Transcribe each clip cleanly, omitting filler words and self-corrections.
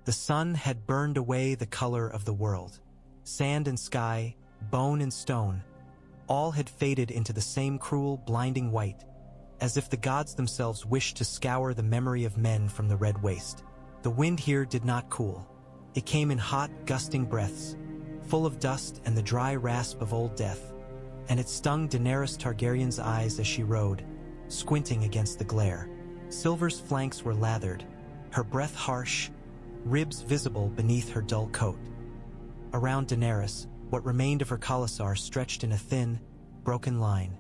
The sun had burned away the color of the world. Sand and sky, bone and stone, all had faded into the same cruel, blinding white, as if the gods themselves wished to scour the memory of men from the red waste. The wind here did not cool. It came in hot, gusting breaths, full of dust and the dry rasp of old death, and it stung Daenerys Targaryen's eyes as she rode, squinting against the glare. Silver's flanks were lathered, her breath harsh, ribs visible beneath her dull coat. Around Daenerys, what remained of her Khalasar stretched in a thin, broken line.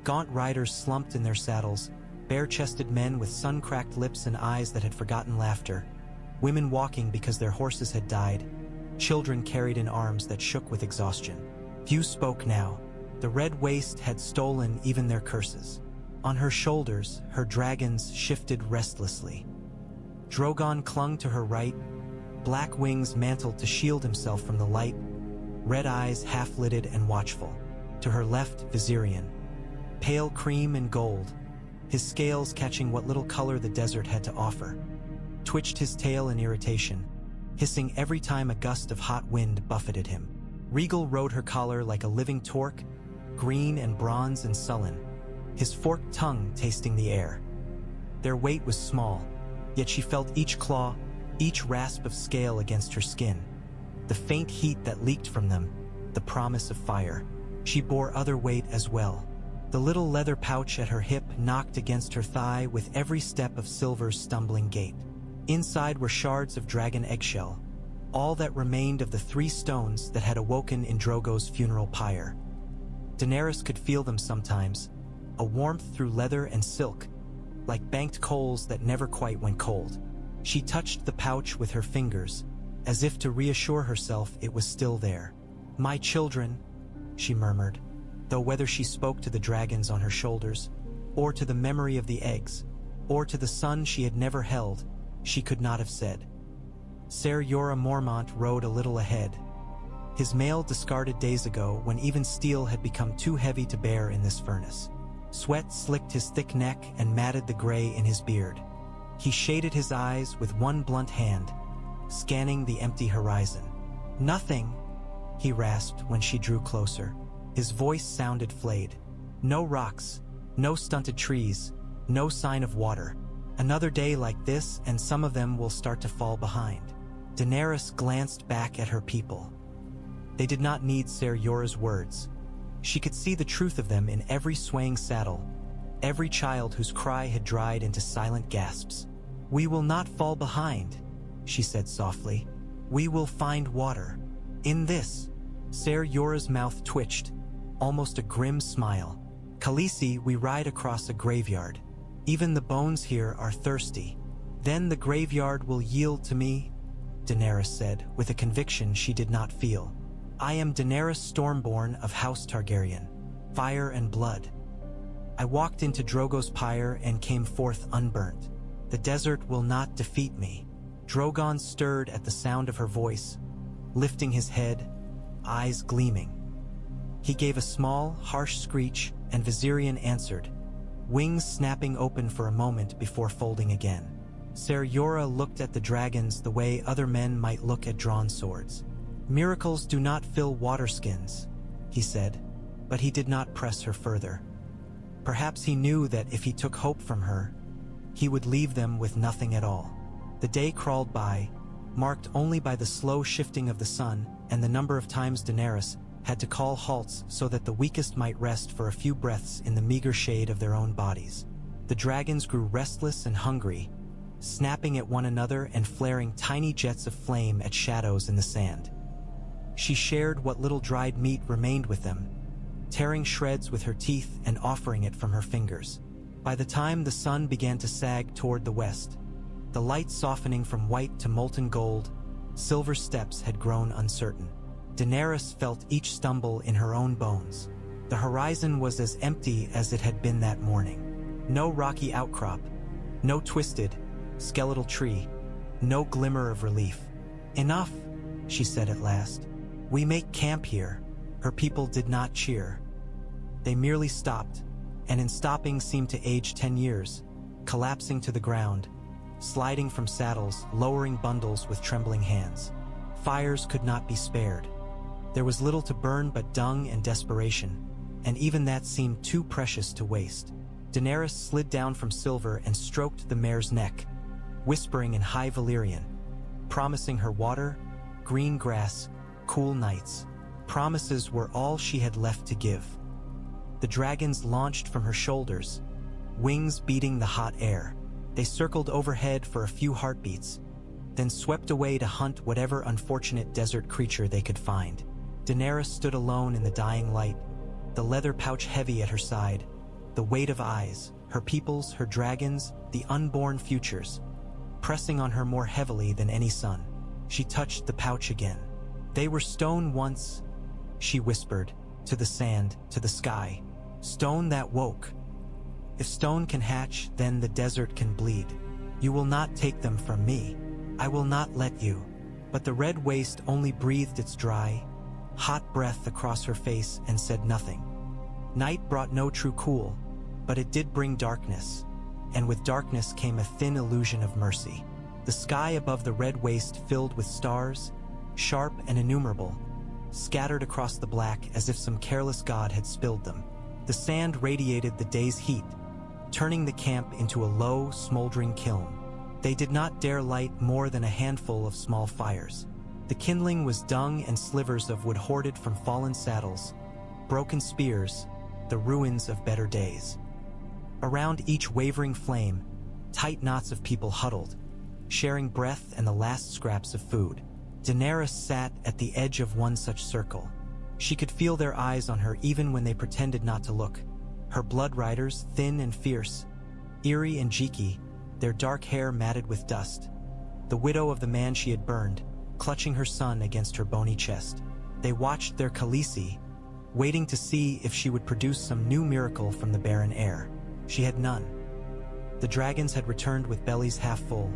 Gaunt riders slumped in their saddles, bare-chested men with sun-cracked lips and eyes that had forgotten laughter, women walking because their horses had died, children carried in arms that shook with exhaustion. Few spoke now. The red waste had stolen even their curses. On her shoulders, her dragons shifted restlessly. Drogon clung to her right, black wings mantled to shield himself from the light, red eyes half-lidded and watchful. To her left, Viserion, pale cream and gold, his scales catching what little color the desert had to offer, twitched his tail in irritation, hissing every time a gust of hot wind buffeted him. Regal rode her collar like a living torque, green and bronze and sullen, his forked tongue tasting the air. Their weight was small, yet she felt each claw, each rasp of scale against her skin, the faint heat that leaked from them, the promise of fire. She bore other weight as well. The little leather pouch at her hip knocked against her thigh with every step of Silver's stumbling gait. Inside were shards of dragon eggshell, all that remained of the 3 stones that had awoken in Drogo's funeral pyre. Daenerys could feel them sometimes, a warmth through leather and silk, like banked coals that never quite went cold. She touched the pouch with her fingers, as if to reassure herself it was still there. "My children," she murmured, though whether she spoke to the dragons on her shoulders, or to the memory of the eggs, or to the son she had never held, she could not have said. Ser Jorah Mormont rode a little ahead, his mail discarded days ago when even steel had become too heavy to bear in this furnace. Sweat slicked his thick neck and matted the gray in his beard. He shaded his eyes with one blunt hand, scanning the empty horizon. "Nothing," he rasped when she drew closer. His voice sounded flayed. "No rocks, no stunted trees, no sign of water. Another day like this and some of them will start to fall behind." Daenerys glanced back at her people. They did not need Ser Jorah's words. She could see the truth of them in every swaying saddle, every child whose cry had dried into silent gasps. "We will not fall behind," she said softly. "We will find water. In this." Ser Jorah's mouth twitched, almost a grim smile. "Khaleesi, we ride across a graveyard. Even the bones here are thirsty. Then the graveyard will yield to me," Daenerys said, with a conviction she did not feel. "I am Daenerys Stormborn of House Targaryen, fire and blood. I walked into Drogo's pyre and came forth unburnt. The desert will not defeat me." Drogon stirred at the sound of her voice, lifting his head, eyes gleaming. He gave a small, harsh screech, and Viserion answered, wings snapping open for a moment before folding again. Ser Jorah looked at the dragons the way other men might look at drawn swords. "Miracles do not fill waterskins," he said, but he did not press her further. Perhaps he knew that if he took hope from her, he would leave them with nothing at all. The day crawled by, marked only by the slow shifting of the sun and the number of times Daenerys had to call halts so that the weakest might rest for a few breaths in the meager shade of their own bodies. The dragons grew restless and hungry, snapping at one another and flaring tiny jets of flame at shadows in the sand. She shared what little dried meat remained with them, tearing shreds with her teeth and offering it from her fingers. By the time the sun began to sag toward the west, the light softening from white to molten gold, Silver's steps had grown uncertain. Daenerys felt each stumble in her own bones. The horizon was as empty as it had been that morning. No rocky outcrop, no twisted, skeletal tree, no glimmer of relief. "Enough," she said at last. "We make camp here." Her people did not cheer. They merely stopped, and in stopping seemed to age 10 years, collapsing to the ground, sliding from saddles, lowering bundles with trembling hands. Fires could not be spared. There was little to burn but dung and desperation, and even that seemed too precious to waste. Daenerys slid down from Silver and stroked the mare's neck, whispering in High Valyrian, promising her water, green grass, cool nights. Promises were all she had left to give. The dragons launched from her shoulders, wings beating the hot air. They circled overhead for a few heartbeats, then swept away to hunt whatever unfortunate desert creature they could find. Daenerys stood alone in the dying light, the leather pouch heavy at her side, the weight of eyes, her peoples, her dragons, the unborn futures, pressing on her more heavily than any sun. She touched the pouch again. They were stone once, she whispered, to the sand, to the sky. Stone that woke. If stone can hatch, then the desert can bleed. You will not take them from me. I will not let you. But the red waste only breathed its dry, hot breath across her face and said nothing. Night brought no true cool, but it did bring darkness, and with darkness came a thin illusion of mercy. The sky above the red waste filled with stars, sharp and innumerable, scattered across the black as if some careless god had spilled them. The sand radiated the day's heat, turning the camp into a low, smoldering kiln. They did not dare light more than a handful of small fires. The kindling was dung and slivers of wood hoarded from fallen saddles, broken spears, the ruins of better days. Around each wavering flame, tight knots of people huddled, sharing breath and the last scraps of food. Daenerys sat at the edge of one such circle. She could feel their eyes on her even when they pretended not to look. Her blood riders, thin and fierce, Eerie and Jiki, their dark hair matted with dust. The widow of the man she had burned, clutching her son against her bony chest. They watched their Khaleesi, waiting to see if she would produce some new miracle from the barren air. She had none. The dragons had returned with bellies half full,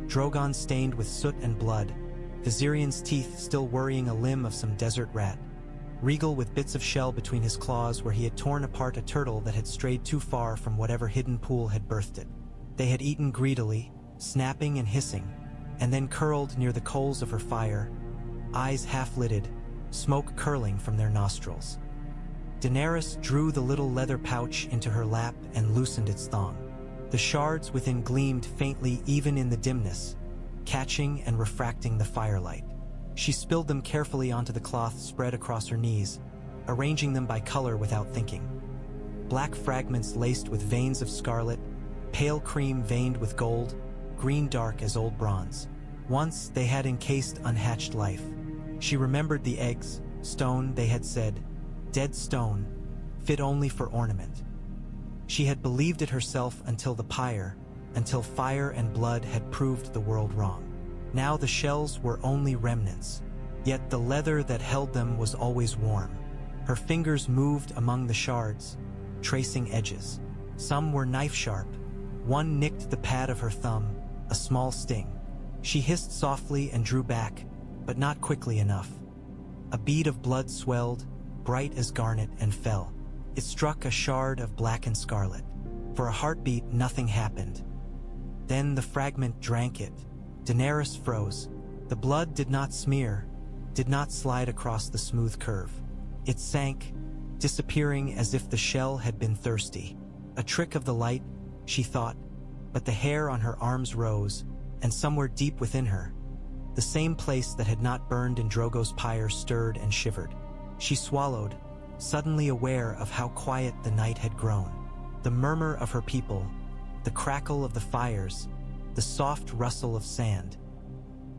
Drogon stained with soot and blood, Viserion's teeth still worrying a limb of some desert rat, Regal with bits of shell between his claws where he had torn apart a turtle that had strayed too far from whatever hidden pool had birthed it. They had eaten greedily, snapping and hissing, and then curled near the coals of her fire, eyes half-lidded, smoke curling from their nostrils. Daenerys drew the little leather pouch into her lap and loosened its thong. The shards within gleamed faintly even in the dimness, catching and refracting the firelight. She spilled them carefully onto the cloth spread across her knees, arranging them by color without thinking. Black fragments laced with veins of scarlet, pale cream veined with gold, green dark as old bronze. Once they had encased unhatched life. She remembered the eggs, stone, they had said, dead stone, fit only for ornament. She had believed it herself until until fire and blood had proved the world wrong. Now the shells were only remnants, yet the leather that held them was always warm. Her fingers moved among the shards, tracing edges. Some were knife-sharp. One nicked the pad of her thumb, a small sting. She hissed softly and drew back, but not quickly enough. A bead of blood swelled, bright as garnet, and fell. It struck a shard of black and scarlet. For a heartbeat, nothing happened. Then the fragment drank it. Daenerys froze. The blood did not smear, did not slide across the smooth curve. It sank, disappearing as if the shell had been thirsty. A trick of the light, she thought, but the hair on her arms rose, and somewhere deep within her, the same place that had not burned in Drogo's pyre stirred and shivered. She swallowed, suddenly aware of how quiet the night had grown. The murmur of her people, the crackle of the fires, the soft rustle of sand.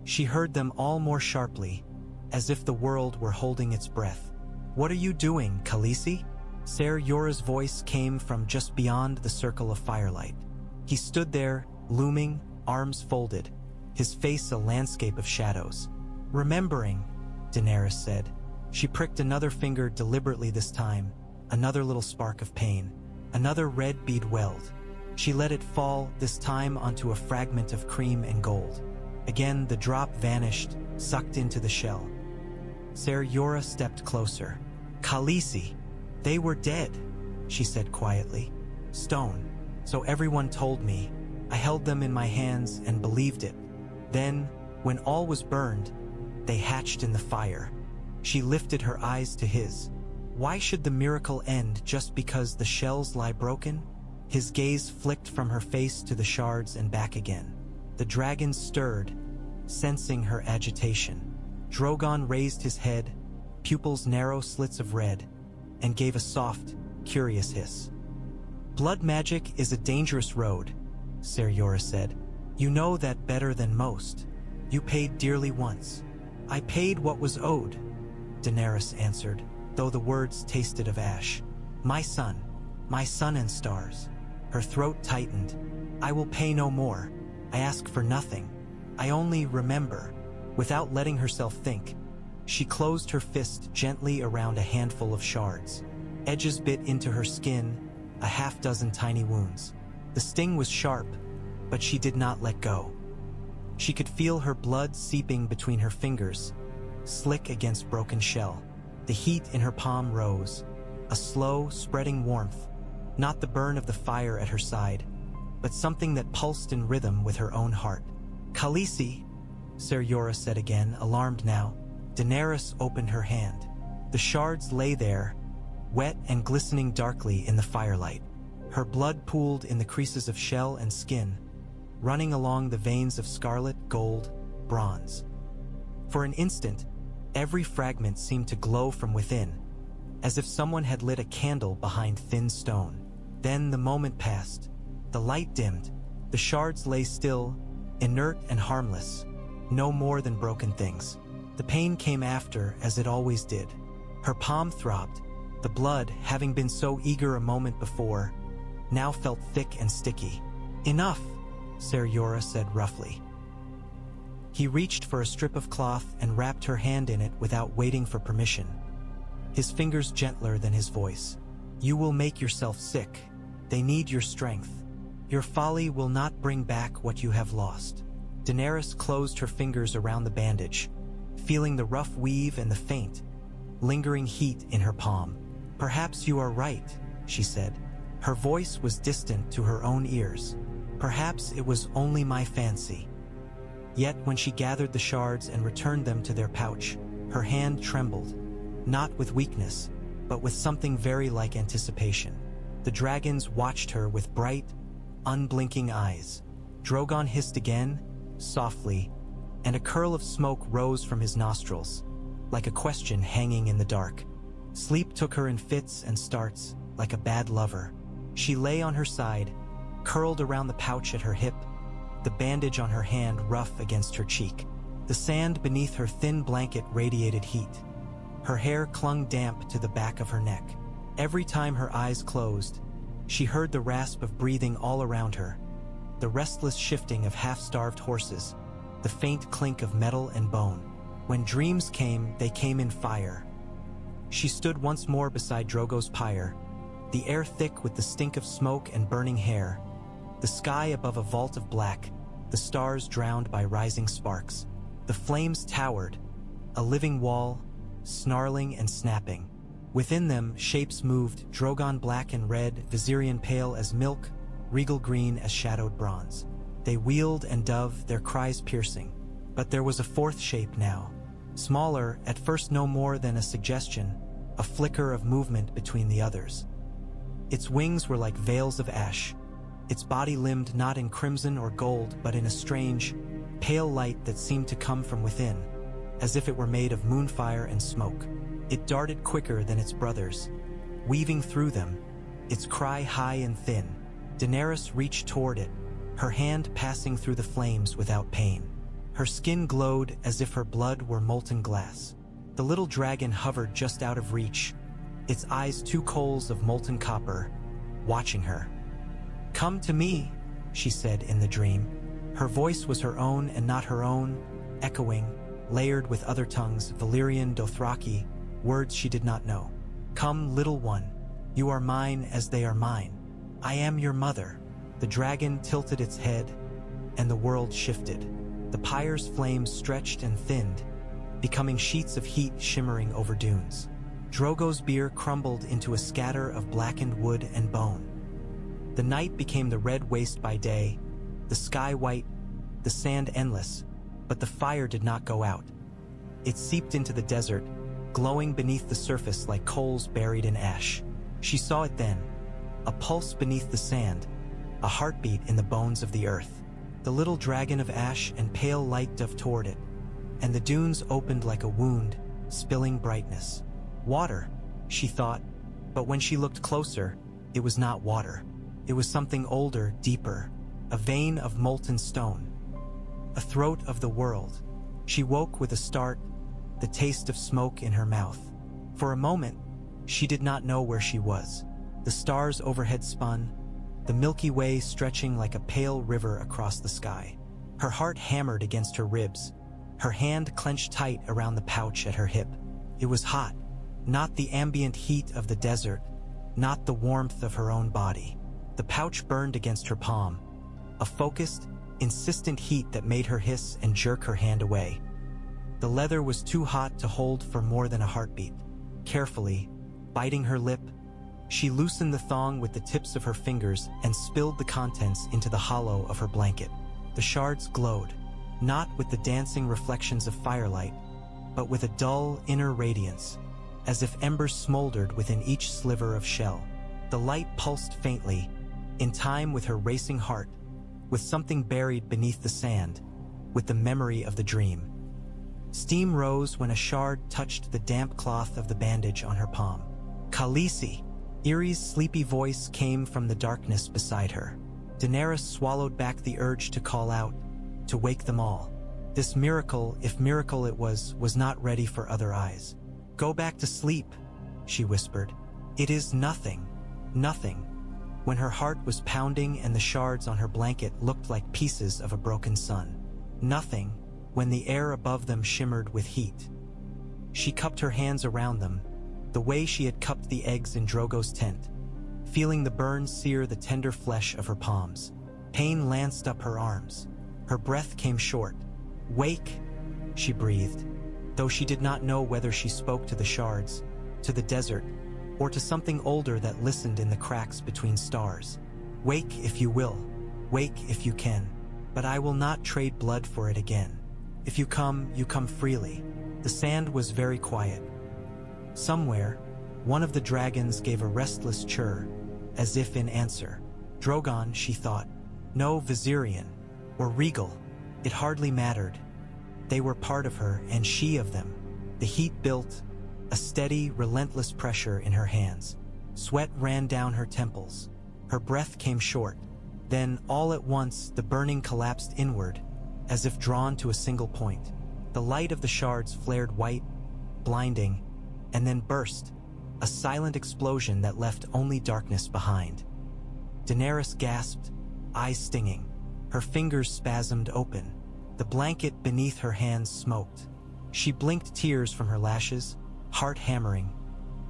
She heard them all more sharply, as if the world were holding its breath. "What are you doing, Khaleesi?" Ser Jorah's voice came from just beyond the circle of firelight. He stood there, looming, arms folded, his face a landscape of shadows. "Remembering," Daenerys said. She pricked another finger deliberately this time, another little spark of pain. Another red bead welled. She let it fall, this time onto a fragment of cream and gold. Again the drop vanished, sucked into the shell. Ser Jorah stepped closer. "Khaleesi, they were dead," she said quietly. "Stone. So everyone told me. I held them in my hands and believed it. Then, when all was burned, they hatched in the fire. She lifted her eyes to his. Why should the miracle end just because the shells lie broken? His gaze flicked from her face to the shards and back again. The dragon stirred, sensing her agitation. Drogon raised his head, pupils narrow slits of red, and gave a soft, curious hiss. Blood magic is a dangerous road, Ser Jorah said. You know that better than most. You paid dearly once. I paid what was owed, Daenerys answered, though the words tasted of ash. My son and stars. Her throat tightened. I will pay no more. I ask for nothing. I only remember. Without letting herself think, she closed her fist gently around a handful of shards. Edges bit into her skin, a half-dozen tiny wounds. The sting was sharp, but she did not let go. She could feel her blood seeping between her fingers, slick against broken shell. The heat in her palm rose, a slow, spreading warmth, not the burn of the fire at her side, but something that pulsed in rhythm with her own heart. Khaleesi, Ser Jorah said again, alarmed now. Daenerys opened her hand. The shards lay there, wet and glistening darkly in the firelight. Her blood pooled in the creases of shell and skin, running along the veins of scarlet, gold, bronze. For an instant, every fragment seemed to glow from within, as if someone had lit a candle behind thin stone. Then the moment passed. The light dimmed. The shards lay still, inert and harmless, no more than broken things. The pain came after, as it always did. Her palm throbbed. The blood, having been so eager a moment before, now felt thick and sticky. Enough, Ser Jorah said roughly. He reached for a strip of cloth and wrapped her hand in it without waiting for permission, his fingers gentler than his voice. You will make yourself sick. They need your strength. Your folly will not bring back what you have lost. Daenerys closed her fingers around the bandage, feeling the rough weave and the faint, lingering heat in her palm. Perhaps you are right, she said. Her voice was distant to her own ears. Perhaps it was only my fancy. Yet when she gathered the shards and returned them to their pouch, her hand trembled, not with weakness, but with something very like anticipation. The dragons watched her with bright, unblinking eyes. Drogon hissed again, softly, and a curl of smoke rose from his nostrils, like a question hanging in the dark. Sleep took her in fits and starts, like a bad lover. She lay on her side, curled around the pouch at her hip, the bandage on her hand rough against her cheek. The sand beneath her thin blanket radiated heat. Her hair clung damp to the back of her neck. Every time her eyes closed, she heard the rasp of breathing all around her, the restless shifting of half-starved horses, the faint clink of metal and bone. When dreams came, they came in fire. She stood once more beside Drogo's pyre, the air thick with the stink of smoke and burning hair, the sky above a vault of black, the stars drowned by rising sparks. The flames towered, a living wall, snarling and snapping. Within them, shapes moved, Drogon black and red, Viserion pale as milk, regal green as shadowed bronze. They wheeled and dove, their cries piercing. But there was a fourth shape now. Smaller, at first no more than a suggestion, a flicker of movement between the others. Its wings were like veils of ash, its body limned not in crimson or gold, but in a strange, pale light that seemed to come from within, as if it were made of moonfire and smoke. It darted quicker than its brothers, weaving through them, its cry high and thin. Daenerys reached toward it, her hand passing through the flames without pain. Her skin glowed as if her blood were molten glass. The little dragon hovered just out of reach, its eyes two coals of molten copper, watching her. Come to me, she said in the dream. Her voice was her own and not her own, echoing, layered with other tongues, Valyrian, Dothraki, words she did not know. Come, little one, you are mine as they are mine. I am your mother. The dragon tilted its head, and the world shifted. The pyre's flames stretched and thinned, becoming sheets of heat shimmering over dunes. Drogo's bier crumbled into a scatter of blackened wood and bone. The night became the red waste by day, the sky white, the sand endless, but the fire did not go out. It seeped into the desert, glowing beneath the surface like coals buried in ash. She saw it then, a pulse beneath the sand, a heartbeat in the bones of the earth. The little dragon of ash and pale light dove toward it, and the dunes opened like a wound, spilling brightness. Water, she thought, but when she looked closer, it was not water. It was something older, deeper, a vein of molten stone, a throat of the world. She woke with a start, the taste of smoke in her mouth. For a moment, she did not know where she was. The stars overhead spun, the Milky Way stretching like a pale river across the sky. Her heart hammered against her ribs, her hand clenched tight around the pouch at her hip. It was hot, not the ambient heat of the desert, not the warmth of her own body. The pouch burned against her palm, a focused, insistent heat that made her hiss and jerk her hand away. The leather was too hot to hold for more than a heartbeat. Carefully, biting her lip, she loosened the thong with the tips of her fingers and spilled the contents into the hollow of her blanket. The shards glowed, not with the dancing reflections of firelight, but with a dull inner radiance, as if embers smoldered within each sliver of shell. The light pulsed faintly, in time with her racing heart, with something buried beneath the sand, with the memory of the dream. Steam rose when a shard touched the damp cloth of the bandage on her palm. "Khaleesi!" Irie's sleepy voice came from the darkness beside her. Daenerys swallowed back the urge to call out, to wake them all. This miracle, if miracle it was not ready for other eyes. "Go back to sleep," she whispered. "It is nothing, nothing," when her heart was pounding and the shards on her blanket looked like pieces of a broken sun. Nothing, when the air above them shimmered with heat. She cupped her hands around them, the way she had cupped the eggs in Drogo's tent, feeling the burn sear the tender flesh of her palms. Pain lanced up her arms. Her breath came short. "Wake," she breathed, though she did not know whether she spoke to the shards, to the desert, or to something older that listened in the cracks between stars. "Wake if you will, wake if you can, but I will not trade blood for it again. If you come freely." The sand was very quiet. Somewhere, one of the dragons gave a restless chirr, as if in answer. Drogon, she thought. No Viserion, or Regal. It hardly mattered. They were part of her, and she of them. The heat built, a steady, relentless pressure in her hands. Sweat ran down her temples. Her breath came short. Then, all at once, the burning collapsed inward, as if drawn to a single point. The light of the shards flared white, blinding, and then burst, a silent explosion that left only darkness behind. Daenerys gasped, eyes stinging. Her fingers spasmed open. The blanket beneath her hands smoked. She blinked tears from her lashes, heart hammering,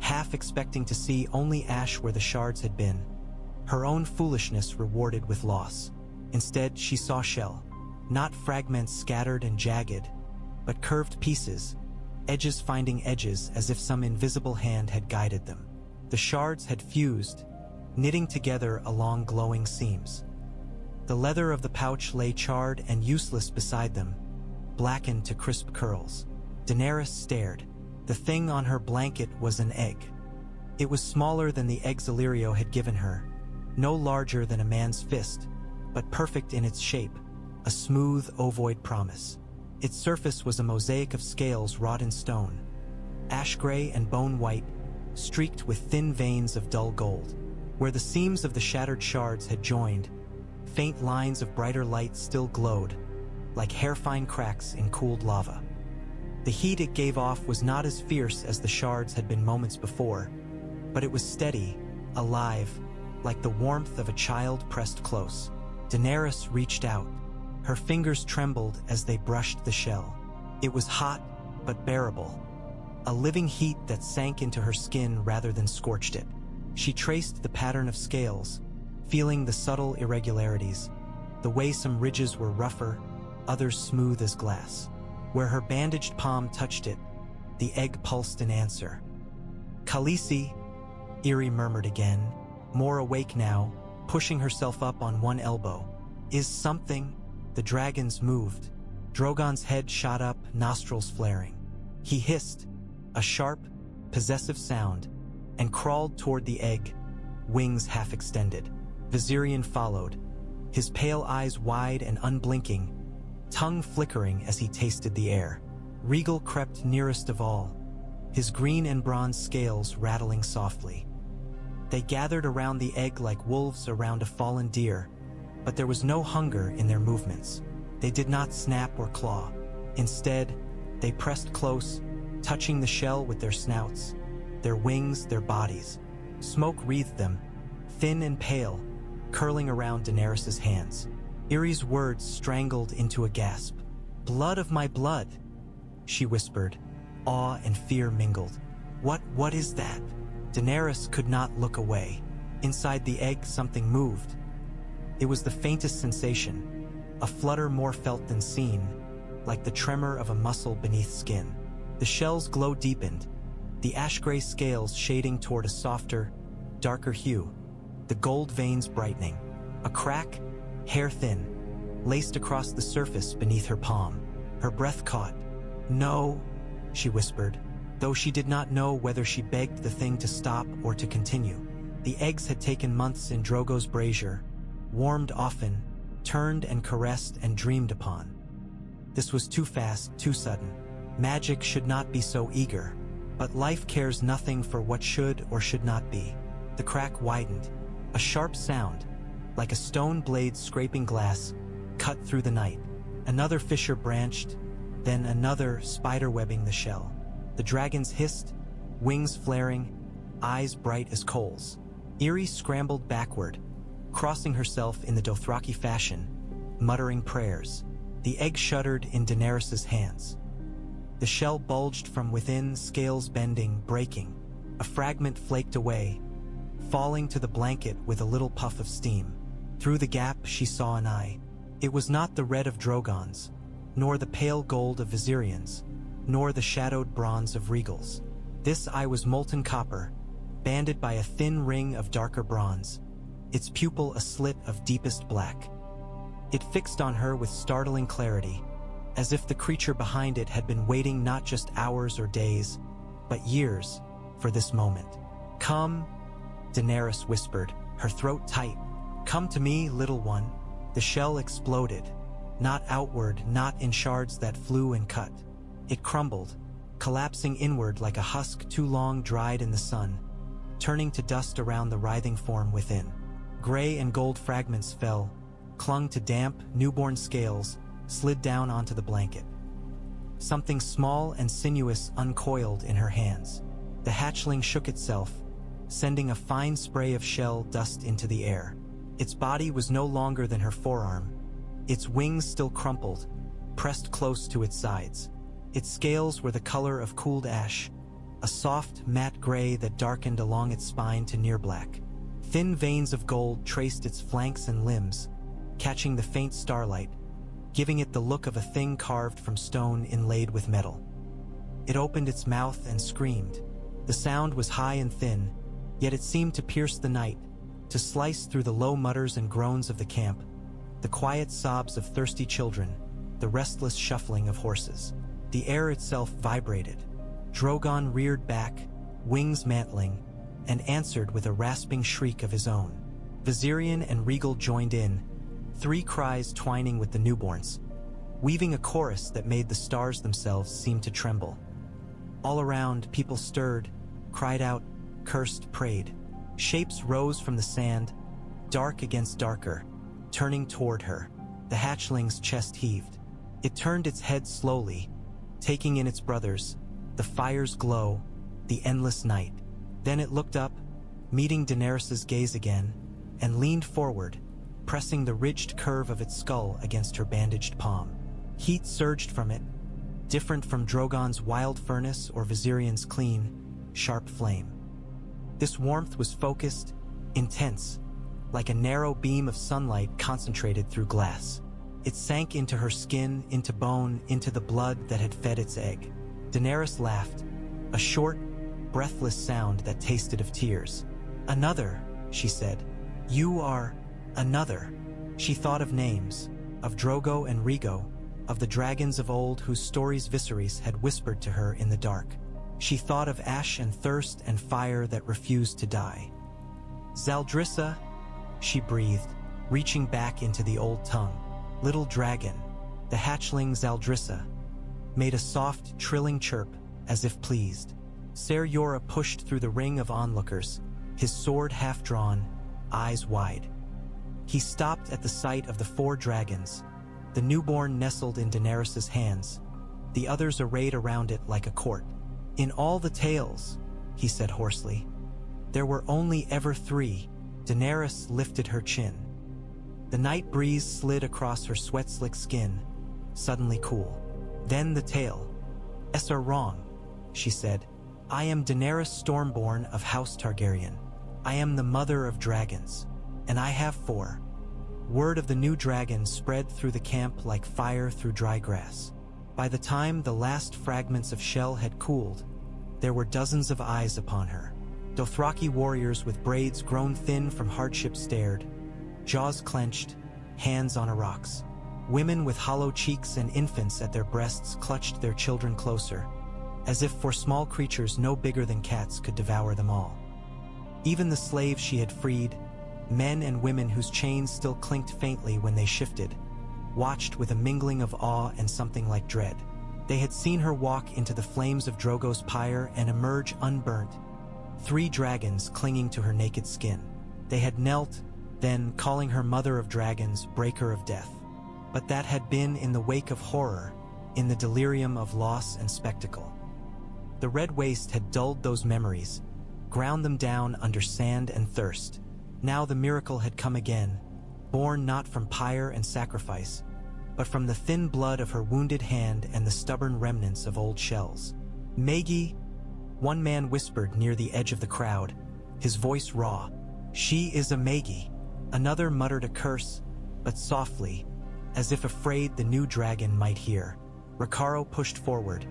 half expecting to see only ash where the shards had been, her own foolishness rewarded with loss. Instead, she saw shell, not fragments scattered and jagged, but curved pieces, edges finding edges as if some invisible hand had guided them. The shards had fused, knitting together along glowing seams. The leather of the pouch lay charred and useless beside them, blackened to crisp curls. Daenerys stared. The thing on her blanket was an egg. It was smaller than the eggs Illyrio had given her, no larger than a man's fist, but perfect in its shape, a smooth, ovoid promise. Its surface was a mosaic of scales wrought in stone, ash gray and bone white, streaked with thin veins of dull gold. Where the seams of the shattered shards had joined, faint lines of brighter light still glowed, like hair-fine cracks in cooled lava. The heat it gave off was not as fierce as the shards had been moments before, but it was steady, alive, like the warmth of a child pressed close. Daenerys reached out. Her fingers trembled as they brushed the shell. It was hot, but bearable. A living heat that sank into her skin rather than scorched it. She traced the pattern of scales, feeling the subtle irregularities, the way some ridges were rougher, others smooth as glass. Where her bandaged palm touched it, the egg pulsed in answer. "Khaleesi," Irie murmured again, more awake now, pushing herself up on one elbow. Is something? The dragons moved. Drogon's head shot up, nostrils flaring. He hissed, a sharp, possessive sound, and crawled toward the egg, wings half extended. Viserion followed, his pale eyes wide and unblinking, tongue flickering as he tasted the air. Rhaegal crept nearest of all, his green and bronze scales rattling softly. They gathered around the egg like wolves around a fallen deer, but there was no hunger in their movements. They did not snap or claw. Instead, they pressed close, touching the shell with their snouts, their wings, their bodies. Smoke wreathed them, thin and pale, curling around Daenerys' hands. Irri's words strangled into a gasp. "Blood of my blood," she whispered, awe and fear mingled. What is that?" Daenerys could not look away. Inside the egg, something moved. It was the faintest sensation, a flutter more felt than seen, like the tremor of a muscle beneath skin. The shell's glow deepened, the ash-gray scales shading toward a softer, darker hue, the gold veins brightening. A crack, hair-thin, laced across the surface beneath her palm. Her breath caught. "No," she whispered, though she did not know whether she begged the thing to stop or to continue. The eggs had taken months in Drogo's brazier, warmed often, turned and caressed and dreamed upon. This was too fast, too sudden. Magic should not be so eager, but life cares nothing for what should or should not be. The crack widened. A sharp sound, like a stone blade scraping glass, cut through the night. Another fissure branched, then another, spiderwebbing the shell. The dragons hissed, wings flaring, eyes bright as coals. Irri scrambled backward, crossing herself in the Dothraki fashion, muttering prayers. The egg shuddered in Daenerys' hands. The shell bulged from within, scales bending, breaking. A fragment flaked away, falling to the blanket with a little puff of steam. Through the gap she saw an eye. It was not the red of Drogon's, nor the pale gold of Viserion's, nor the shadowed bronze of Rhaegal's. This eye was molten copper, banded by a thin ring of darker bronze, its pupil a slit of deepest black. It fixed on her with startling clarity, as if the creature behind it had been waiting not just hours or days, but years for this moment. "Come," Daenerys whispered, her throat tight. "Come to me, little one." The shell exploded, not outward, not in shards that flew and cut. It crumbled, collapsing inward like a husk too long dried in the sun, turning to dust around the writhing form within. Gray and gold fragments fell, clung to damp, newborn scales, slid down onto the blanket. Something small and sinuous uncoiled in her hands. The hatchling shook itself, sending a fine spray of shell dust into the air. Its body was no longer than her forearm, its wings still crumpled, pressed close to its sides. Its scales were the color of cooled ash, a soft, matte gray that darkened along its spine to near black. Thin veins of gold traced its flanks and limbs, catching the faint starlight, giving it the look of a thing carved from stone inlaid with metal. It opened its mouth and screamed. The sound was high and thin, yet it seemed to pierce the night, to slice through the low mutters and groans of the camp, the quiet sobs of thirsty children, the restless shuffling of horses. The air itself vibrated. Drogon reared back, wings mantling, and answered with a rasping shriek of his own. Viserion and Rhaegal joined in, three cries twining with the newborns, weaving a chorus that made the stars themselves seem to tremble. All around, people stirred, cried out, cursed, prayed. Shapes rose from the sand, dark against darker, turning toward her. The hatchling's chest heaved. It turned its head slowly, taking in its brothers, the fire's glow, the endless night. Then it looked up, meeting Daenerys' gaze again, and leaned forward, pressing the ridged curve of its skull against her bandaged palm. Heat surged from it, different from Drogon's wild furnace or Viserion's clean, sharp flame. This warmth was focused, intense, like a narrow beam of sunlight concentrated through glass. It sank into her skin, into bone, into the blood that had fed its egg. Daenerys laughed, a short, breathless sound that tasted of tears. "Another," she said. "You are another." She thought of names, of Drogo and Rhaego, of the dragons of old whose stories Viserys had whispered to her in the dark. She thought of ash and thirst and fire that refused to die. Zaldrissa, she breathed, reaching back into the old tongue. Little dragon, the hatchling Zaldrissa, made a soft, trilling chirp, as if pleased. Ser Jorah pushed through the ring of onlookers, his sword half-drawn, eyes wide. He stopped at the sight of the 4 dragons, the newborn nestled in Daenerys' hands, the others arrayed around it like a court. In all the tales, he said hoarsely, there were only ever 3. Daenerys lifted her chin. The night breeze slid across her sweat-slick skin, suddenly cool. Then the tale. "Es are wrong," she said. "I am Daenerys Stormborn of House Targaryen. I am the mother of dragons, and I have 4. Word of the new dragon spread through the camp like fire through dry grass. By the time the last fragments of shell had cooled, there were dozens of eyes upon her. Dothraki warriors with braids grown thin from hardship stared, jaws clenched, hands on rocks. Women with hollow cheeks and infants at their breasts clutched their children closer, as if for small creatures no bigger than cats could devour them all. Even the slaves she had freed, men and women whose chains still clinked faintly when they shifted, watched with a mingling of awe and something like dread. They had seen her walk into the flames of Drogo's pyre and emerge unburnt, 3 dragons clinging to her naked skin. They had knelt, then calling her Mother of Dragons, Breaker of Death. But that had been in the wake of horror, in the delirium of loss and spectacle. The red waste had dulled those memories, ground them down under sand and thirst. Now the miracle had come again, born not from pyre and sacrifice, but from the thin blood of her wounded hand and the stubborn remnants of old shells. "Maggie," one man whispered near the edge of the crowd, his voice raw. "She is a Maggie." Another muttered a curse, but softly, as if afraid the new dragon might hear. Xaro pushed forward,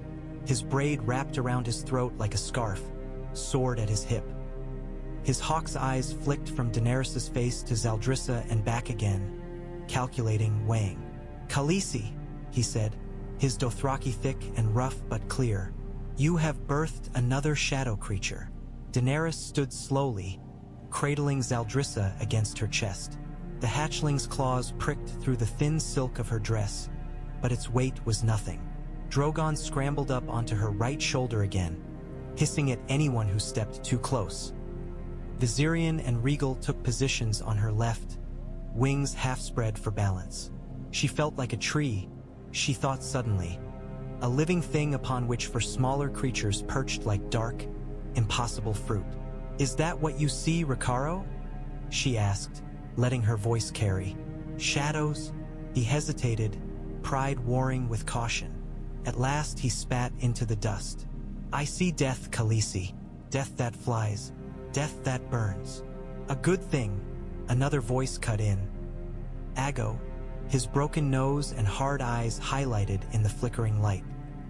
his braid wrapped around his throat like a scarf, sword at his hip. His hawk's eyes flicked from Daenerys' face to Zaldrissa and back again, calculating, weighing. "Khaleesi," he said, his Dothraki thick and rough but clear. "You have birthed another shadow creature." Daenerys stood slowly, cradling Zaldrissa against her chest. The hatchling's claws pricked through the thin silk of her dress, but its weight was nothing. Drogon scrambled up onto her right shoulder again, hissing at anyone who stepped too close. Viserion and Rhaego took positions on her left, wings half spread for balance. She felt like a tree, she thought suddenly, a living thing upon which for smaller creatures perched like dark, impossible fruit. "Is that what you see, Xaro?" she asked, letting her voice carry. "Shadows?" He hesitated, pride warring with caution. At last he spat into the dust. "I see death, Khaleesi. Death that flies. Death that burns." "A good thing," another voice cut in. Aggo, his broken nose and hard eyes highlighted in the flickering light.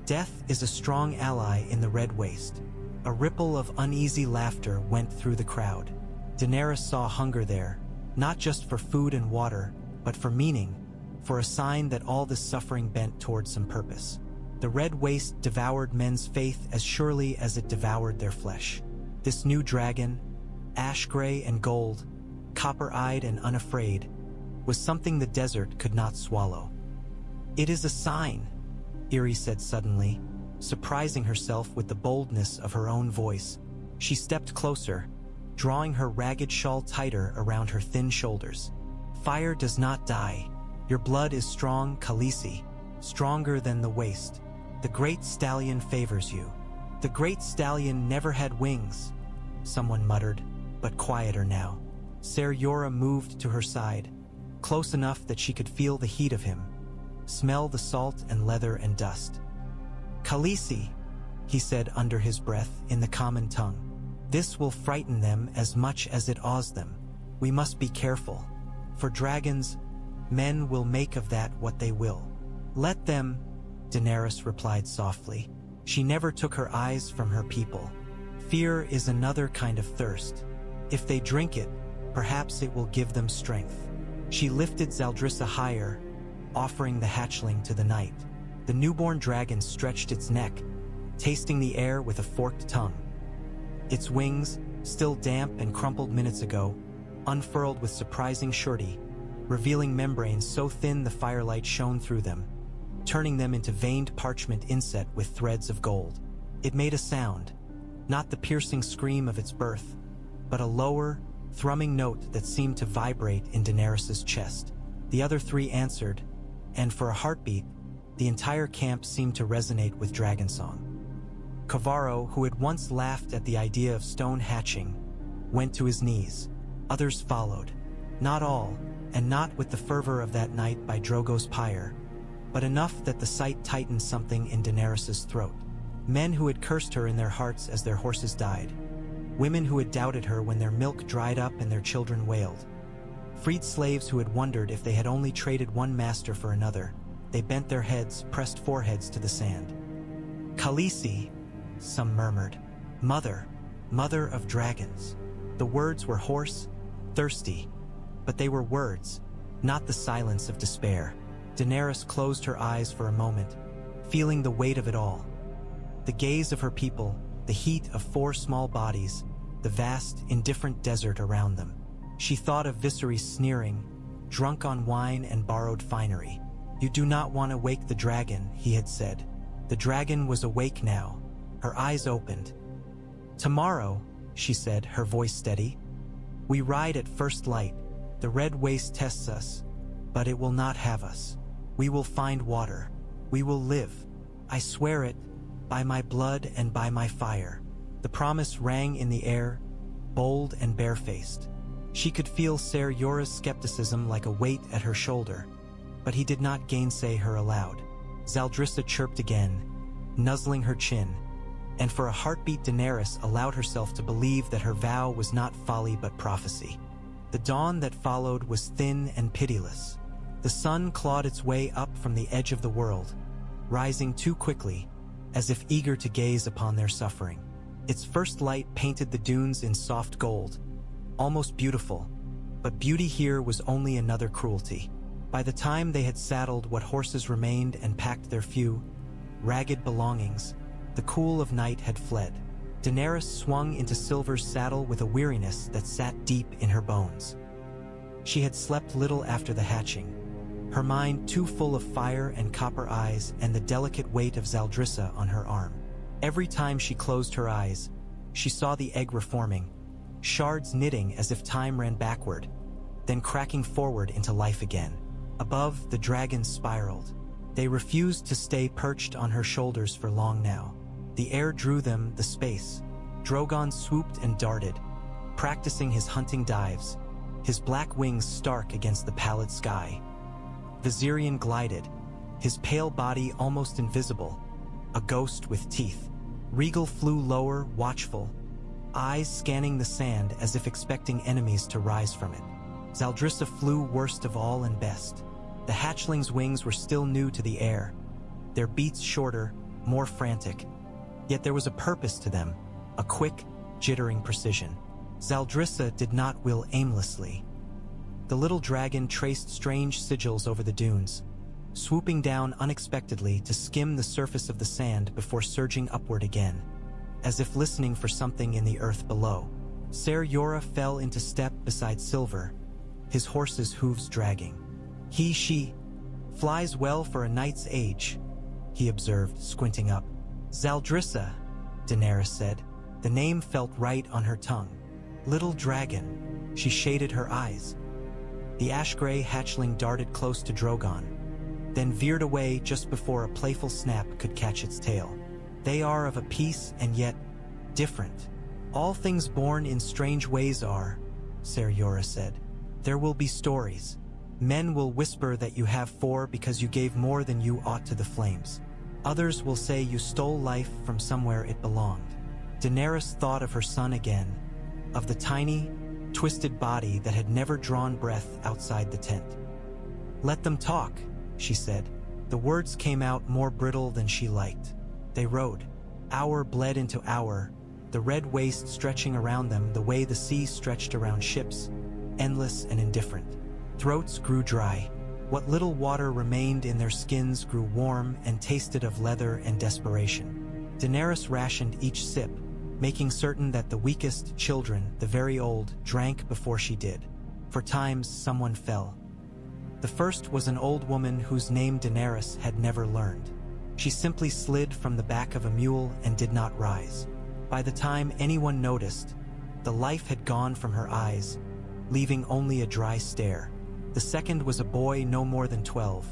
"Death is a strong ally in the Red Waste." A ripple of uneasy laughter went through the crowd. Daenerys saw hunger there, not just for food and water, but for meaning, for a sign that all this suffering bent toward some purpose. The Red Waste devoured men's faith as surely as it devoured their flesh. This new dragon, ash-gray and gold, copper-eyed and unafraid, was something the desert could not swallow. "It is a sign," Irri said suddenly, surprising herself with the boldness of her own voice. She stepped closer, drawing her ragged shawl tighter around her thin shoulders. "Fire does not die. Your blood is strong, Khaleesi, stronger than the waste. The great stallion favors you." "The great stallion never had wings," someone muttered, but quieter now. Ser Jorah moved to her side, close enough that she could feel the heat of him, smell the salt and leather and dust. "Khaleesi," he said under his breath in the common tongue. "This will frighten them as much as it awes them. We must be careful. For dragons, men will make of that what they will." "Let them," Daenerys replied softly. She never took her eyes from her people. "Fear is another kind of thirst. If they drink it, perhaps it will give them strength." She lifted Zaldrissa higher, offering the hatchling to the night. The newborn dragon stretched its neck, tasting the air with a forked tongue. Its wings, still damp and crumpled minutes ago, unfurled with surprising surety, revealing membranes so thin the firelight shone through them, turning them into veined parchment inset with threads of gold. It made a sound, not the piercing scream of its birth, but a lower, thrumming note that seemed to vibrate in Daenerys' chest. The other three answered, and for a heartbeat, the entire camp seemed to resonate with dragon song. Xaro, who had once laughed at the idea of stone hatching, went to his knees. Others followed. Not all, and not with the fervor of that night by Drogo's pyre, but enough that the sight tightened something in Daenerys' throat. Men who had cursed her in their hearts as their horses died. Women who had doubted her when their milk dried up and their children wailed. Freed slaves who had wondered if they had only traded one master for another. They bent their heads, pressed foreheads to the sand. "Khaleesi," some murmured. "Mother, mother of dragons." The words were hoarse, thirsty, but they were words, not the silence of despair. Daenerys closed her eyes for a moment, feeling the weight of it all. The gaze of her people, the heat of 4 small bodies, the vast, indifferent desert around them. She thought of Viserys sneering, drunk on wine and borrowed finery. "You do not want to wake the dragon," he had said. The dragon was awake now. Her eyes opened. "Tomorrow," she said, her voice steady, "we ride at first light. The red waste tests us, but it will not have us. We will find water. We will live. I swear it, by my blood and by my fire." The promise rang in the air, bold and barefaced. She could feel Ser Jorah's skepticism like a weight at her shoulder, but he did not gainsay her aloud. Zaldrissa chirped again, nuzzling her chin, and for a heartbeat Daenerys allowed herself to believe that her vow was not folly but prophecy. The dawn that followed was thin and pitiless. The sun clawed its way up from the edge of the world, rising too quickly, as if eager to gaze upon their suffering. Its first light painted the dunes in soft gold, almost beautiful, but beauty here was only another cruelty. By the time they had saddled what horses remained and packed their few, ragged belongings, the cool of night had fled. Daenerys swung into Silver's saddle with a weariness that sat deep in her bones. She had slept little after the hatching, her mind too full of fire and copper eyes and the delicate weight of Zaldrissa on her arm. Every time she closed her eyes, she saw the egg reforming, shards knitting as if time ran backward, then cracking forward into life again. Above, the dragons spiraled. They refused to stay perched on her shoulders for long now. The air drew them, the space. Drogon swooped and darted, practicing his hunting dives, his black wings stark against the pallid sky. Viserion glided, his pale body almost invisible, a ghost with teeth. Rhaegal flew lower, watchful, eyes scanning the sand as if expecting enemies to rise from it. Zaldrissa flew worst of all and best. The hatchling's wings were still new to the air, their beats shorter, more frantic. Yet there was a purpose to them, a quick, jittering precision. Zaldrissa did not wheel aimlessly. The little dragon traced strange sigils over the dunes, swooping down unexpectedly to skim the surface of the sand before surging upward again, as if listening for something in the earth below. Ser Jorah fell into step beside Silver, his horse's hooves dragging. She flies well for a knight's age," he observed, squinting up. "Zaldrissa," Daenerys said. The name felt right on her tongue. "Little dragon." She shaded her eyes. The ash-gray hatchling darted close to Drogon, then veered away just before a playful snap could catch its tail. "They are of a piece and yet different. All things born in strange ways are," Ser Jorah said. "There will be stories. Men will whisper that you have 4 because you gave more than you ought to the flames. Others will say you stole life from somewhere it belonged." Daenerys thought of her son again, of the tiny, twisted body that had never drawn breath outside the tent. "Let them talk," she said. The words came out more brittle than she liked. They rode. Hour bled into hour, the red waste stretching around them the way the sea stretched around ships, endless and indifferent. Throats grew dry. What little water remained in their skins grew warm and tasted of leather and desperation. Daenerys rationed each sip, making certain that the weakest children, the very old, drank before she did. For times, someone fell. The first was an old woman whose name Daenerys had never learned. She simply slid from the back of a mule and did not rise. By the time anyone noticed, the life had gone from her eyes, leaving only a dry stare. The second was a boy no more than 12,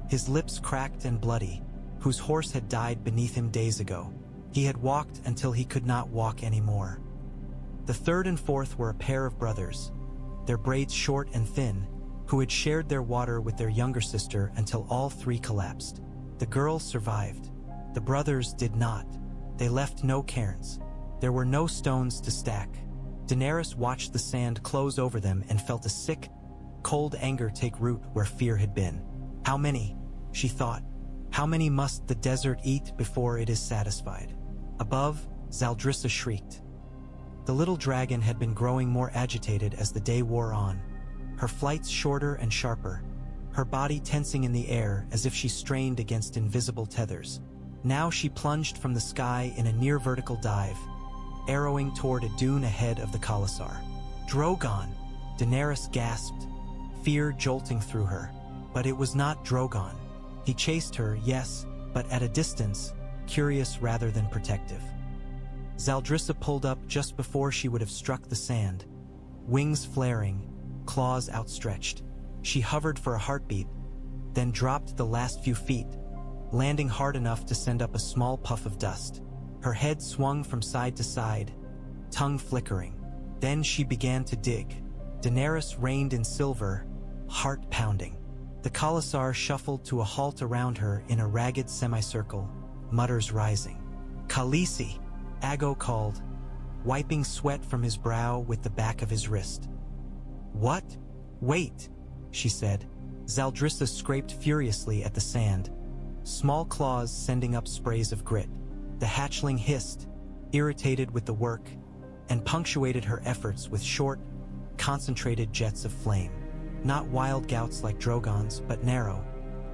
his lips cracked and bloody, whose horse had died beneath him days ago. He had walked until he could not walk anymore. The third and fourth were a pair of brothers, their braids short and thin, who had shared their water with their younger sister until all three collapsed. The girls survived. The brothers did not. They left no cairns. There were no stones to stack. Daenerys watched the sand close over them and felt a sick, cold anger take root where fear had been. How many? She thought. How many must the desert eat before it is satisfied? Above, Zaldrissa shrieked. The little dragon had been growing more agitated as the day wore on, her flights shorter and sharper, her body tensing in the air as if she strained against invisible tethers. Now she plunged from the sky in a near-vertical dive, arrowing toward a dune ahead of the Khalasar. Drogon! Daenerys gasped, fear jolting through her. But it was not Drogon. He chased her, yes, but at a distance, curious rather than protective. Zaldrissa pulled up just before she would have struck the sand, wings flaring, claws outstretched. She hovered for a heartbeat, then dropped the last few feet, landing hard enough to send up a small puff of dust. Her head swung from side to side, tongue flickering. Then she began to dig. Daenerys reigned in silver, heart pounding. The Khalasar shuffled to a halt around her in a ragged semicircle, mutters rising. "Khaleesi!" Aggo called, wiping sweat from his brow with the back of his wrist. "What? Wait," she said. Zaldrissa scraped furiously at the sand, small claws sending up sprays of grit. The hatchling hissed, irritated with the work, and punctuated her efforts with short, concentrated jets of flame. Not wild gouts like Drogon's, but narrow,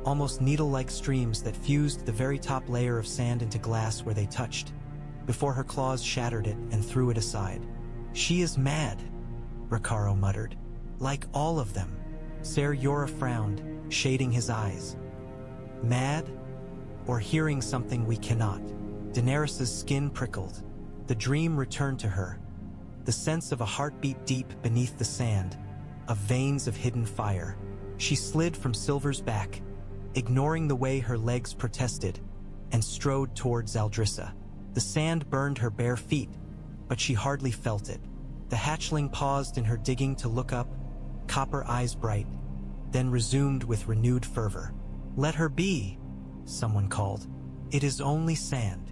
almost needle-like streams that fused the very top layer of sand into glass where they touched, before her claws shattered it and threw it aside. "She is mad," Xaro muttered. "Like all of them." Ser Jorah frowned, shading his eyes. "Mad? Or hearing something we cannot?" Daenerys' skin prickled. The dream returned to her, the sense of a heartbeat deep beneath the sand, of veins of hidden fire. She slid from Silver's back, ignoring the way her legs protested, and strode toward Zaldrissa. The sand burned her bare feet, but she hardly felt it. The hatchling paused in her digging to look up, copper eyes bright, then resumed with renewed fervor. "Let her be," someone called. "It is only sand."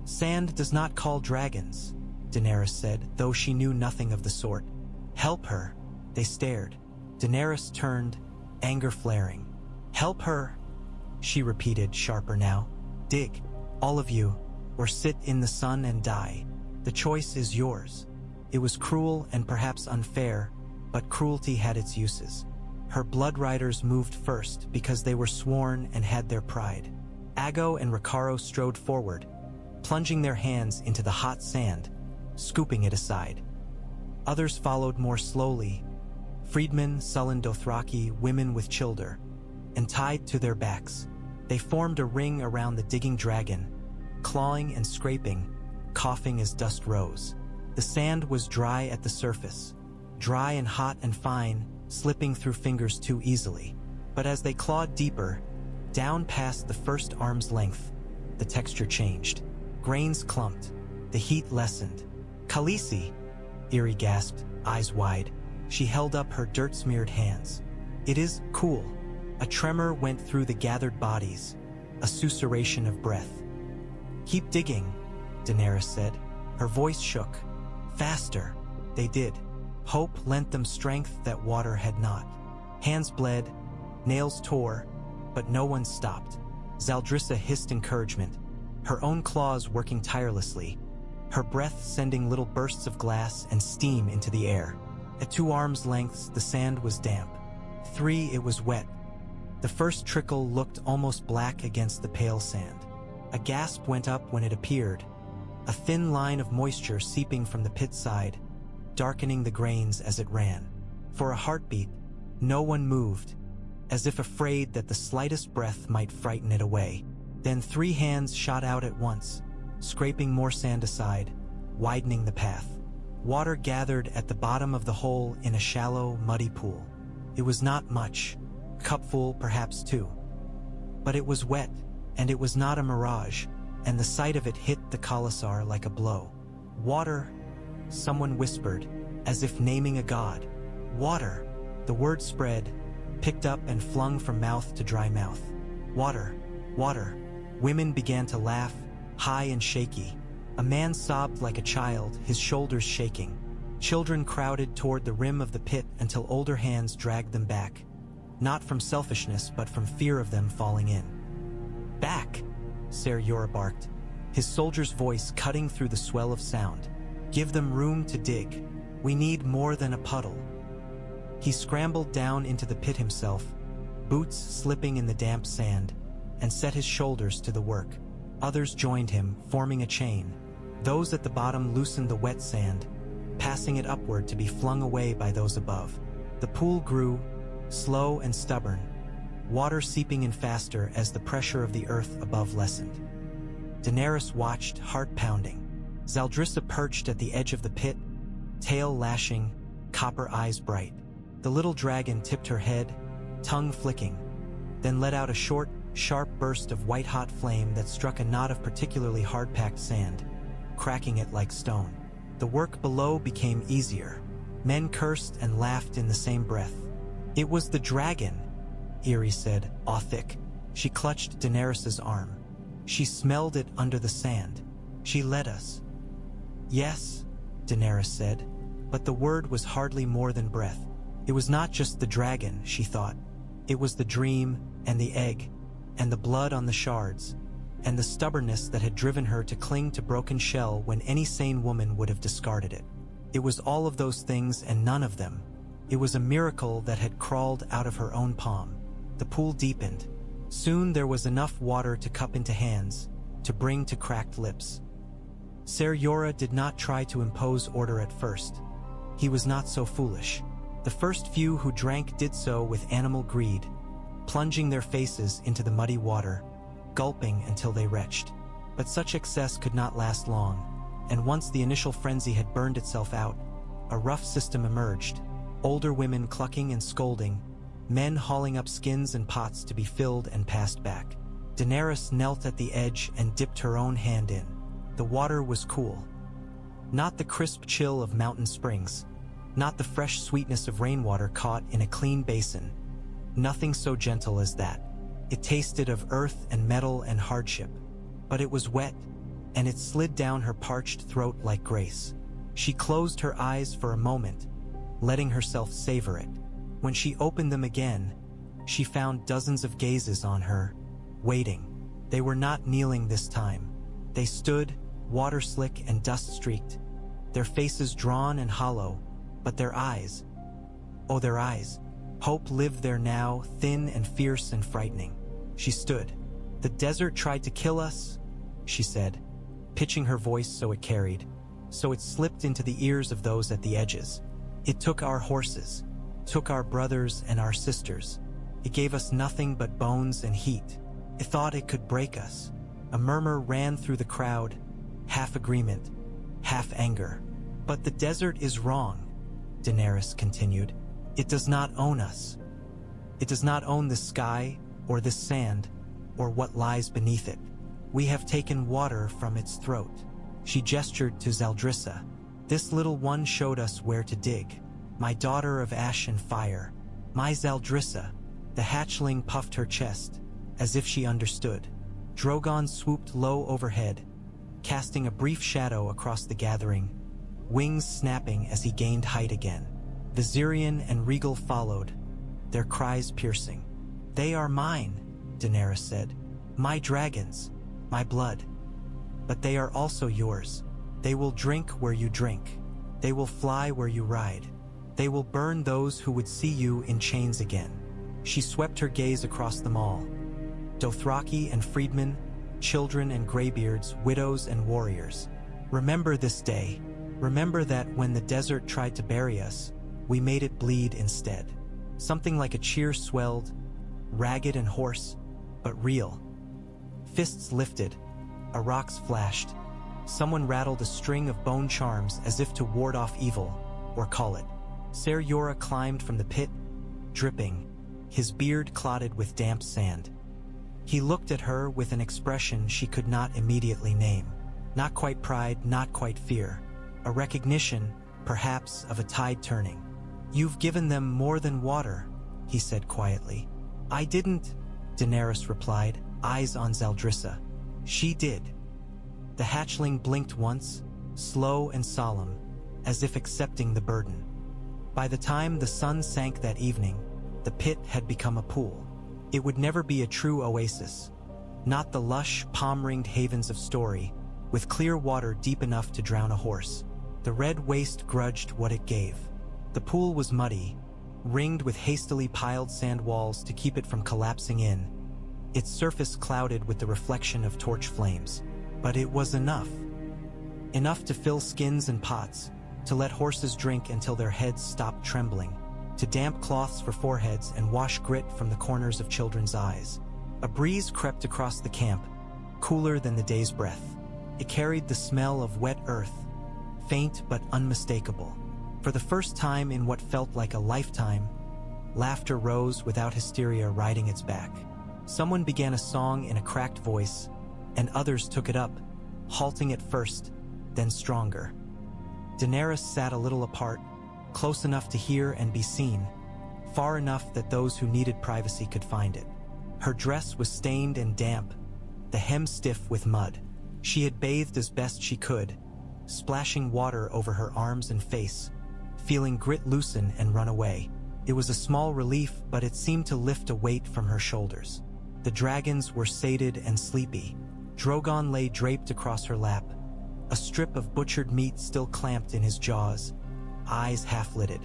"Sand does not call dragons," Daenerys said, though she knew nothing of the sort. "Help her." They stared. Daenerys turned, anger flaring. "Help her," she repeated, sharper now. "Dig, all of you, or sit in the sun and die. The choice is yours." It was cruel and perhaps unfair, but cruelty had its uses. Her blood riders moved first because they were sworn and had their pride. Aggo and Xaro strode forward, plunging their hands into the hot sand, scooping it aside. Others followed more slowly, freedmen, sullen Dothraki, women with children, and tied to their backs. They formed a ring around the digging dragon, clawing and scraping, coughing as dust rose. The sand was dry at the surface, dry and hot and fine, slipping through fingers too easily. But as they clawed deeper, down past the first arm's length, the texture changed. Grains clumped, the heat lessened. "Khaleesi!" Irri gasped, eyes wide. She held up her dirt-smeared hands. "It is cool." A tremor went through the gathered bodies, a susurration of breath. "Keep digging," Daenerys said. Her voice shook. Faster. They did. Hope lent them strength that water had not. Hands bled, nails tore, but no one stopped. Zaldrissa hissed encouragement, her own claws working tirelessly, her breath sending little bursts of glass and steam into the air. At 2 arms' lengths, the sand was damp. 3. It was wet. The first trickle looked almost black against the pale sand. A gasp went up when it appeared, a thin line of moisture seeping from the pit side, darkening the grains as it ran. For a heartbeat, no one moved, as if afraid that the slightest breath might frighten it away. Then 3 hands shot out at once, scraping more sand aside, widening the path. Water gathered at the bottom of the hole in a shallow, muddy pool. It was not much, cupful perhaps 2. But it was wet, and it was not a mirage, and the sight of it hit the Khalasar like a blow. Water, someone whispered, as if naming a god. Water. The word spread, picked up and flung from mouth to dry mouth. Water, water. Women began to laugh, high and shaky. A man sobbed like a child, his shoulders shaking. Children crowded toward the rim of the pit until older hands dragged them back. Not from selfishness, but from fear of them falling in. Back, Ser Jorah barked, his soldier's voice cutting through the swell of sound. Give them room to dig. We need more than a puddle. He scrambled down into the pit himself, boots slipping in the damp sand, and set his shoulders to the work. Others joined him, forming a chain. Those at the bottom loosened the wet sand, passing it upward to be flung away by those above. The pool grew, slow and stubborn, water seeping in faster as the pressure of the earth above lessened. Daenerys watched, heart pounding. Zaldrissa perched at the edge of the pit, tail lashing, copper eyes bright. The little dragon tipped her head, tongue flicking, then let out a short, sharp burst of white-hot flame that struck a knot of particularly hard-packed sand, cracking it like stone. The work below became easier. Men cursed and laughed in the same breath. It was the dragon, Irri said, awe-thick. She clutched Daenerys's arm. She smelled it under the sand. She led us. Yes, Daenerys said, but the word was hardly more than breath. It was not just the dragon, she thought. It was the dream, and the egg, and the blood on the shards, and the stubbornness that had driven her to cling to broken shell when any sane woman would have discarded it. It was all of those things and none of them. It was a miracle that had crawled out of her own palm. The pool deepened. Soon there was enough water to cup into hands, to bring to cracked lips. Ser Jorah did not try to impose order at first. He was not so foolish. The first few who drank did so with animal greed, plunging their faces into the muddy water, gulping until they retched. But such excess could not last long, and once the initial frenzy had burned itself out, a rough system emerged. Older women clucking and scolding, men hauling up skins and pots to be filled and passed back. Daenerys knelt at the edge and dipped her own hand in. The water was cool. Not the crisp chill of mountain springs, not the fresh sweetness of rainwater caught in a clean basin. Nothing so gentle as that. It tasted of earth and metal and hardship. But it was wet, and it slid down her parched throat like grace. She closed her eyes for a moment, letting herself savor it. When she opened them again, she found dozens of gazes on her, waiting. They were not kneeling this time. They stood, water-slick and dust-streaked, their faces drawn and hollow, but their eyes, oh their eyes, hope lived there now, thin and fierce and frightening. She stood. The desert tried to kill us, she said, pitching her voice so it carried, so it slipped into the ears of those at the edges. It took our horses, took our brothers and our sisters. It gave us nothing but bones and heat. It thought it could break us. A murmur ran through the crowd, half agreement, half anger. But the desert is wrong, Daenerys continued. It does not own us. It does not own this sky, or this sand, or what lies beneath it. We have taken water from its throat. She gestured to Zaldrissa. This little one showed us where to dig. My daughter of ash and fire. My Zaldrissa. The hatchling puffed her chest, as if she understood. Drogon swooped low overhead, casting a brief shadow across the gathering, wings snapping as he gained height again. Viserion and Regal followed, their cries piercing. They are mine, Daenerys said. My dragons, my blood. But they are also yours. They will drink where you drink. They will fly where you ride. They will burn those who would see you in chains again. She swept her gaze across them all. Dothraki and freedmen, children and graybeards, widows and warriors. Remember this day. Remember that when the desert tried to bury us, we made it bleed instead. Something like a cheer swelled, ragged and hoarse, but real. Fists lifted, rocks flashed. Someone rattled a string of bone charms as if to ward off evil, or call it. Ser Jorah climbed from the pit, dripping, his beard clotted with damp sand. He looked at her with an expression she could not immediately name. Not quite pride, not quite fear. A recognition, perhaps, of a tide turning. "You've given them more than water," he said quietly. "I didn't," Daenerys replied, eyes on Zaldrissa. "She did." The hatchling blinked once, slow and solemn, as if accepting the burden. By the time the sun sank that evening, the pit had become a pool. It would never be a true oasis. Not the lush, palm-ringed havens of story, with clear water deep enough to drown a horse. The red waste grudged what it gave. The pool was muddy, ringed with hastily piled sand walls to keep it from collapsing in, its surface clouded with the reflection of torch flames. But it was enough. Enough to fill skins and pots, to let horses drink until their heads stopped trembling, to damp cloths for foreheads and wash grit from the corners of children's eyes. A breeze crept across the camp, cooler than the day's breath. It carried the smell of wet earth, faint but unmistakable. For the first time in what felt like a lifetime, laughter rose without hysteria riding its back. Someone began a song in a cracked voice, and others took it up, halting at first, then stronger. Daenerys sat a little apart, close enough to hear and be seen, far enough that those who needed privacy could find it. Her dress was stained and damp, the hem stiff with mud. She had bathed as best she could, splashing water over her arms and face, feeling grit loosen and run away. It was a small relief, but it seemed to lift a weight from her shoulders. The dragons were sated and sleepy. Drogon lay draped across her lap, a strip of butchered meat still clamped in his jaws, eyes half-lidded.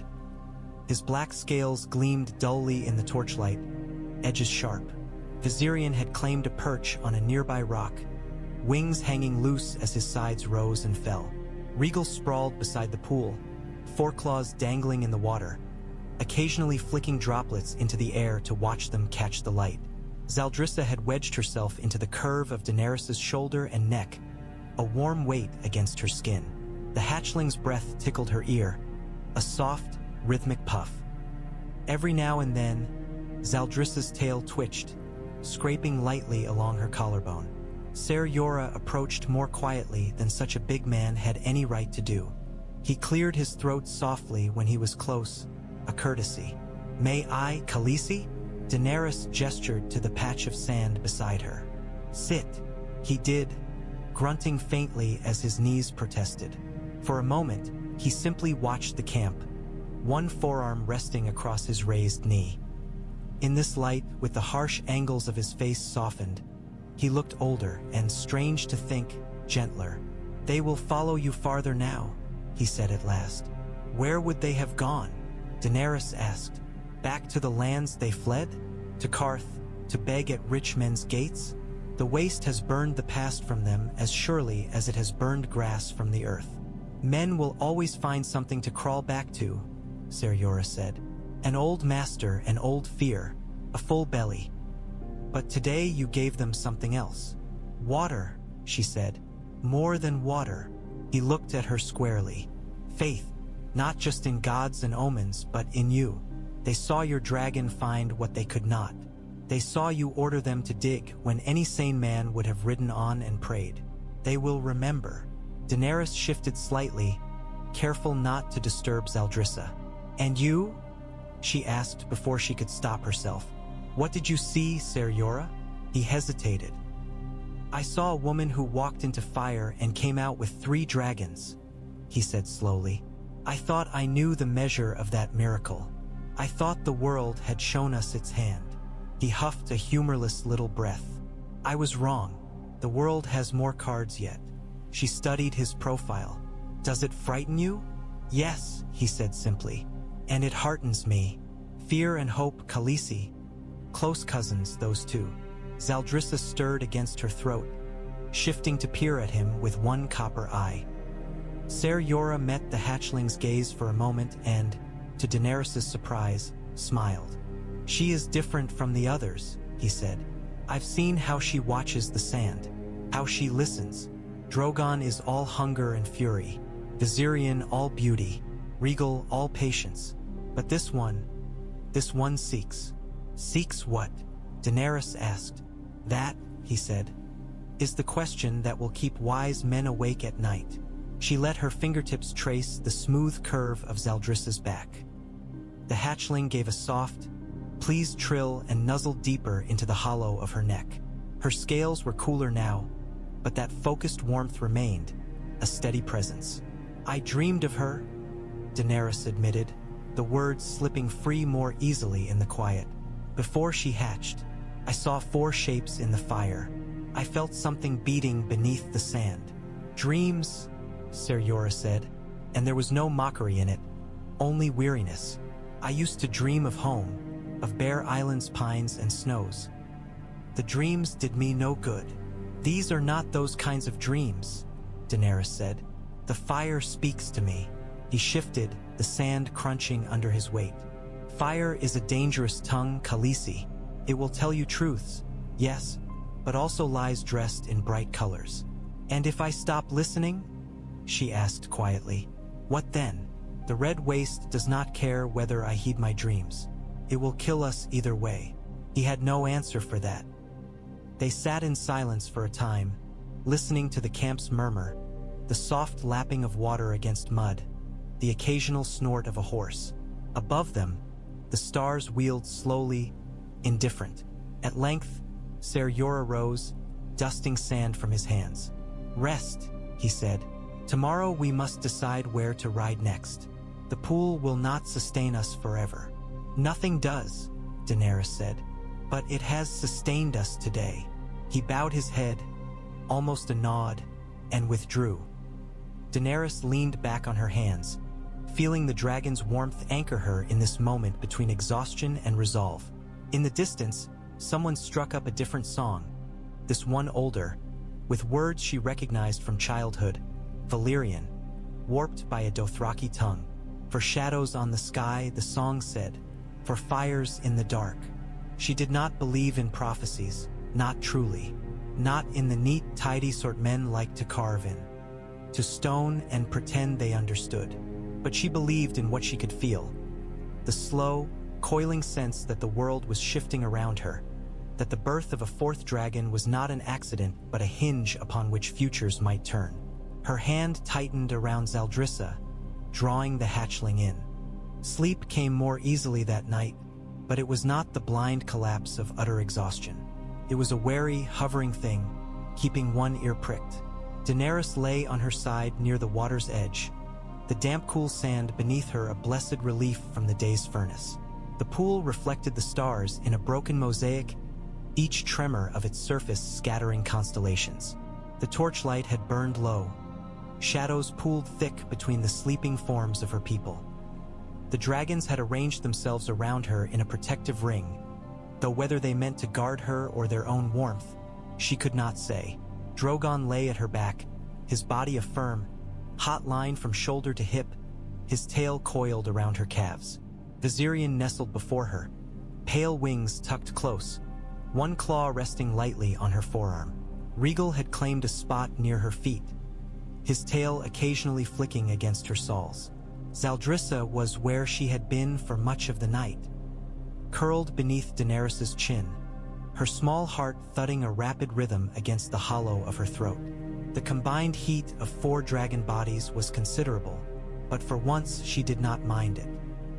His black scales gleamed dully in the torchlight, edges sharp. Viserion had claimed a perch on a nearby rock, wings hanging loose as his sides rose and fell. Rhaegal sprawled beside the pool, foreclaws dangling in the water, occasionally flicking droplets into the air to watch them catch the light. Zaldrissa had wedged herself into the curve of Daenerys' shoulder and neck, a warm weight against her skin. The hatchling's breath tickled her ear, a soft, rhythmic puff. Every now and then, Zaldrissa's tail twitched, scraping lightly along her collarbone. Ser Jorah approached more quietly than such a big man had any right to do. He cleared his throat softly when he was close, a courtesy. "May I, Khaleesi?" Daenerys gestured to the patch of sand beside her. "Sit." He did, grunting faintly as his knees protested. For a moment, he simply watched the camp, one forearm resting across his raised knee. In this light, with the harsh angles of his face softened, he looked older and, strange to think, gentler. "They will follow you farther now," he said at last. "Where would they have gone?" Daenerys asked. "Back to the lands they fled? To Qarth, to beg at rich men's gates? The waste has burned the past from them as surely as it has burned grass from the earth. Men will always find something to crawl back to," Ser Jorah said. "An old master, an old fear, a full belly. But today you gave them something else. Water," she said. "More than water." He looked at her squarely. "Faith, not just in gods and omens, but in you. They saw your dragon find what they could not. They saw you order them to dig when any sane man would have ridden on and prayed. They will remember." Daenerys shifted slightly, careful not to disturb Zaldrissa. "And you?" she asked before she could stop herself. "What did you see, Ser Jorah?" He hesitated. "I saw a woman who walked into fire and came out with 3 dragons," he said slowly. "I thought I knew the measure of that miracle. I thought the world had shown us its hand." He huffed a humorless little breath. "I was wrong. The world has more cards yet." She studied his profile. "Does it frighten you?" "Yes," he said simply. And it heartens me. Fear and hope, Khaleesi. Close cousins, those two. Zaldrissa stirred against her throat, shifting to peer at him with one copper eye. Ser Jorah met the hatchling's gaze for a moment and, to Daenerys' surprise, smiled. She is different from the others, he said. I've seen how she watches the sand, how she listens. Drogon is all hunger and fury, Viserion all beauty, Regal all patience. But this one seeks. Seeks what? Daenerys asked. That, he said, is the question that will keep wise men awake at night. She let her fingertips trace the smooth curve of Zaldrissa's back. The hatchling gave a soft, pleased trill and nuzzled deeper into the hollow of her neck. Her scales were cooler now, but that focused warmth remained, a steady presence. I dreamed of her, Daenerys admitted, the words slipping free more easily in the quiet. Before she hatched, I saw 4 shapes in the fire. I felt something beating beneath the sand. Dreams, Ser Jorah said, and there was no mockery in it, only weariness. I used to dream of home, of bare islands, pines, and snows. The dreams did me no good. These are not those kinds of dreams, Daenerys said. The fire speaks to me. He shifted, the sand crunching under his weight. Fire is a dangerous tongue, Khaleesi. It will tell you truths, yes, but also lies dressed in bright colors. And if I stop listening? She asked quietly. What then? The red waste does not care whether I heed my dreams. It will kill us either way. He had no answer for that. They sat in silence for a time, listening to the camp's murmur, the soft lapping of water against mud, the occasional snort of a horse. Above them, the stars wheeled slowly, indifferent. At length, Ser Jorah rose, dusting sand from his hands. Rest, he said. Tomorrow we must decide where to ride next. The pool will not sustain us forever. Nothing does, Daenerys said, but it has sustained us today. He bowed his head, almost a nod, and withdrew. Daenerys leaned back on her hands, feeling the dragon's warmth anchor her in this moment between exhaustion and resolve. In the distance, someone struck up a different song, this one older, with words she recognized from childhood, Valyrian, warped by a Dothraki tongue. For shadows on the sky, the song said, for fires in the dark. She did not believe in prophecies, not truly, not in the neat, tidy sort men like to carve in, to stone and pretend they understood. But she believed in what she could feel, the slow, coiling sense that the world was shifting around her, that the birth of a 4th dragon was not an accident but a hinge upon which futures might turn. Her hand tightened around Zaldrissa, drawing the hatchling in. Sleep came more easily that night, but it was not the blind collapse of utter exhaustion. It was a wary, hovering thing, keeping one ear pricked. Daenerys lay on her side near the water's edge, the damp, cool sand beneath her a blessed relief from the day's furnace. The pool reflected the stars in a broken mosaic, each tremor of its surface scattering constellations. The torchlight had burned low. Shadows pooled thick between the sleeping forms of her people. The dragons had arranged themselves around her in a protective ring, though whether they meant to guard her or their own warmth, she could not say. Drogon lay at her back, his body a firm, hot line from shoulder to hip, his tail coiled around her calves. Viserion nestled before her, pale wings tucked close, one claw resting lightly on her forearm. Regal had claimed a spot near her feet, his tail occasionally flicking against her soles. Zaldrissa was where she had been for much of the night, curled beneath Daenerys' chin, her small heart thudding a rapid rhythm against the hollow of her throat. The combined heat of 4 dragon bodies was considerable, but for once she did not mind it.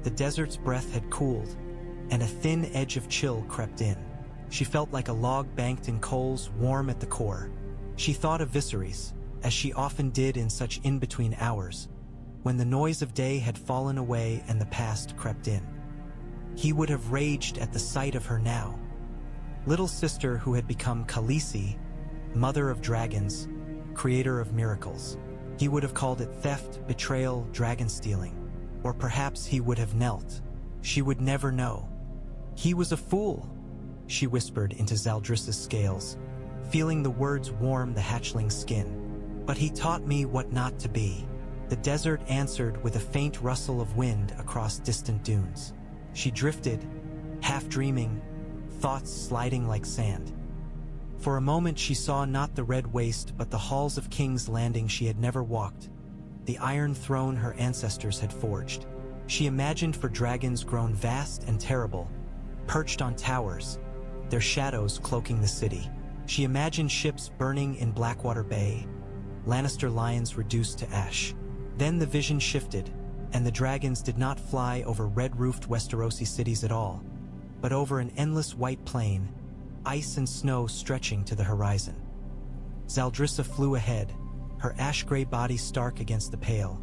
The desert's breath had cooled, and a thin edge of chill crept in. She felt like a log banked in coals, warm at the core. She thought of Viserys, as she often did in such in-between hours, when the noise of day had fallen away and the past crept in. He would have raged at the sight of her now. Little sister who had become Khaleesi, mother of dragons, creator of miracles. He would have called it theft, betrayal, dragon stealing. Or perhaps he would have knelt. She would never know. He was a fool, she whispered into Zaldrissa's scales, feeling the words warm the hatchling's skin. But he taught me what not to be. The desert answered with a faint rustle of wind across distant dunes. She drifted, half dreaming, thoughts sliding like sand. For a moment she saw not the red waste but the halls of King's Landing she had never walked, the iron throne her ancestors had forged. She imagined for dragons grown vast and terrible, perched on towers, their shadows cloaking the city. She imagined ships burning in Blackwater Bay, Lannister lions reduced to ash. Then the vision shifted, and the dragons did not fly over red-roofed Westerosi cities at all, but over an endless white plain, ice and snow stretching to the horizon. Zaldrissa flew ahead, her ash-gray body stark against the pale,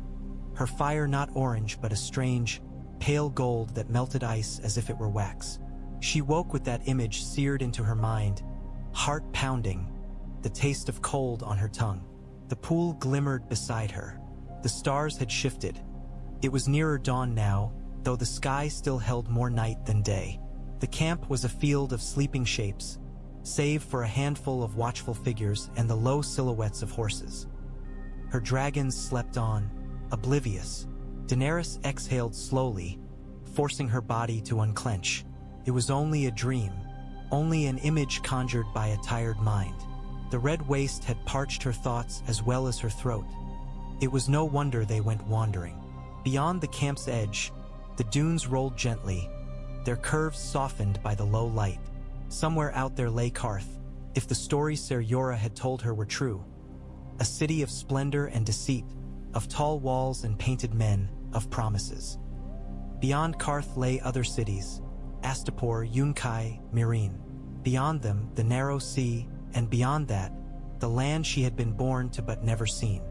her fire not orange but a strange, pale gold that melted ice as if it were wax. She woke with that image seared into her mind, heart pounding, the taste of cold on her tongue. The pool glimmered beside her. The stars had shifted. It was nearer dawn now, though the sky still held more night than day. The camp was a field of sleeping shapes, save for a handful of watchful figures and the low silhouettes of horses. Her dragons slept on, oblivious. Daenerys exhaled slowly, forcing her body to unclench. It was only a dream, only an image conjured by a tired mind. The red waste had parched her thoughts as well as her throat. It was no wonder they went wandering. Beyond the camp's edge, the dunes rolled gently, their curves softened by the low light. Somewhere out there lay Qarth, if the stories Ser Jorah had told her were true. A city of splendor and deceit, of tall walls and painted men, of promises. Beyond Qarth lay other cities, Astapor, Yunkai, Meereen. Beyond them, the narrow sea, and beyond that, the land she had been born to but never seen.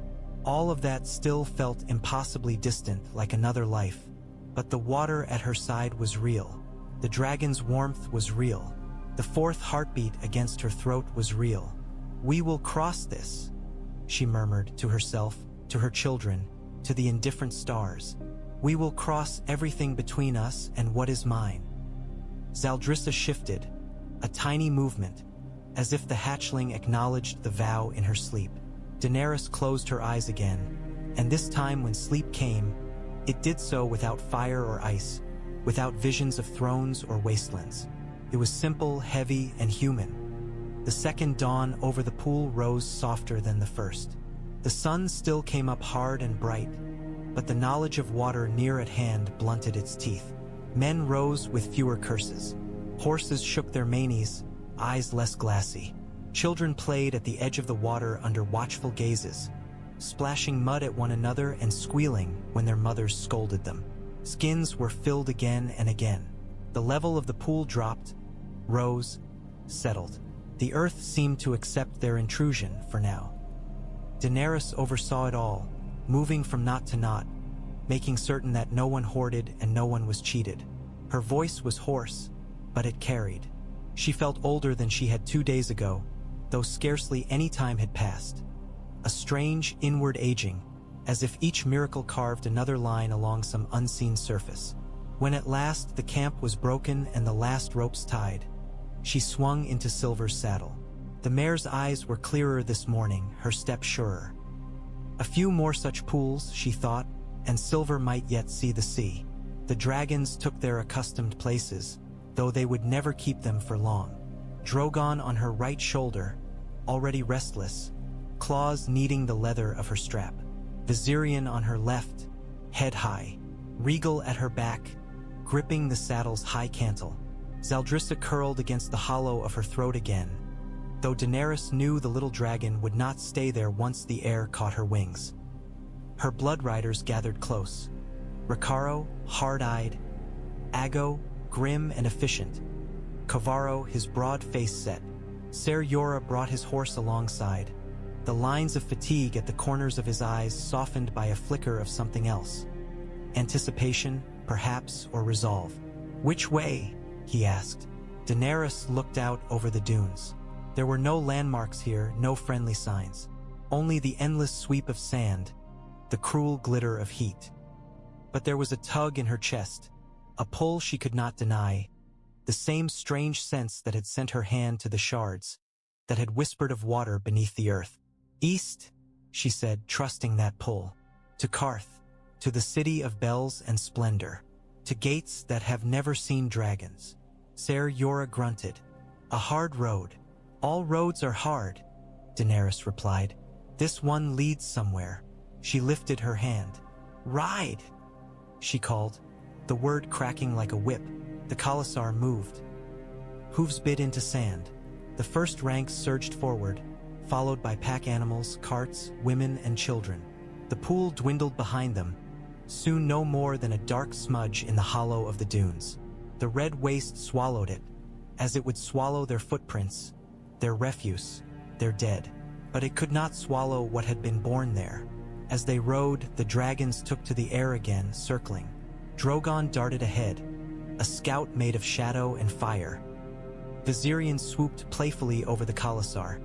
All of that still felt impossibly distant, like another life. But the water at her side was real. The dragon's warmth was real. The fourth heartbeat against her throat was real. "We will cross this," she murmured to herself, to her children, to the indifferent stars. "We will cross everything between us and what is mine." Zaldrissa shifted, a tiny movement, as if the hatchling acknowledged the vow in her sleep. Daenerys closed her eyes again, and this time when sleep came, it did so without fire or ice, without visions of thrones or wastelands. It was simple, heavy, and human. The second dawn over the pool rose softer than the first. The sun still came up hard and bright, but the knowledge of water near at hand blunted its teeth. Men rose with fewer curses. Horses shook their manes, eyes less glassy. Children played at the edge of the water under watchful gazes, splashing mud at one another and squealing when their mothers scolded them. Skins were filled again and again. The level of the pool dropped, rose, settled. The earth seemed to accept their intrusion for now. Daenerys oversaw it all, moving from knot to knot, making certain that no one hoarded and no one was cheated. Her voice was hoarse, but it carried. She felt older than she had 2 days ago, though scarcely any time had passed. A strange inward aging, as if each miracle carved another line along some unseen surface. When at last the camp was broken and the last ropes tied, she swung into Silver's saddle. The mare's eyes were clearer this morning, her step surer. A few more such pools, she thought, and Silver might yet see the sea. The dragons took their accustomed places, though they would never keep them for long. Drogon on her right shoulder, already restless, claws kneading the leather of her strap. Viserion on her left, head high, regal at her back, gripping the saddle's high cantle. Zaldrissa curled against the hollow of her throat again, though Daenerys knew the little dragon would not stay there once the air caught her wings. Her blood riders gathered close. Ricardo, hard-eyed, Aggo, grim and efficient, Kavaro, his broad face set. Ser Jorah brought his horse alongside, the lines of fatigue at the corners of his eyes softened by a flicker of something else. Anticipation, perhaps, or resolve. "Which way?" he asked. Daenerys looked out over the dunes. There were no landmarks here, no friendly signs. Only the endless sweep of sand, the cruel glitter of heat. But there was a tug in her chest, a pull she could not deny, the same strange sense that had sent her hand to the shards, that had whispered of water beneath the earth. East, she said, trusting that pull. To Qarth, to the city of bells and splendor, to gates that have never seen dragons. Ser Jorah grunted. A hard road. All roads are hard, Daenerys replied. This one leads somewhere. She lifted her hand. Ride, she called, the word cracking like a whip. The Khalasar moved. Hooves bit into sand. The first ranks surged forward, followed by pack animals, carts, women, and children. The pool dwindled behind them, soon no more than a dark smudge in the hollow of the dunes. The red waste swallowed it, as it would swallow their footprints, their refuse, their dead. But it could not swallow what had been born there. As they rode, the dragons took to the air again, circling. Drogon darted ahead, a scout made of shadow and fire. Viserion swooped playfully over the Khalasar,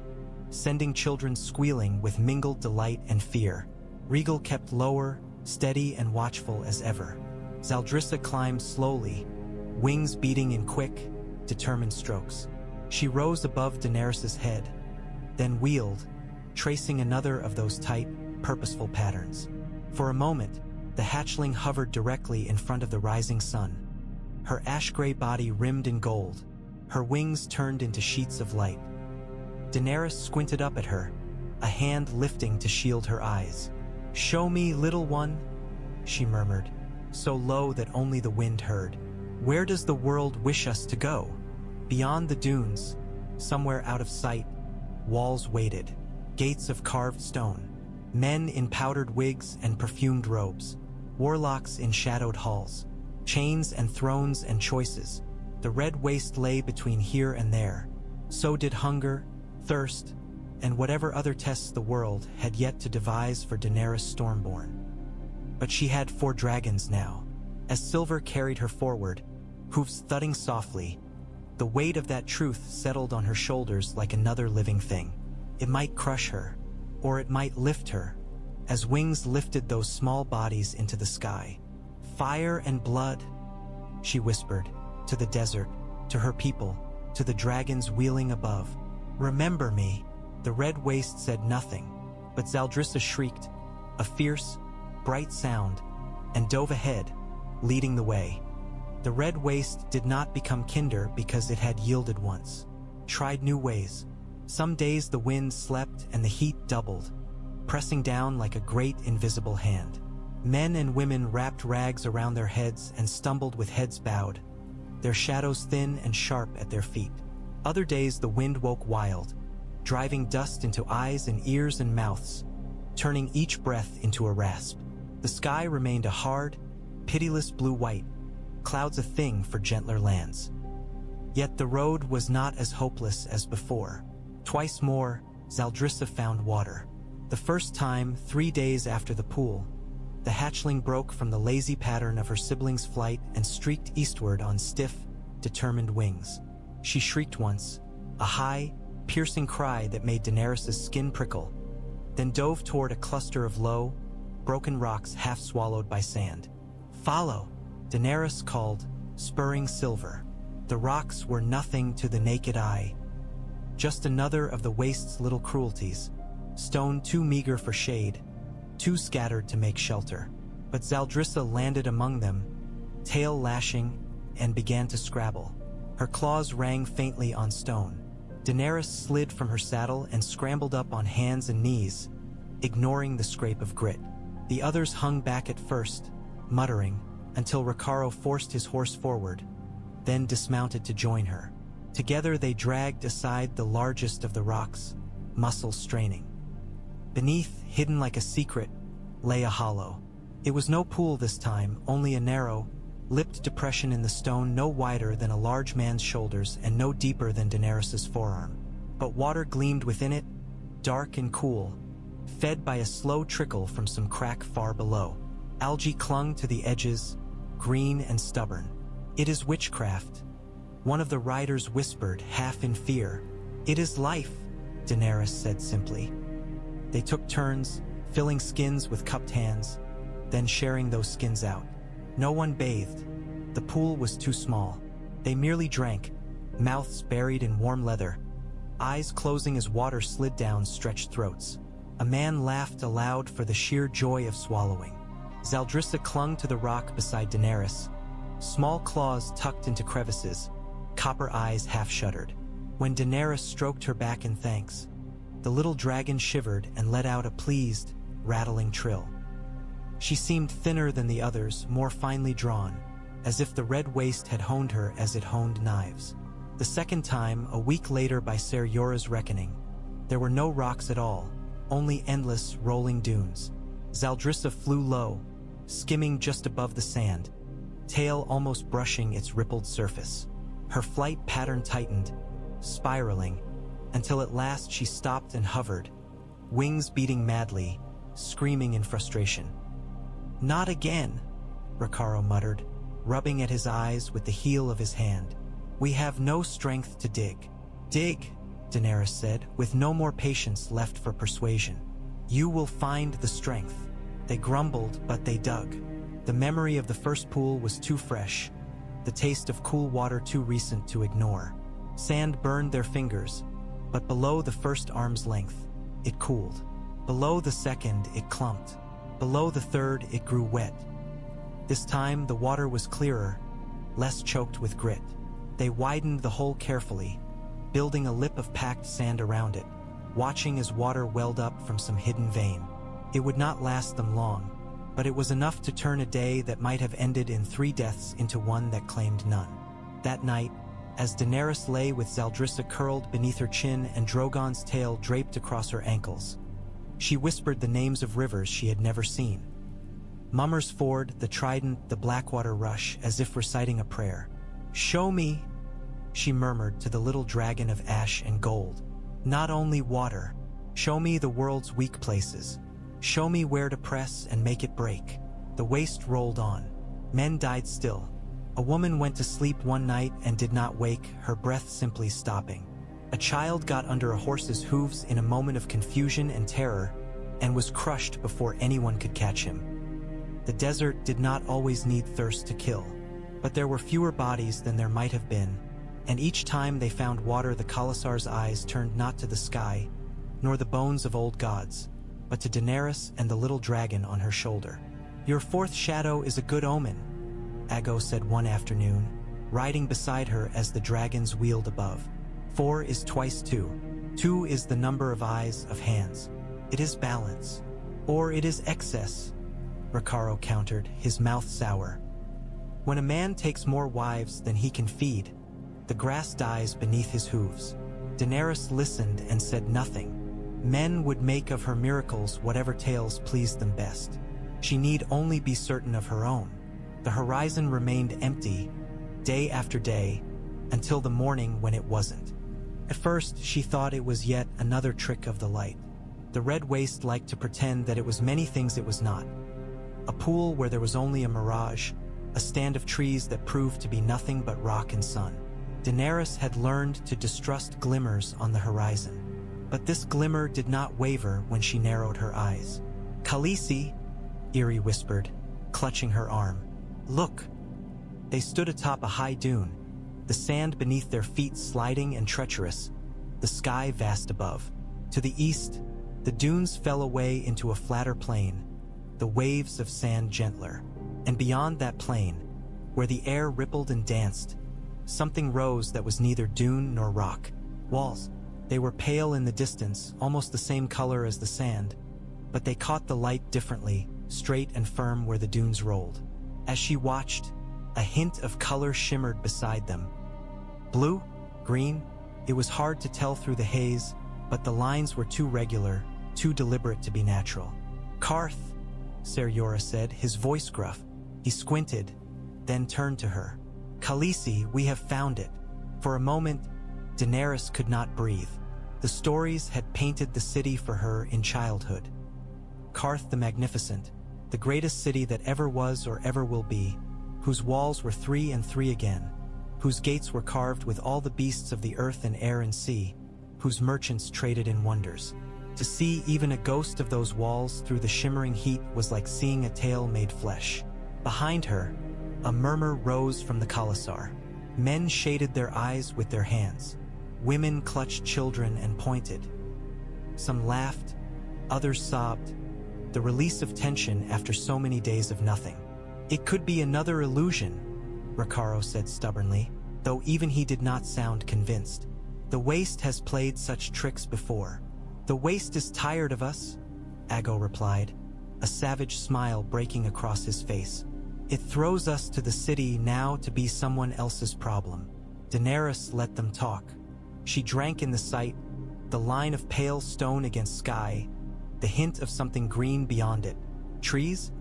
sending children squealing with mingled delight and fear. Rhaegal kept lower, steady and watchful as ever. Zaldrissa climbed slowly, wings beating in quick, determined strokes. She rose above Daenerys' head, then wheeled, tracing another of those tight, purposeful patterns. For a moment, the hatchling hovered directly in front of the rising sun, her ash-gray body rimmed in gold, her wings turned into sheets of light. Daenerys squinted up at her, a hand lifting to shield her eyes. "Show me, little one," she murmured, so low that only the wind heard. "Where does the world wish us to go?" Beyond the dunes, somewhere out of sight, walls waited, gates of carved stone, men in powdered wigs and perfumed robes, warlocks in shadowed halls, chains and thrones and choices. The red waste lay between here and there. So did hunger, thirst, and whatever other tests the world had yet to devise for Daenerys Stormborn. But she had 4 dragons now. As silver carried her forward, hooves thudding softly, the weight of that truth settled on her shoulders like another living thing. It might crush her, or it might lift her, as wings lifted those small bodies into the sky. "Fire and blood," she whispered, to the desert, to her people, to the dragons wheeling above. "Remember me." The red waste said nothing, but Zaldrissa shrieked, a fierce, bright sound, and dove ahead, leading the way. The red waste did not become kinder because it had yielded once. Tried new ways. Some days the wind slept and the heat doubled, pressing down like a great invisible hand. Men and women wrapped rags around their heads and stumbled with heads bowed, their shadows thin and sharp at their feet. Other days the wind woke wild, driving dust into eyes and ears and mouths, turning each breath into a rasp. The sky remained a hard, pitiless blue-white, clouds a thing for gentler lands. Yet the road was not as hopeless as before. Twice more, Zaldrissa found water. The first time, 3 days after the pool, the hatchling broke from the lazy pattern of her siblings' flight and streaked eastward on stiff, determined wings. She shrieked once, a high, piercing cry that made Daenerys' skin prickle, then dove toward a cluster of low, broken rocks half swallowed by sand. "Follow," Daenerys called, spurring silver. The rocks were nothing to the naked eye, just another of the waste's little cruelties, stone too meager for shade, too scattered to make shelter. But Zaldrissa landed among them, tail lashing, and began to scrabble. Her claws rang faintly on stone. Daenerys slid from her saddle and scrambled up on hands and knees, ignoring the scrape of grit. The others hung back at first, muttering, until Xaro forced his horse forward, then dismounted to join her. Together they dragged aside the largest of the rocks, muscles straining. Beneath, hidden like a secret, lay a hollow. It was no pool this time, only a narrow, lipped depression in the stone no wider than a large man's shoulders and no deeper than Daenerys' forearm. But water gleamed within it, dark and cool, fed by a slow trickle from some crack far below. Algae clung to the edges, green and stubborn. "It is witchcraft," one of the riders whispered, half in fear. "It is life," Daenerys said simply. They took turns, filling skins with cupped hands, then sharing those skins out. No one bathed. The pool was too small. They merely drank, mouths buried in warm leather, eyes closing as water slid down stretched throats. A man laughed aloud for the sheer joy of swallowing. Zaldrissa clung to the rock beside Daenerys, small claws tucked into crevices, copper eyes half-shuttered. When Daenerys stroked her back in thanks, the little dragon shivered and let out a pleased, rattling trill. She seemed thinner than the others, more finely drawn, as if the red waste had honed her as it honed knives. The second time, a week later by Ser Jorah's reckoning, there were no rocks at all, only endless, rolling dunes. Zaldrissa flew low, skimming just above the sand, tail almost brushing its rippled surface. Her flight pattern tightened, spiraling, until at last she stopped and hovered, wings beating madly, screaming in frustration. "Not again," Xaro muttered, rubbing at his eyes with the heel of his hand. "We have no strength to dig." "Dig," Daenerys said, with no more patience left for persuasion. "You will find the strength." They grumbled, but they dug. The memory of the first pool was too fresh, the taste of cool water too recent to ignore. Sand burned their fingers, but below the first arm's length, it cooled. Below the second, it clumped. Below the third, it grew wet. This time, the water was clearer, less choked with grit. They widened the hole carefully, building a lip of packed sand around it, watching as water welled up from some hidden vein. It would not last them long, but it was enough to turn a day that might have ended in 3 deaths into one that claimed none. That night, as Daenerys lay with Zaldrissa curled beneath her chin and Drogon's tail draped across her ankles, she whispered the names of rivers she had never seen. Mummer's Ford, the Trident, the Blackwater Rush, as if reciting a prayer. "Show me," she murmured to the little dragon of ash and gold. "Not only water. Show me the world's weak places. Show me where to press and make it break." The waste rolled on. Men died still. A woman went to sleep one night and did not wake, her breath simply stopping. A child got under a horse's hooves in a moment of confusion and terror and was crushed before anyone could catch him. The desert did not always need thirst to kill, but there were fewer bodies than there might have been, and each time they found water the Khalasar's eyes turned not to the sky, nor the bones of old gods, but to Daenerys and the little dragon on her shoulder. "Your fourth shadow is a good omen," Aggo said one afternoon, riding beside her as the dragons wheeled above. "4 is twice 2. 2 is the number of eyes, of hands. It is balance. Or it is excess," Xaro countered, his mouth sour. "When a man takes more wives than he can feed, the grass dies beneath his hooves." Daenerys listened and said nothing. Men would make of her miracles whatever tales pleased them best. She need only be certain of her own. The horizon remained empty, day after day, until the morning when it wasn't. At first, she thought it was yet another trick of the light. The red waste liked to pretend that it was many things it was not. A pool where there was only a mirage, a stand of trees that proved to be nothing but rock and sun. Daenerys had learned to distrust glimmers on the horizon. But this glimmer did not waver when she narrowed her eyes. "Khaleesi," Irri whispered, clutching her arm. "Look." They stood atop a high dune, the sand beneath their feet sliding and treacherous, the sky vast above. To the east, the dunes fell away into a flatter plain, the waves of sand gentler. And beyond that plain, where the air rippled and danced, something rose that was neither dune nor rock. Walls. They were pale in the distance, almost the same color as the sand, but they caught the light differently, straight and firm where the dunes rolled. As she watched, a hint of color shimmered beside them. Blue? Green? It was hard to tell through the haze, but the lines were too regular, too deliberate to be natural. "Qarth," Ser Jorah said, his voice gruff. He squinted, then turned to her. "Khaleesi, we have found it." For a moment, Daenerys could not breathe. The stories had painted the city for her in childhood. Qarth the Magnificent, the greatest city that ever was or ever will be, whose walls were 3 and 3 again, whose gates were carved with all the beasts of the earth and air and sea, whose merchants traded in wonders. To see even a ghost of those walls through the shimmering heat was like seeing a tale made flesh. Behind her, A murmur rose from the Khalasar. Men shaded their eyes with their hands. Women clutched children and pointed. Some laughed, others sobbed, the release of tension after so many days of nothing. "It could be another illusion," Xaro said stubbornly, though even he did not sound convinced. "The Waste has played such tricks before." "The Waste is tired of us," Aggo replied, a savage smile breaking across his face. "It throws us to the city now to be someone else's problem." Daenerys let them talk. She drank in the sight, the line of pale stone against sky, the hint of something green beyond it. Trees?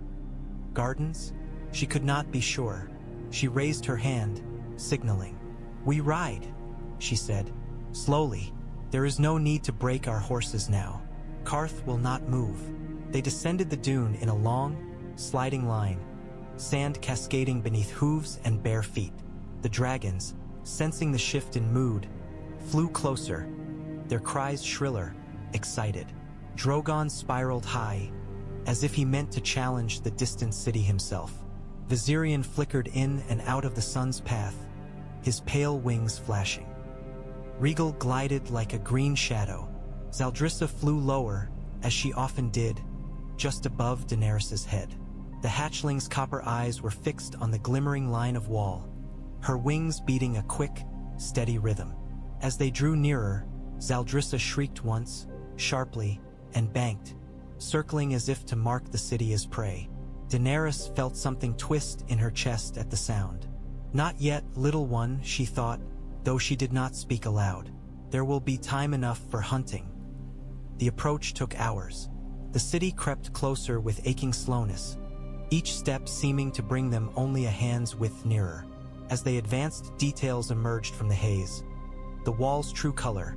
Gardens? She could not be sure. She raised her hand, signaling. "We ride," she said. "Slowly. There is no need to break our horses now. Qarth will not move." They descended the dune in a long, sliding line, sand cascading beneath hooves and bare feet. The dragons, sensing the shift in mood, flew closer, their cries shriller, excited. Drogon spiraled high, as if he meant to challenge the distant city himself. Viserion flickered in and out of the sun's path, his pale wings flashing. Regal glided like a green shadow. Zaldrissa flew lower, as she often did, just above Daenerys' head. The hatchling's copper eyes were fixed on the glimmering line of wall, her wings beating a quick, steady rhythm. As they drew nearer, Zaldrissa shrieked once, sharply, and banked, circling as if to mark the city as prey. Daenerys felt something twist in her chest at the sound. "Not yet, little one," she thought, though she did not speak aloud. "There will be time enough for hunting." The approach took hours. The city crept closer with aching slowness, each step seeming to bring them only a hand's width nearer. As they advanced, details emerged from the haze. The wall's true color,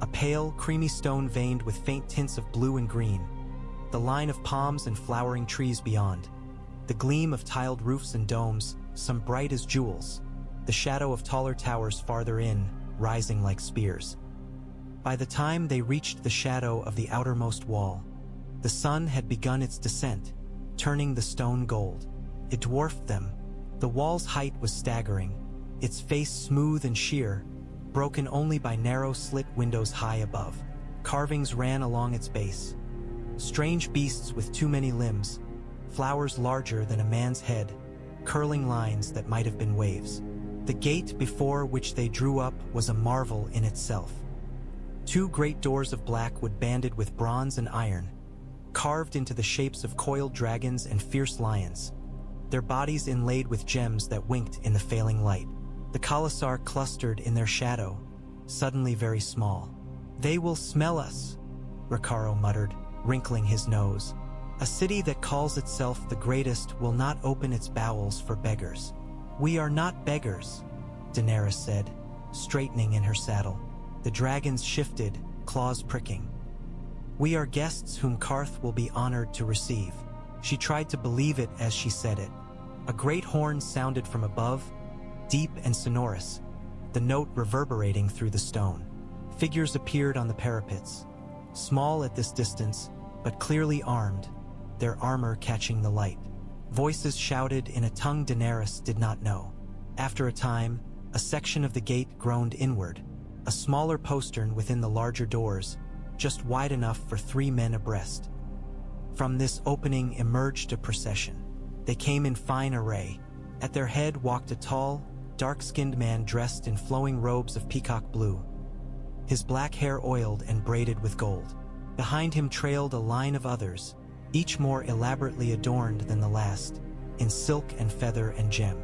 a pale, creamy stone veined with faint tints of blue and green. The line of palms and flowering trees beyond. The gleam of tiled roofs and domes, some bright as jewels. The shadow of taller towers farther in, rising like spears. By the time they reached the shadow of the outermost wall, the sun had begun its descent, turning the stone gold. It dwarfed them. The wall's height was staggering, its face smooth and sheer, broken only by narrow slit windows high above. Carvings ran along its base. Strange beasts with too many limbs, flowers larger than a man's head, curling lines that might have been waves. The gate before which they drew up was a marvel in itself. Two great doors of black wood banded with bronze and iron, carved into the shapes of coiled dragons and fierce lions, their bodies inlaid with gems that winked in the failing light. The Khalasar clustered in their shadow, suddenly very small. "They will smell us," Xaro muttered, wrinkling his nose. "A city that calls itself the greatest will not open its bowels for beggars." "We are not beggars," Daenerys said, straightening in her saddle. The dragons shifted, claws pricking. "We are guests whom Qarth will be honored to receive." She tried to believe it as she said it. A great horn sounded from above, deep and sonorous, the note reverberating through the stone. Figures appeared on the parapets, small at this distance, but clearly armed, their armor catching the light. Voices shouted in a tongue Daenerys did not know. After a time, a section of the gate groaned inward, a smaller postern within the larger doors, just wide enough for 3 men abreast. From this opening emerged a procession. They came in fine array. At their head walked a tall, dark-skinned man dressed in flowing robes of peacock blue, his black hair oiled and braided with gold. Behind him trailed a line of others, each more elaborately adorned than the last, in silk and feather and gem.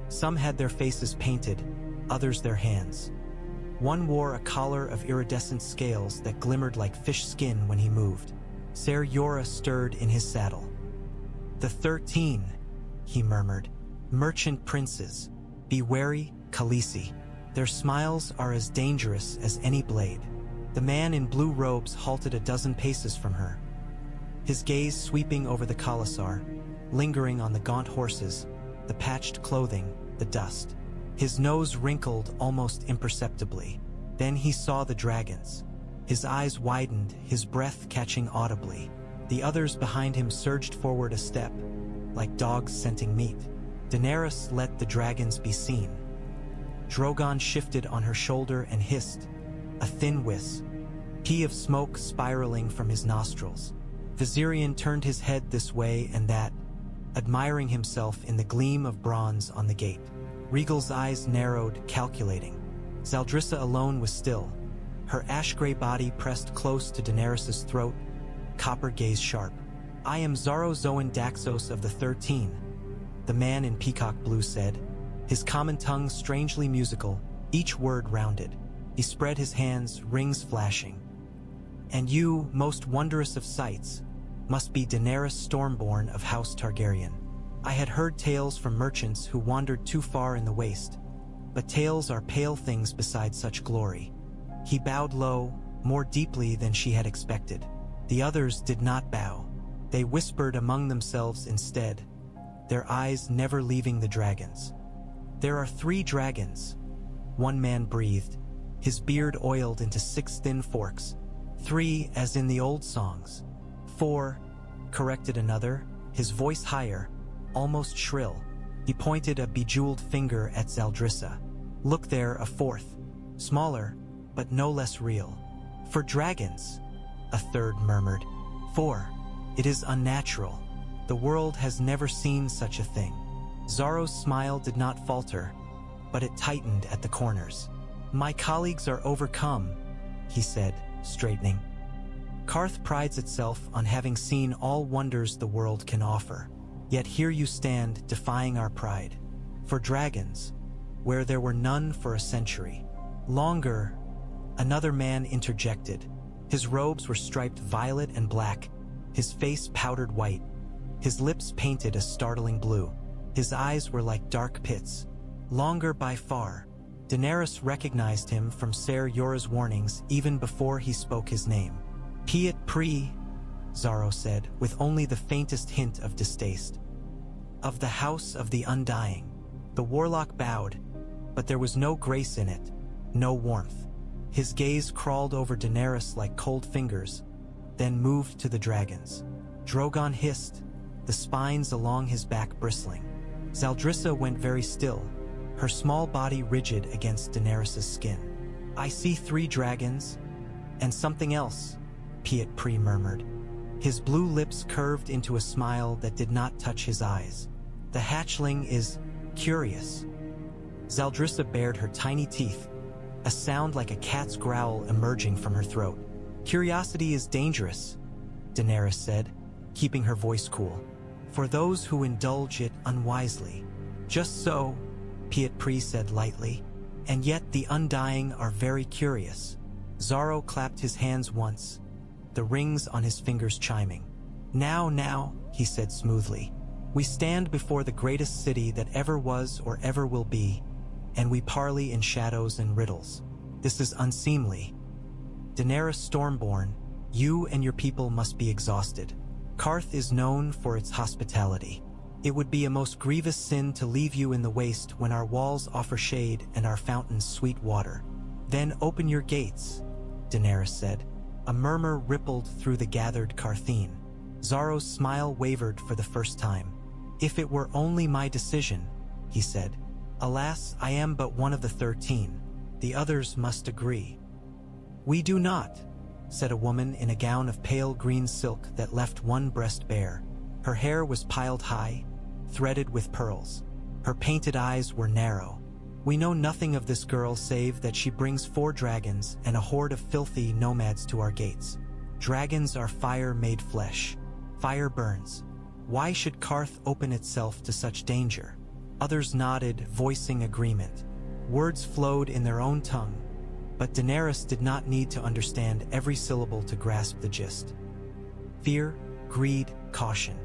Some had their faces painted, others their hands. One wore a collar of iridescent scales that glimmered like fish skin when he moved. Ser Jorah stirred in his saddle. "The 13, he murmured. "Merchant princes. Be wary, Khaleesi. Their smiles are as dangerous as any blade." The man in blue robes halted a dozen paces from her, his gaze sweeping over the Khalasar, lingering on the gaunt horses, the patched clothing, the dust. His nose wrinkled almost imperceptibly. Then he saw the dragons. His eyes widened, his breath catching audibly. The others behind him surged forward a step, like dogs scenting meat. Daenerys let the dragons be seen. Drogon shifted on her shoulder and hissed, a thin whiz. Pea of smoke spiraling from his nostrils. Viserion turned his head this way and that, admiring himself in the gleam of bronze on the gate. Rhaegal's eyes narrowed, calculating. Zaldrissa alone was still, her ash-gray body pressed close to Daenerys' throat, copper gaze sharp. "I am Xaro Xhoan Daxos of the 13, the man in peacock blue said, his common tongue strangely musical, each word rounded. He spread his hands, rings flashing. "And you, most wondrous of sights, must be Daenerys Stormborn of House Targaryen. I had heard tales from merchants who wandered too far in the waste, but tales are pale things beside such glory." He bowed low, more deeply than she had expected. The others did not bow. They whispered among themselves instead, their eyes never leaving the dragons. "There are 3 dragons," one man breathed, his beard oiled into 6 thin forks. "3 as in the old songs." "4, corrected another, his voice higher, almost shrill. He pointed a bejeweled finger at Zaldrissa. "Look there, a 4th, smaller, but no less real." "For dragons," a third murmured. "4, it is unnatural. The world has never seen such a thing." Xaro's smile did not falter, but it tightened at the corners. "My colleagues are overcome," he said, straightening. "Qarth prides itself on having seen all wonders the world can offer. Yet here you stand, defying our pride. For dragons, where there were none for a century. Longer," another man interjected. His robes were striped violet and black, his face powdered white, his lips painted a startling blue. His eyes were like dark pits. "Longer by far." Daenerys recognized him from Ser Jorah's warnings even before he spoke his name. "Piet Pri," Xaro said, with only the faintest hint of distaste. "Of the House of the Undying." The warlock bowed, but there was no grace in it, no warmth. His gaze crawled over Daenerys like cold fingers, then moved to the dragons. Drogon hissed, the spines along his back bristling. Zaldrissa went very still, her small body rigid against Daenerys' skin. "I see 3 dragons, and something else," Piet Pri murmured. His blue lips curved into a smile that did not touch his eyes. "The hatchling is curious." Zaldrissa bared her tiny teeth, a sound like a cat's growl emerging from her throat. "Curiosity is dangerous," Daenerys said, keeping her voice cool. "For those who indulge it unwisely." "Just so," Piet Pri said lightly. "And yet the Undying are very curious." Xaro clapped his hands once, the rings on his fingers chiming. Now, he said smoothly. "We stand before the greatest city that ever was or ever will be, and we parley in shadows and riddles. This is unseemly. Daenerys Stormborn, you and your people must be exhausted. Qarth is known for its hospitality. It would be a most grievous sin to leave you in the waste when our walls offer shade and our fountains sweet water." "Then open your gates," Daenerys said. A murmur rippled through the gathered Qartheen. Xaro's smile wavered for the first time. "If it were only my decision," he said. "Alas, I am but one of the 13. The others must agree." "We do not," said a woman in a gown of pale green silk that left one breast bare. Her hair was piled high, threaded with pearls. Her painted eyes were narrow. "We know nothing of this girl save that she brings 4 dragons and a horde of filthy nomads to our gates. Dragons are fire made flesh. Fire burns. Why should Qarth open itself to such danger?" Others nodded, voicing agreement. Words flowed in their own tongue, but Daenerys did not need to understand every syllable to grasp the gist. Fear, greed, caution.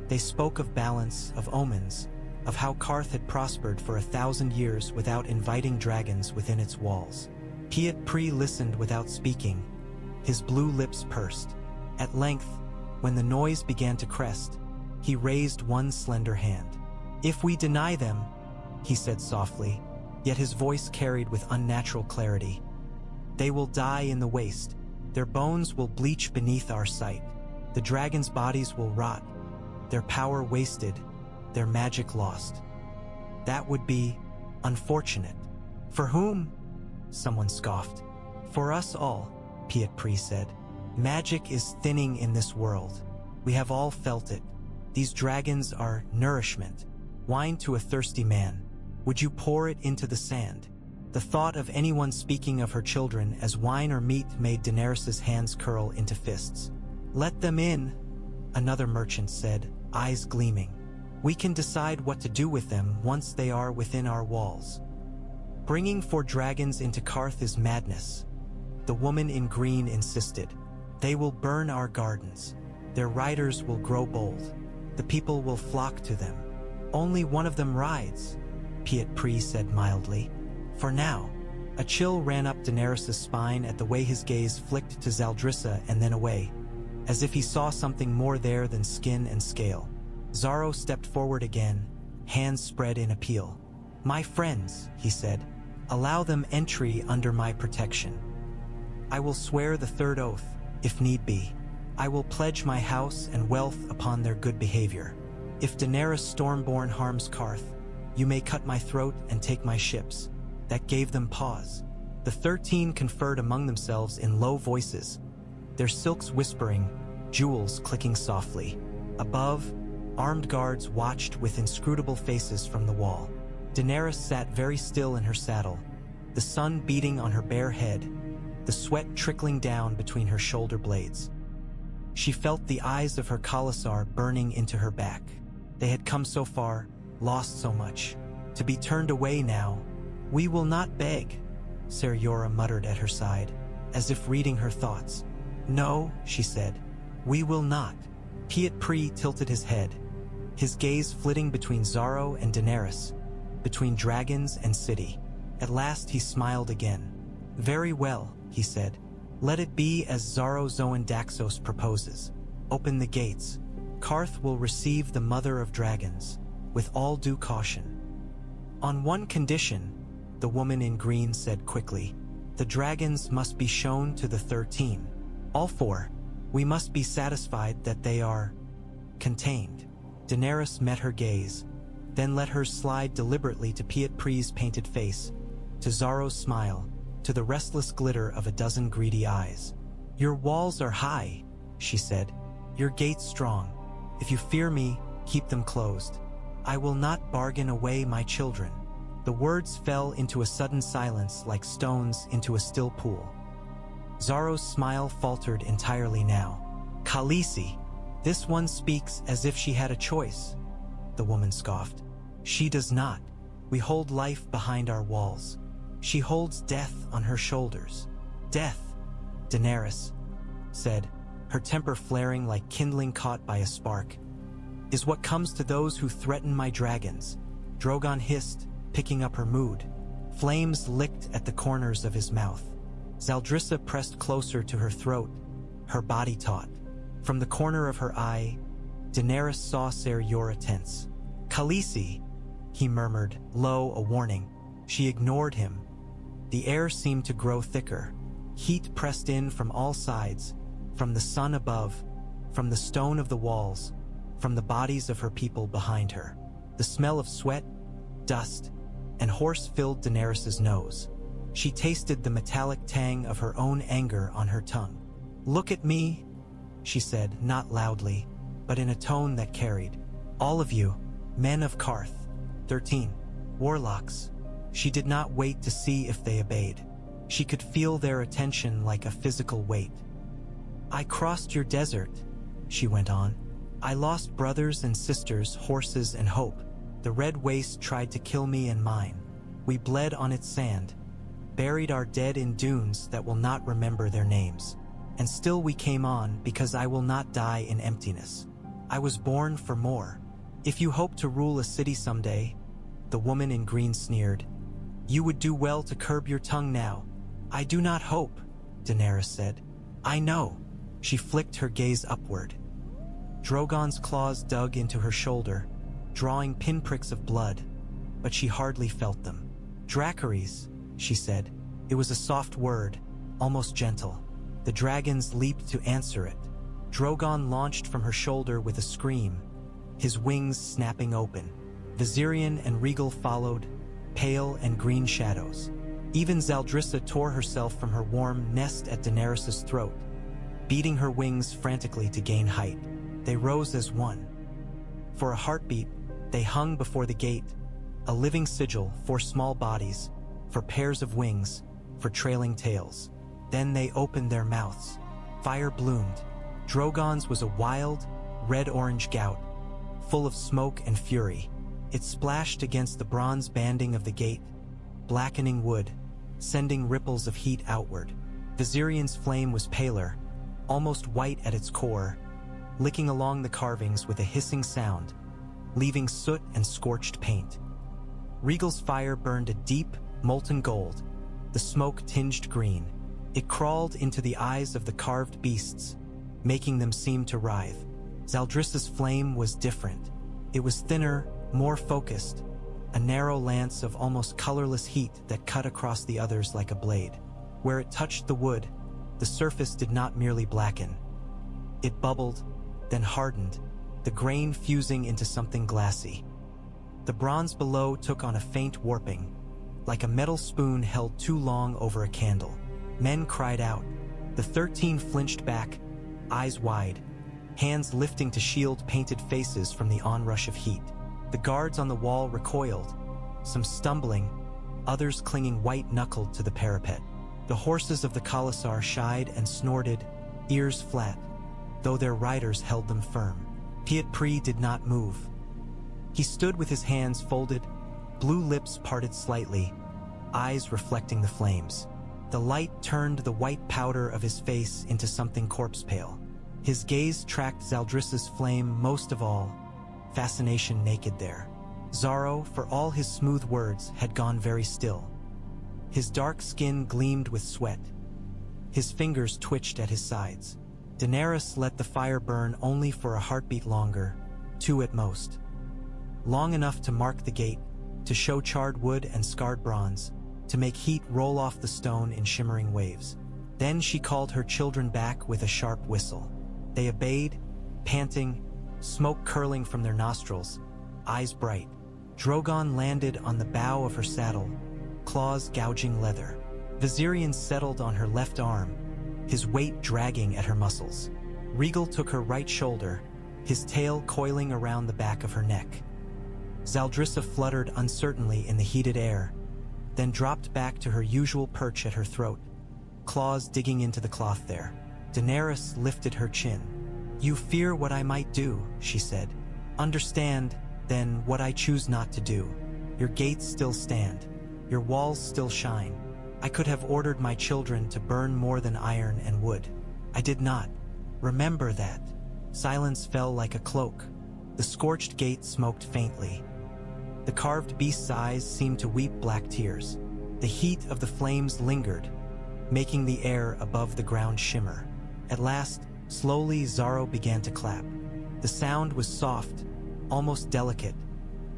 They spoke of balance, of omens, of how Qarth had prospered for 1,000 years without inviting dragons within its walls. Piet Pri listened without speaking, his blue lips pursed. At length, when the noise began to crest, he raised one slender hand. "If we deny them," he said softly, yet his voice carried with unnatural clarity, "they will die in the waste. Their bones will bleach beneath our sight. The dragons' bodies will rot, their power wasted, their magic lost. That would be unfortunate. For whom? Someone scoffed. For us all, Pietri said. Magic is thinning in this world. We have all felt it. These dragons are nourishment, wine to a thirsty man. Would you pour it into the sand? The thought of anyone speaking of her children as wine or meat made Daenerys' hands curl into fists. Let them in, another merchant said, eyes gleaming. We can decide what to do with them once they are within our walls. Bringing 4 dragons into Qarth is madness, the woman in green insisted. They will burn our gardens. Their riders will grow bold. The people will flock to them. Only one of them rides, Pietri said mildly. For now. A chill ran up Daenerys' spine at the way his gaze flicked to Zaldrissa and then away, as if he saw something more there than skin and scale. Xaro stepped forward again, hands spread in appeal. My friends, he said, allow them entry under my protection. I will swear the 3rd oath, if need be. I will pledge my house and wealth upon their good behavior. If Daenerys Stormborn harms Qarth, you may cut my throat and take my ships. That gave them pause. The 13 conferred among themselves in low voices, their silks whispering, jewels clicking softly. Above, armed guards watched with inscrutable faces from the wall. Daenerys sat very still in her saddle, the sun beating on her bare head, the sweat trickling down between her shoulder blades. She felt the eyes of her Khalasar burning into her back. They had come so far, lost so much. To be turned away now. We will not beg, Ser Jorah muttered at her side, as if reading her thoughts. No, she said, we will not. Pietri tilted his head, his gaze flitting between Xaro and Daenerys, between dragons and city. At last he smiled again. Very well, he said. Let it be as Xaro Xhoan Daxos proposes. Open the gates. Qarth will receive the mother of dragons, with all due caution. On one condition, the woman in green said quickly. The dragons must be shown to the 13. All 4. We must be satisfied that they are contained. Daenerys met her gaze, then let hers slide deliberately to Pietri's painted face, to Xaro's smile, to the restless glitter of a dozen greedy eyes. Your walls are high, she said. Your gates strong. If you fear me, keep them closed. I will not bargain away my children. The words fell into a sudden silence like stones into a still pool. Xaro's smile faltered entirely now. Khaleesi, this one speaks as if she had a choice, the woman scoffed. She does not. We hold life behind our walls. She holds death on her shoulders. Death, Daenerys said, her temper flaring like kindling caught by a spark, is what comes to those who threaten my dragons. Drogon hissed, picking up her mood. Flames licked at the corners of his mouth. Zaldrissa pressed closer to her throat, her body taut. From the corner of her eye, Daenerys saw Ser Jorah tense. Khaleesi, he murmured, low, a warning. She ignored him. The air seemed to grow thicker. Heat pressed in from all sides, from the sun above, from the stone of the walls, from the bodies of her people behind her. The smell of sweat, dust, and horse filled Daenerys' nose. She tasted the metallic tang of her own anger on her tongue. Look at me, she said, not loudly, but in a tone that carried. All of you, men of Qarth, 13, warlocks. She did not wait to see if they obeyed. She could feel their attention like a physical weight. I crossed your desert, she went on. I lost brothers and sisters, horses and hope. The red waste tried to kill me and mine. We bled on its sand, buried our dead in dunes that will not remember their names. And still we came on because I will not die in emptiness. I was born for more. If you hope to rule a city someday, the woman in green sneered, you would do well to curb your tongue now. I do not hope, Daenerys said. I know. She flicked her gaze upward. Drogon's claws dug into her shoulder, drawing pinpricks of blood, but she hardly felt them. Dracarys, she said. It was a soft word, almost gentle. The dragons leaped to answer it. Drogon launched from her shoulder with a scream, his wings snapping open. Viserion and Regal followed, pale and green shadows. Even Zaldrissa tore herself from her warm nest at Daenerys' throat, beating her wings frantically to gain height. They rose as one. For a heartbeat, they hung before the gate, a living sigil for small bodies, for pairs of wings, for trailing tails. Then they opened their mouths. Fire bloomed. Drogon's was a wild, red-orange gout, full of smoke and fury. It splashed against the bronze banding of the gate, blackening wood, sending ripples of heat outward. Viserion's flame was paler, almost white at its core, licking along the carvings with a hissing sound, leaving soot and scorched paint. Regal's fire burned a deep, molten gold, the smoke tinged green. It crawled into the eyes of the carved beasts, making them seem to writhe. Zaldrissa's flame was different. It was thinner, more focused, a narrow lance of almost colorless heat that cut across the others like a blade. Where it touched the wood, the surface did not merely blacken. It bubbled, then hardened, the grain fusing into something glassy. The bronze below took on a faint warping, like a metal spoon held too long over a candle. Men cried out. The 13 flinched back, eyes wide, hands lifting to shield painted faces from the onrush of heat. The guards on the wall recoiled, some stumbling, others clinging white-knuckled to the parapet. The horses of the Khalasar shied and snorted, ears flat, though their riders held them firm. Piet did not move. He stood with his hands folded, blue lips parted slightly, eyes reflecting the flames. The light turned the white powder of his face into something corpse-pale. His gaze tracked Zaldrissa's flame most of all, fascination naked there. Xaro, for all his smooth words, had gone very still. His dark skin gleamed with sweat. His fingers twitched at his sides. Daenerys let the fire burn only for a heartbeat longer, 2 at most. Long enough to mark the gate, to show charred wood and scarred bronze, to make heat roll off the stone in shimmering waves. Then she called her children back with a sharp whistle. They obeyed, panting, smoke curling from their nostrils, eyes bright. Drogon landed on the bow of her saddle, claws gouging leather. Viserion settled on her left arm, his weight dragging at her muscles. Regal took her right shoulder, his tail coiling around the back of her neck. Zaldrissa fluttered uncertainly in the heated air, then dropped back to her usual perch at her throat, claws digging into the cloth there. Daenerys lifted her chin. "You fear what I might do," she said. "Understand, then, what I choose not to do. Your gates still stand. Your walls still shine. I could have ordered my children to burn more than iron and wood. I did not. Remember that." Silence fell like a cloak. The scorched gate smoked faintly. The carved beast's eyes seemed to weep black tears. The heat of the flames lingered, making the air above the ground shimmer. At last, slowly Xaro began to clap. The sound was soft, almost delicate,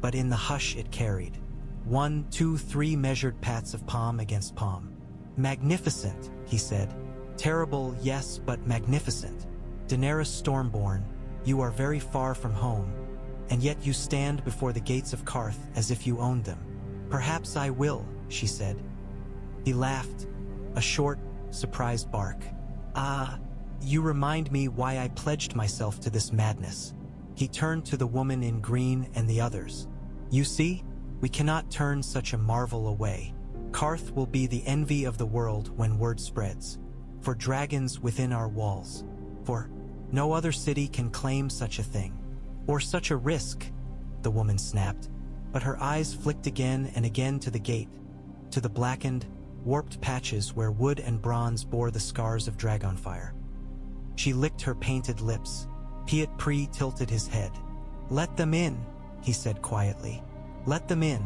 but in the hush it carried. 1, 2, 3 measured pats of palm against palm. "Magnificent," he said. "Terrible, yes, but magnificent. Daenerys Stormborn, you are very far from home, and yet you stand before the gates of Qarth as if you owned them." "Perhaps I will," she said. He laughed, a short, surprised bark. "Ah, you remind me why I pledged myself to this madness." He turned to the woman in green and the others. "You see, we cannot turn such a marvel away. Qarth will be the envy of the world when word spreads. For dragons within our walls. For no other city can claim such a thing. Or such a risk," the woman snapped, but her eyes flicked again and again to the gate, to the blackened, warped patches where wood and bronze bore the scars of dragonfire. She licked her painted lips. Piet tilted his head. "Let them in," he said quietly. "Let them in,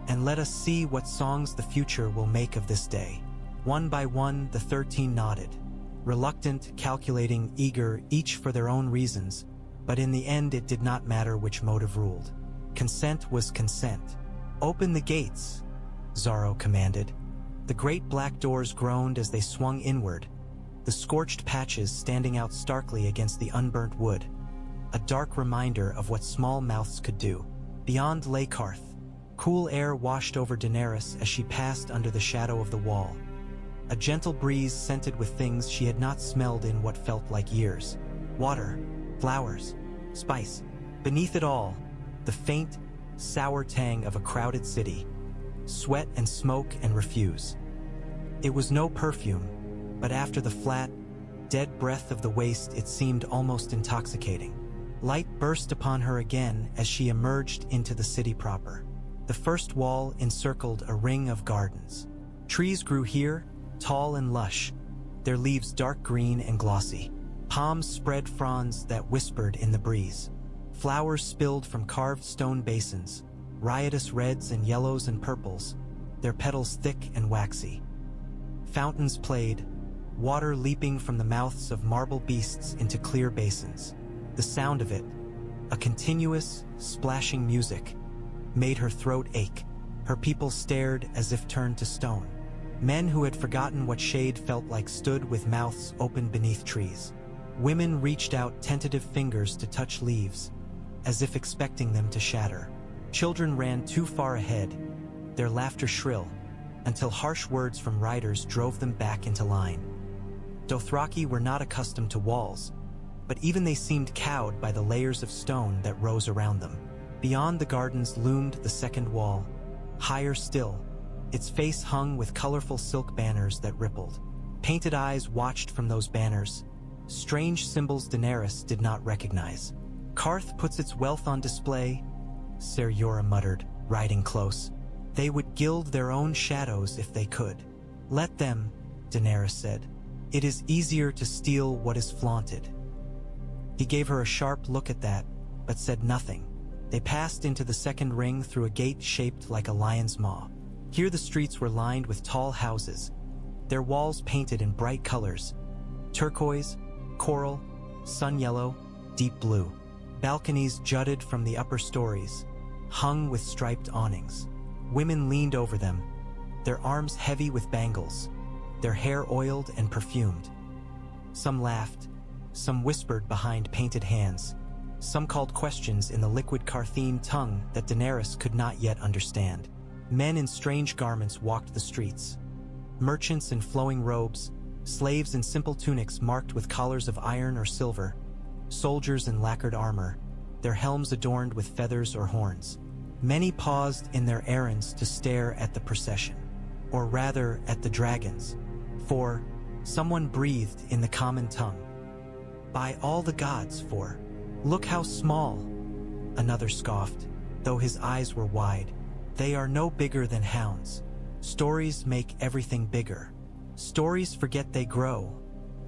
and let us see what songs the future will make of this day." One by one, the 13 nodded, reluctant, calculating, eager, each for their own reasons, but in the end it did not matter which motive ruled. Consent was consent. "Open the gates," Xaro commanded. The great black doors groaned as they swung inward, the scorched patches standing out starkly against the unburnt wood, a dark reminder of what small mouths could do. Beyond lay Qarth. Cool air washed over Daenerys as she passed under the shadow of the wall. A gentle breeze scented with things she had not smelled in what felt like years. Water, flowers, spice. Beneath it all, the faint, sour tang of a crowded city. Sweat and smoke and refuse. It was no perfume, but after the flat, dead breath of the waste, it seemed almost intoxicating. Light burst upon her again as she emerged into the city proper. The first wall encircled a ring of gardens. Trees grew here, tall and lush, their leaves dark green and glossy. Palms spread fronds that whispered in the breeze. Flowers spilled from carved stone basins, riotous reds and yellows and purples, their petals thick and waxy. Fountains played, water leaping from the mouths of marble beasts into clear basins. The sound of it, a continuous, splashing music, made her throat ache. Her people stared as if turned to stone. Men who had forgotten what shade felt like stood with mouths open beneath trees. Women reached out tentative fingers to touch leaves, as if expecting them to shatter. Children ran too far ahead, their laughter shrill, until harsh words from riders drove them back into line. Dothraki were not accustomed to walls, but even they seemed cowed by the layers of stone that rose around them. Beyond the gardens loomed the second wall, higher still, its face hung with colorful silk banners that rippled. Painted eyes watched from those banners, strange symbols Daenerys did not recognize. Qarth puts its wealth on display, Ser Jorah muttered, riding close. They would gild their own shadows if they could. Let them, Daenerys said. It is easier to steal what is flaunted. He gave her a sharp look at that, but said nothing. They passed into the second ring through a gate shaped like a lion's maw. Here the streets were lined with tall houses, their walls painted in bright colors: turquoise, coral, sun yellow, deep blue. Balconies jutted from the upper stories, hung with striped awnings. Women leaned over them, their arms heavy with bangles, their hair oiled and perfumed. Some laughed, some whispered behind painted hands, some called questions in the liquid Qarthine tongue that Daenerys could not yet understand. Men in strange garments walked the streets. Merchants in flowing robes, slaves in simple tunics marked with collars of iron or silver, soldiers in lacquered armor, their helms adorned with feathers or horns. Many paused in their errands to stare at the procession, or rather at the dragons, for someone breathed in the common tongue. By all the gods, for look how small, another scoffed, though his eyes were wide. They are no bigger than hounds. Stories make everything bigger. Stories forget they grow,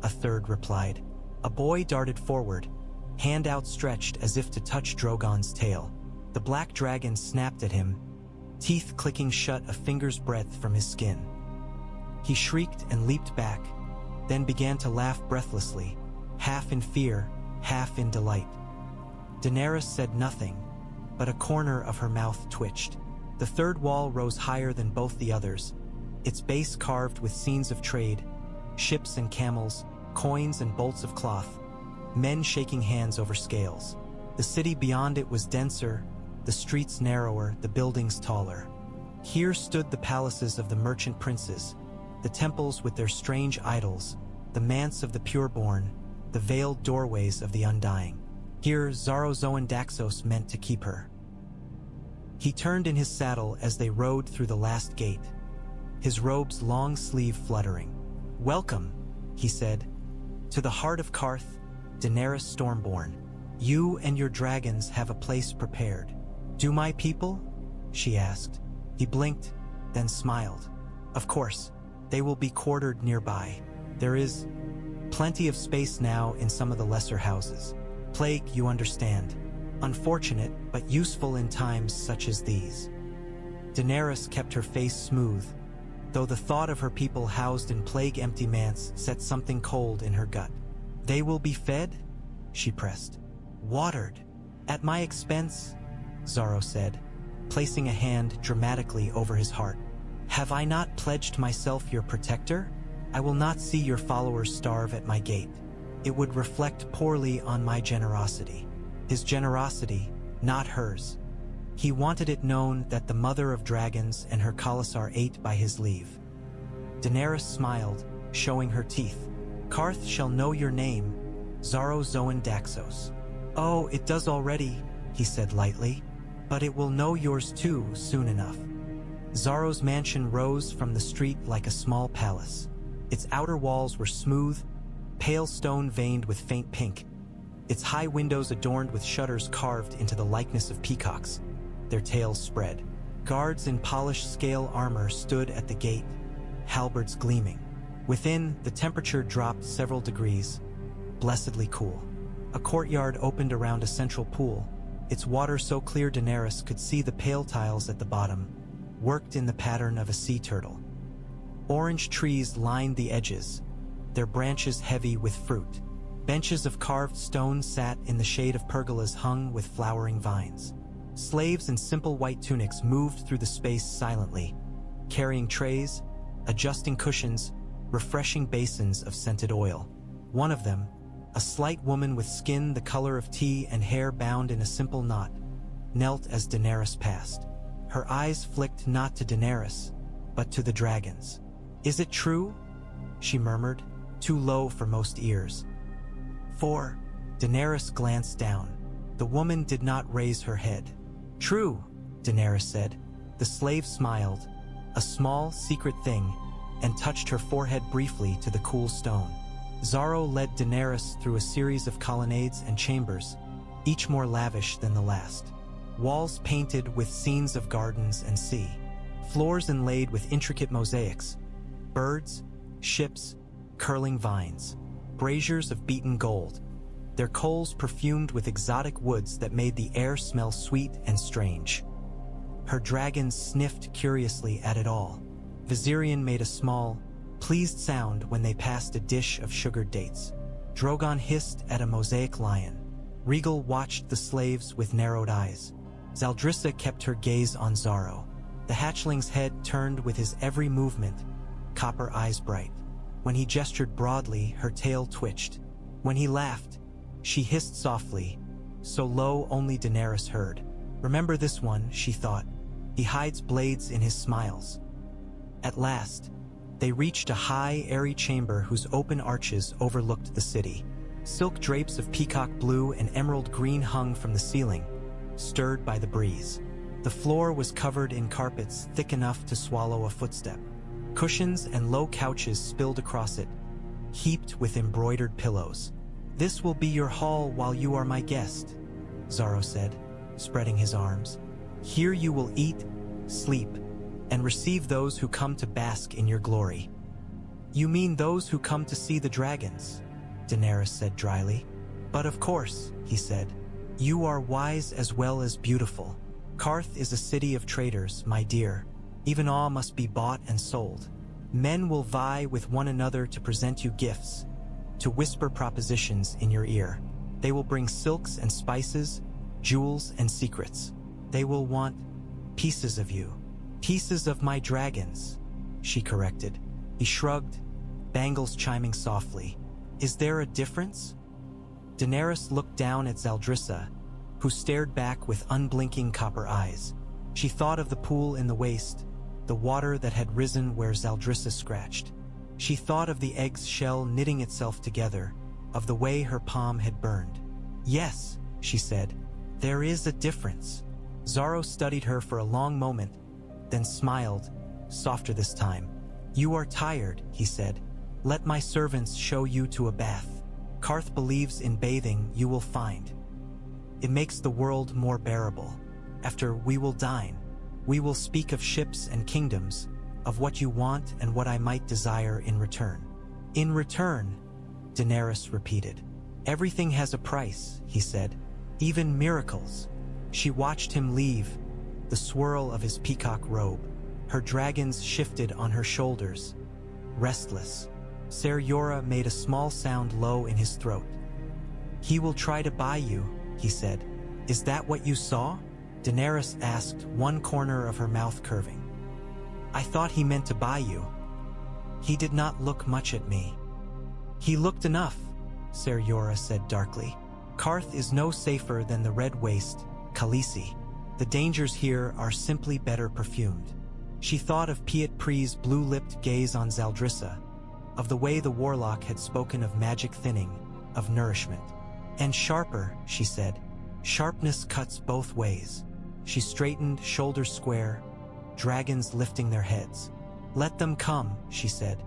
a third replied. A boy darted forward, hand outstretched as if to touch Drogon's tail. The black dragon snapped at him, teeth clicking shut a finger's breadth from his skin. He shrieked and leaped back, then began to laugh breathlessly, half in fear, half in delight. Daenerys said nothing, but a corner of her mouth twitched. The third wall rose higher than both the others, its base carved with scenes of trade, ships and camels, coins and bolts of cloth, men shaking hands over scales. The city beyond it was denser, the streets narrower, the buildings taller. Here stood the palaces of the merchant princes, the temples with their strange idols, the manse of the pureborn, the veiled doorways of the Undying. Here Xaro Xhoan Daxos meant to keep her. He turned in his saddle as they rode through the last gate, his robe's long sleeve fluttering. "Welcome," he said, "to the heart of Qarth, Daenerys Stormborn. You and your dragons have a place prepared." "Do my people?" she asked. He blinked, then smiled. "Of course, they will be quartered nearby. There is plenty of space now in some of the lesser houses. Plague, you understand. Unfortunate, but useful in times such as these." Daenerys kept her face smooth, though the thought of her people housed in plague-empty manse set something cold in her gut. "They will be fed?" she pressed. "Watered? At my expense?" Xaro said, placing a hand dramatically over his heart. "Have I not pledged myself your protector? I will not see your followers starve at my gate. It would reflect poorly on my generosity." His generosity, not hers. He wanted it known that the mother of dragons and her Khalasar ate by his leave. Daenerys smiled, showing her teeth. Qarth shall know your name, Xaro Xhoan Daxos. Oh, it does already, he said lightly, but it will know yours too soon enough. Xaro's mansion rose from the street like a small palace. Its outer walls were smooth, pale stone veined with faint pink, its high windows adorned with shutters carved into the likeness of peacocks, their tails spread. Guards in polished scale armor stood at the gate, halberds gleaming. Within, the temperature dropped several degrees, blessedly cool. A courtyard opened around a central pool, its water so clear Daenerys could see the pale tiles at the bottom, worked in the pattern of a sea turtle. Orange trees lined the edges, their branches heavy with fruit. Benches of carved stone sat in the shade of pergolas hung with flowering vines. Slaves in simple white tunics moved through the space silently, carrying trays, adjusting cushions, refreshing basins of scented oil. One of them, a slight woman with skin the color of tea and hair bound in a simple knot, knelt as Daenerys passed. Her eyes flicked not to Daenerys, but to the dragons. "Is it true?" she murmured, too low for most ears. "For..." Daenerys glanced down. The woman did not raise her head. "True," Daenerys said. The slave smiled, a small, secret thing, and touched her forehead briefly to the cool stone. Xaro led Daenerys through a series of colonnades and chambers, each more lavish than the last. Walls painted with scenes of gardens and sea. Floors inlaid with intricate mosaics. Birds, ships, curling vines. Braziers of beaten gold. Their coals perfumed with exotic woods that made the air smell sweet and strange. Her dragons sniffed curiously at it all. Viserion made a small, pleased sound when they passed a dish of sugared dates. Drogon hissed at a mosaic lion. Rhaegal watched the slaves with narrowed eyes. Zaldrissa kept her gaze on Xaro. The hatchling's head turned with his every movement, copper eyes bright. When he gestured broadly, her tail twitched. When he laughed, she hissed softly, so low only Daenerys heard. "Remember this one," she thought. "He hides blades in his smiles." At last, they reached a high, airy chamber whose open arches overlooked the city. Silk drapes of peacock blue and emerald green hung from the ceiling, stirred by the breeze. The floor was covered in carpets thick enough to swallow a footstep. Cushions and low couches spilled across it, heaped with embroidered pillows. "This will be your hall while you are my guest," Xaro said, spreading his arms. "Here you will eat, sleep, and receive those who come to bask in your glory." "You mean those who come to see the dragons?" Daenerys said dryly. "But of course," he said. "You are wise as well as beautiful. Qarth is a city of traders, my dear. Even all must be bought and sold. Men will vie with one another to present you gifts, to whisper propositions in your ear. They will bring silks and spices, jewels and secrets. They will want pieces of you. Pieces of my dragons," she corrected. He shrugged, bangles chiming softly. "Is there a difference?" Daenerys looked down at Zaldrissa, who stared back with unblinking copper eyes. She thought of the pool in the waist, the water that had risen where Zaldrissa scratched. She thought of the egg's shell knitting itself together, of the way her palm had burned. "Yes," she said, "there is a difference." Xaro studied her for a long moment, then smiled, softer this time. "You are tired," he said. "Let my servants show you to a bath. Qarth believes in bathing, you will find. It makes the world more bearable. After we will dine. We will speak of ships and kingdoms, of what you want and what I might desire in return." "In return," Daenerys repeated. "Everything has a price," he said. "Even miracles." She watched him leave, the swirl of his peacock robe. Her dragons shifted on her shoulders, restless. Ser Jorah made a small sound low in his throat. "He will try to buy you," he said. "Is that what you saw?" Daenerys asked, one corner of her mouth curving. "I thought he meant to buy you." "He did not look much at me." "He looked enough," Ser Jorah said darkly. "Qarth is no safer than the Red Waste, Khaleesi. The dangers here are simply better perfumed. She thought of Piet Pre's blue-lipped gaze on Zaldrissa, of the way the warlock had spoken of magic thinning, of nourishment. And sharper, she said. Sharpness cuts both ways. She straightened, shoulders square, dragons lifting their heads. Let them come, she said.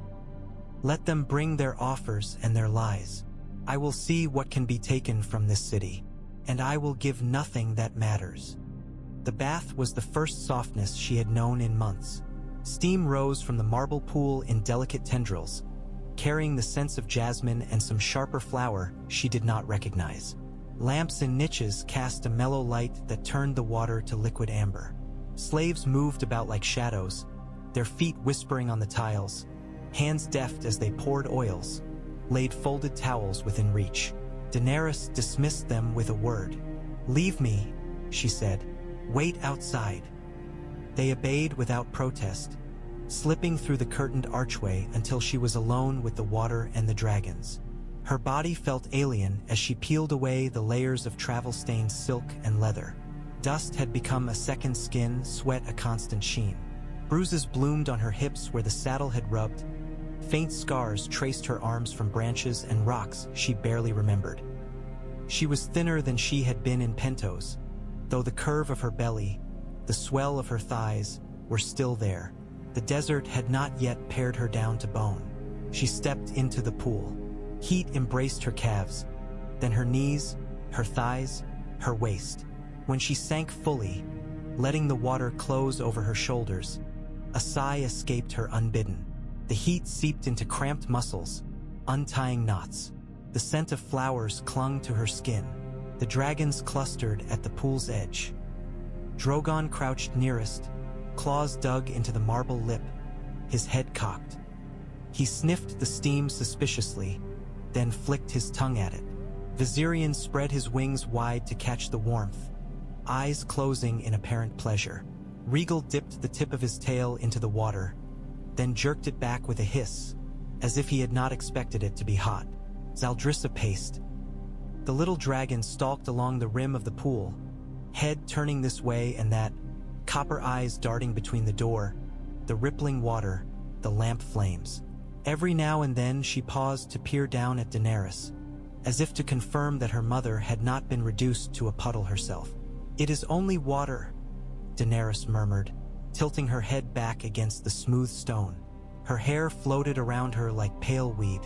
Let them bring their offers and their lies. I will see what can be taken from this city, and I will give nothing that matters. The bath was the first softness she had known in months. Steam rose from the marble pool in delicate tendrils, carrying the scents of jasmine and some sharper flower she did not recognize. Lamps in niches cast a mellow light that turned the water to liquid amber. Slaves moved about like shadows, their feet whispering on the tiles, hands deft as they poured oils, laid folded towels within reach. Daenerys dismissed them with a word. "Leave me," she said. "Wait outside." They obeyed without protest, slipping through the curtained archway until she was alone with the water and the dragons. Her body felt alien as she peeled away the layers of travel-stained silk and leather. Dust had become a second skin, sweat a constant sheen. Bruises bloomed on her hips where the saddle had rubbed. Faint scars traced her arms from branches and rocks she barely remembered. She was thinner than she had been in Pentos, though the curve of her belly, the swell of her thighs, were still there. The desert had not yet pared her down to bone. She stepped into the pool. Heat embraced her calves, then her knees, her thighs, her waist. When she sank fully, letting the water close over her shoulders, a sigh escaped her unbidden. The heat seeped into cramped muscles, untying knots. The scent of flowers clung to her skin. The dragons clustered at the pool's edge. Drogon crouched nearest, claws dug into the marble lip, his head cocked. He sniffed the steam suspiciously, then flicked his tongue at it. Viserion spread his wings wide to catch the warmth, eyes closing in apparent pleasure. Regal dipped the tip of his tail into the water, then jerked it back with a hiss, as if he had not expected it to be hot. Zaldrissa paced. The little dragon stalked along the rim of the pool, head turning this way and that, copper eyes darting between the door, the rippling water, the lamp flames. Every now and then she paused to peer down at Daenerys, as if to confirm that her mother had not been reduced to a puddle herself. "It is only water," Daenerys murmured, tilting her head back against the smooth stone. Her hair floated around her like pale weed.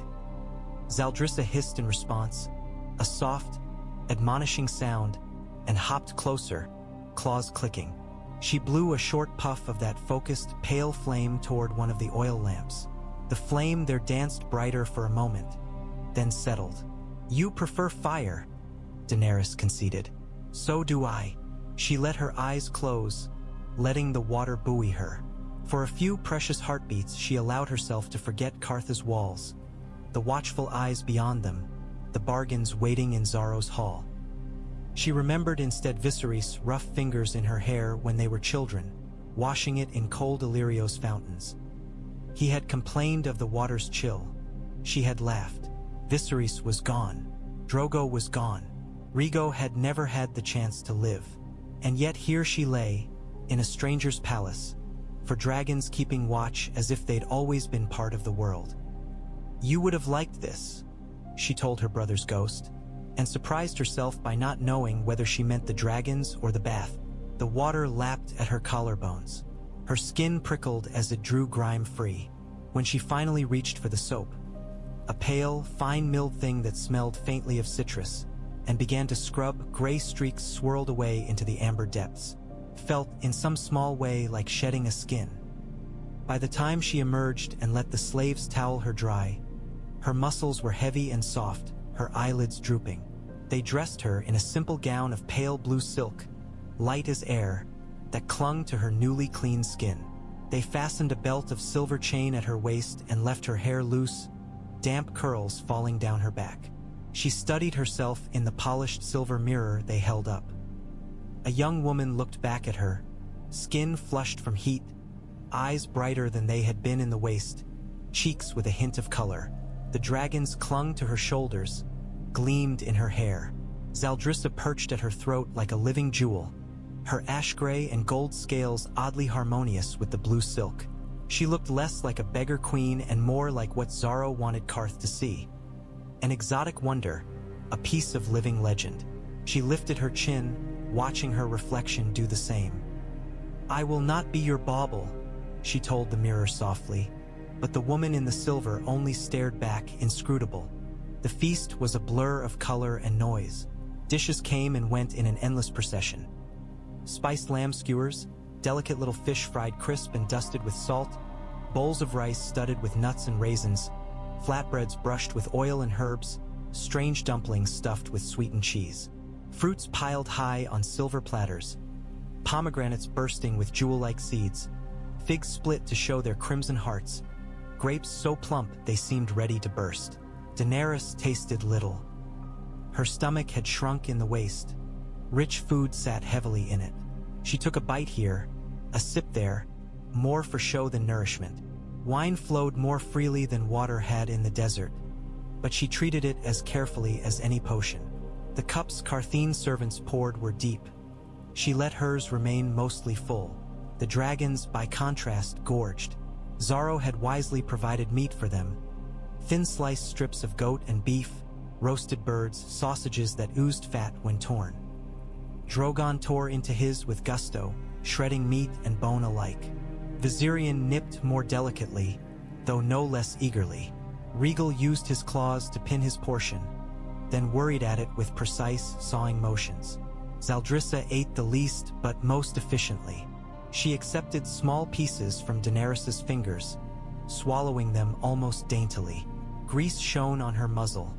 Zaldrissa hissed in response, a soft, admonishing sound, and hopped closer, claws clicking. She blew a short puff of that focused, pale flame toward one of the oil lamps. The flame there danced brighter for a moment, then settled. "You prefer fire," Daenerys conceded. "So do I." She let her eyes close, letting the water buoy her. For a few precious heartbeats she allowed herself to forget Qarth's walls, the watchful eyes beyond them, the bargains waiting in Xaro's hall. She remembered instead Viserys' rough fingers in her hair when they were children, washing it in cold Illyrio's fountains. He had complained of the water's chill. She had laughed. Viserys was gone. Drogo was gone. Rhaego had never had the chance to live. And yet here she lay, in a stranger's palace, for dragons keeping watch as if they'd always been part of the world. "You would have liked this," she told her brother's ghost, and surprised herself by not knowing whether she meant the dragons or the bath. The water lapped at her collarbones. Her skin prickled as it drew grime free. When she finally reached for the soap, a pale, fine-milled thing that smelled faintly of citrus, and began to scrub, gray streaks swirled away into the amber depths, felt in some small way like shedding a skin. By the time she emerged and let the slaves towel her dry, her muscles were heavy and soft, her eyelids drooping. They dressed her in a simple gown of pale blue silk, light as air, that clung to her newly cleaned skin. They fastened a belt of silver chain at her waist and left her hair loose, damp curls falling down her back. She studied herself in the polished silver mirror they held up. A young woman looked back at her, skin flushed from heat, eyes brighter than they had been in the waist, cheeks with a hint of color. The dragons clung to her shoulders, gleamed in her hair. Zaldrissa perched at her throat like a living jewel, her ash-gray and gold scales oddly harmonious with the blue silk. She looked less like a beggar queen and more like what Xaro wanted Qarth to see. An exotic wonder, a piece of living legend. She lifted her chin, watching her reflection do the same. "I will not be your bauble," she told the mirror softly, but the woman in the silver only stared back, inscrutable. The feast was a blur of color and noise. Dishes came and went in an endless procession. Spiced lamb skewers, delicate little fish fried crisp and dusted with salt, bowls of rice studded with nuts and raisins, flatbreads brushed with oil and herbs, strange dumplings stuffed with sweetened cheese, fruits piled high on silver platters, pomegranates bursting with jewel-like seeds, figs split to show their crimson hearts, grapes so plump they seemed ready to burst. Daenerys tasted little. Her stomach had shrunk in the waist. Rich food sat heavily in it. She took a bite here, a sip there, more for show than nourishment. Wine flowed more freely than water had in the desert, but she treated it as carefully as any potion. The cups Qarthine servants poured were deep. She let hers remain mostly full. The dragons, by contrast, gorged. Xaro had wisely provided meat for them. Thin-sliced strips of goat and beef, roasted birds, sausages that oozed fat when torn. Drogon tore into his with gusto, shredding meat and bone alike. Viserion nipped more delicately, though no less eagerly. Regal used his claws to pin his portion, then worried at it with precise, sawing motions. Zaldrissa ate the least but most efficiently. She accepted small pieces from Daenerys's fingers, swallowing them almost daintily. Grease shone on her muzzle.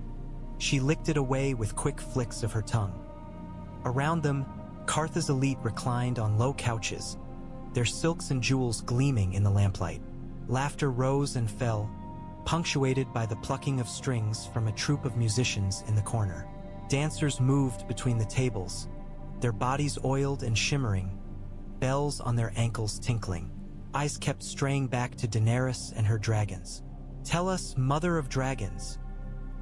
She licked it away with quick flicks of her tongue. Around them, Qarth's elite reclined on low couches, their silks and jewels gleaming in the lamplight. Laughter rose and fell, punctuated by the plucking of strings from a troupe of musicians in the corner. Dancers moved between the tables, their bodies oiled and shimmering, bells on their ankles tinkling. Eyes kept straying back to Daenerys and her dragons. "Tell us, Mother of Dragons,"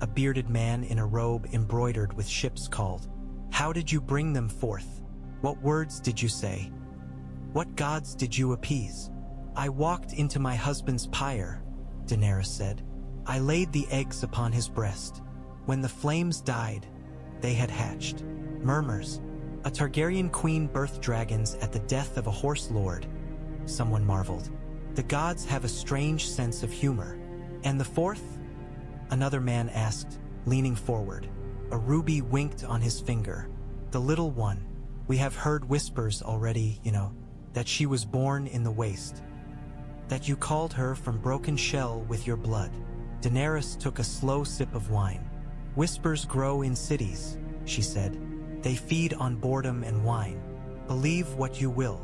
a bearded man in a robe embroidered with ships called. "How did you bring them forth? What words did you say? What gods did you appease?" "I walked into my husband's pyre," Daenerys said. "I laid the eggs upon his breast. When the flames died, they had hatched." Murmurs. "A Targaryen queen birthed dragons at the death of a horse lord," someone marveled. "The gods have a strange sense of humor." "And the fourth?" another man asked, leaning forward. A ruby winked on his finger. "The little one. We have heard whispers already, that she was born in the waste. That you called her from broken shell with your blood." Daenerys took a slow sip of wine. "Whispers grow in cities," she said. "They feed on boredom and wine. Believe what you will."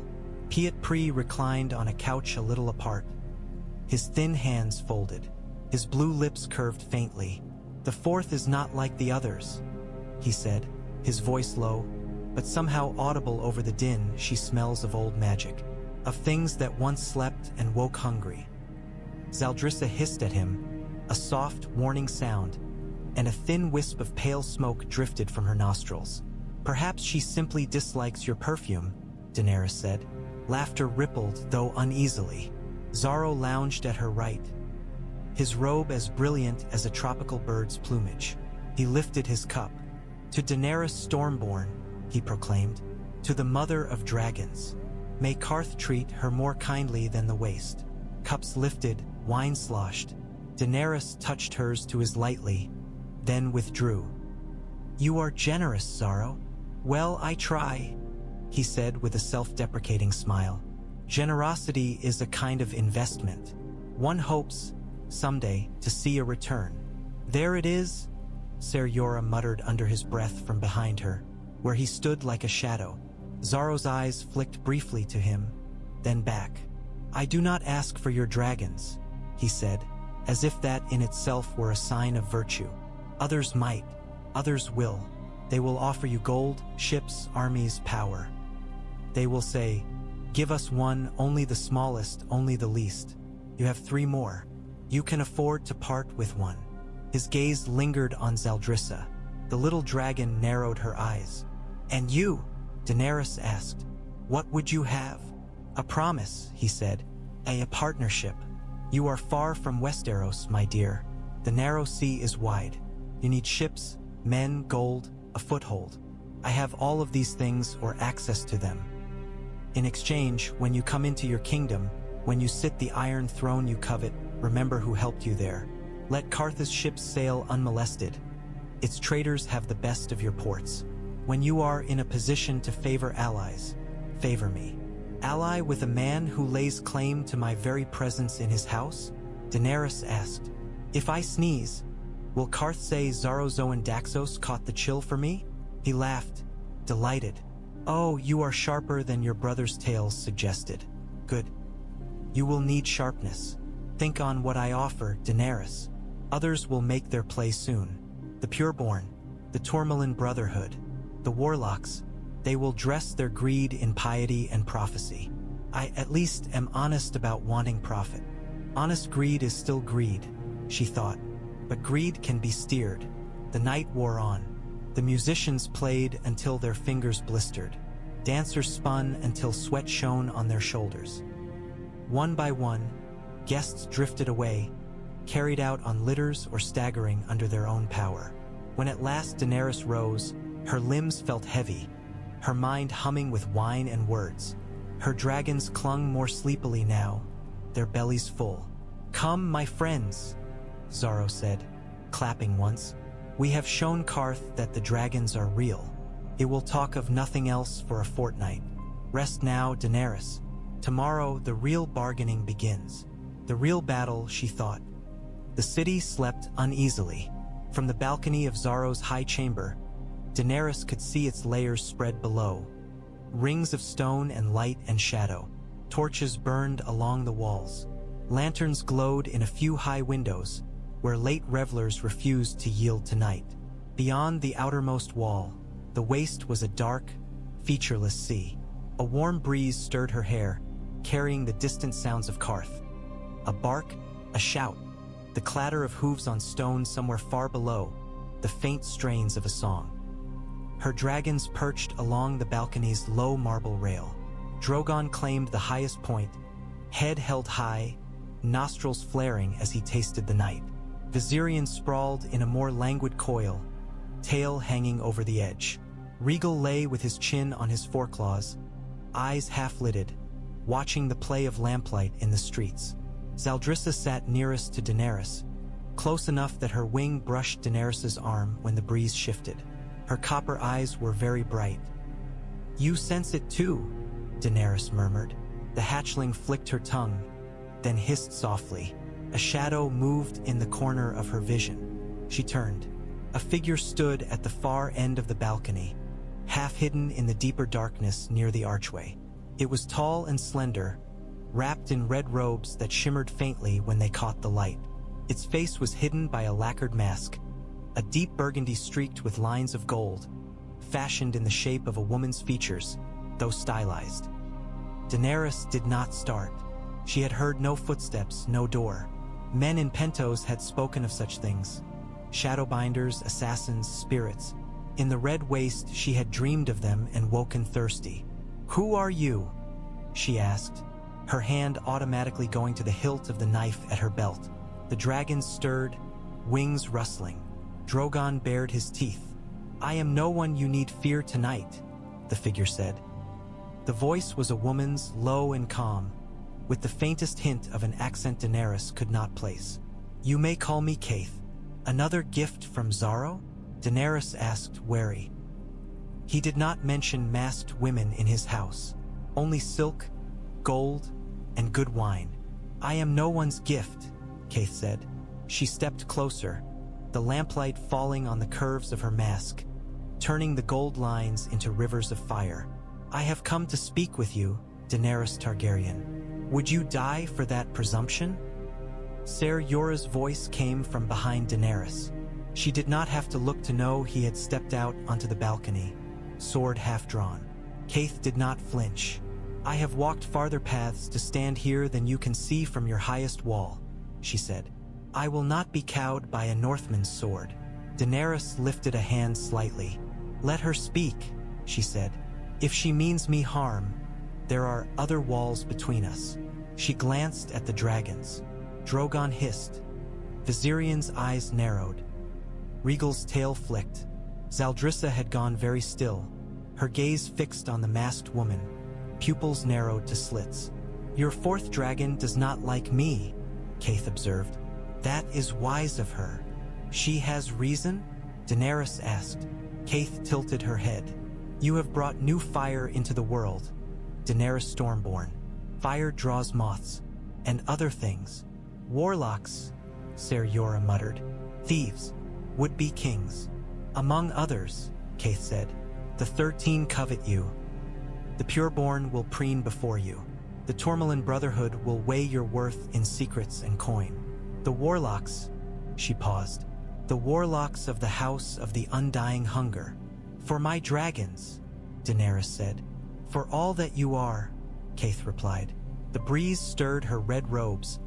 Piet Pri reclined on a couch a little apart. His thin hands folded. His blue lips curved faintly. "The fourth is not like the others," he said, his voice low, but somehow audible over the din. "She smells of old magic, of things that once slept and woke hungry." Zaldrissa hissed at him, a soft, warning sound, and a thin wisp of pale smoke drifted from her nostrils. "Perhaps she simply dislikes your perfume," Daenerys said. Laughter rippled, though uneasily. Xaro lounged at her right, his robe as brilliant as a tropical bird's plumage. He lifted his cup. "To Daenerys Stormborn," he proclaimed, "to the Mother of Dragons. May Qarth treat her more kindly than the waste." Cups lifted, wine sloshed. Daenerys touched hers to his lightly, then withdrew. "You are generous, Xaro." "Well, I try," he said with a self-deprecating smile. "Generosity is a kind of investment. One hopes, someday, to see a return." "There it is," Ser Jorah muttered under his breath from behind her, where he stood like a shadow. Xaro's eyes flicked briefly to him, then back. "I do not ask for your dragons," he said, as if that in itself were a sign of virtue. "Others might, others will. They will offer you gold, ships, armies, power. They will say, 'Give us one, only the smallest, only the least. You have 3 more. You can afford to part with one.'" His gaze lingered on Zaldrissa. The little dragon narrowed her eyes. "And you?" Daenerys asked. What would you have? A promise, he said. A partnership. You are far from Westeros, my dear. The narrow sea is wide. You need ships, men, gold, a foothold. I have all of these things or access to them. In exchange, when you come into your kingdom, when you sit the iron throne you covet, remember who helped you there. Let Qarth's ships sail unmolested. Its traders have the best of your ports. When you are in a position to favor allies, favor me. Ally with a man who lays claim to my very presence in his house? Daenerys asked. If I sneeze, will Qarth say Xaro Xhoan Daxos caught the chill for me? He laughed, delighted. Oh, you are sharper than your brother's tales suggested. Good. You will need sharpness. Think on what I offer, Daenerys. Others will make their play soon. The pureborn, the Tourmaline Brotherhood, the warlocks, they will dress their greed in piety and prophecy. I at least am honest about wanting profit. Honest greed is still greed, she thought, but greed can be steered. The night wore on. The musicians played until their fingers blistered. Dancers spun until sweat shone on their shoulders. One by one, guests drifted away, carried out on litters or staggering under their own power. When at last Daenerys rose, her limbs felt heavy, her mind humming with wine and words. Her dragons clung more sleepily now, their bellies full. Come, my friends, Xaro said, clapping once. We have shown Qarth that the dragons are real. It will talk of nothing else for a fortnight. Rest now, Daenerys. Tomorrow the real bargaining begins. The real battle, she thought. The city slept uneasily. From the balcony of Xaro's high chamber, Daenerys could see its layers spread below. Rings of stone and light and shadow. Torches burned along the walls. Lanterns glowed in a few high windows, where late revelers refused to yield to night. Beyond the outermost wall, the waste was a dark, featureless sea. A warm breeze stirred her hair, carrying the distant sounds of Qarth. A bark, a shout, the clatter of hooves on stone somewhere far below, the faint strains of a song. Her dragons perched along the balcony's low marble rail. Drogon claimed the highest point, head held high, nostrils flaring as he tasted the night. Viserion sprawled in a more languid coil, tail hanging over the edge. Rhaegal lay with his chin on his foreclaws, eyes half-lidded, watching the play of lamplight in the streets. Zaldrissa sat nearest to Daenerys, close enough that her wing brushed Daenerys's arm when the breeze shifted. Her copper eyes were very bright. You sense it too, Daenerys murmured. The hatchling flicked her tongue, then hissed softly. A shadow moved in the corner of her vision. She turned. A figure stood at the far end of the balcony, half hidden in the deeper darkness near the archway. It was tall and slender, wrapped in red robes that shimmered faintly when they caught the light. Its face was hidden by a lacquered mask, a deep burgundy streaked with lines of gold, fashioned in the shape of a woman's features, though stylized. Daenerys did not start. She had heard no footsteps, no door. Men in pentos had spoken of such things. Shadowbinders, assassins, spirits. In the red waste she had dreamed of them and woken thirsty. Who are you? She asked, her hand automatically going to the hilt of the knife at her belt. The dragons stirred, wings rustling. Drogon bared his teeth. I am no one you need fear tonight, the figure said. The voice was a woman's, low and calm, with the faintest hint of an accent Daenerys could not place. You may call me Quaithe. Another gift from Xaro? Daenerys asked, wary. He did not mention masked women in his house, only silk, gold, and good wine. I am no one's gift, Quaithe said. She stepped closer, the lamplight falling on the curves of her mask, turning the gold lines into rivers of fire. I have come to speak with you, Daenerys Targaryen. Would you die for that presumption? Ser Jorah's voice came from behind Daenerys. She did not have to look to know he had stepped out onto the balcony, sword half drawn. Quaithe did not flinch. I have walked farther paths to stand here than you can see from your highest wall, she said. I will not be cowed by a Northman's sword. Daenerys lifted a hand slightly. Let her speak, she said. If she means me harm, There are other walls between us. She glanced at the dragons. Drogon hissed. Viserion's eyes narrowed. Rhaegal's tail flicked. Zaldrissa had gone very still, her gaze fixed on the masked woman, pupils narrowed to slits. "Your fourth dragon does not like me," Quaithe observed. "That is wise of her." "She has reason?" Daenerys asked. Quaithe tilted her head. "You have brought new fire into the world, Daenerys Stormborn. Fire draws moths, and other things. Warlocks," Ser Jorah muttered. "Thieves, would-be kings. Among others," Quaithe said. "The 13 covet you. The pureborn will preen before you. The Tourmaline Brotherhood will weigh your worth in secrets and coin. The warlocks," she paused, "the warlocks of the House of the Undying Hunger. For my dragons," Daenerys said. "For all that you are," Quaithe replied. The breeze stirred her red robes,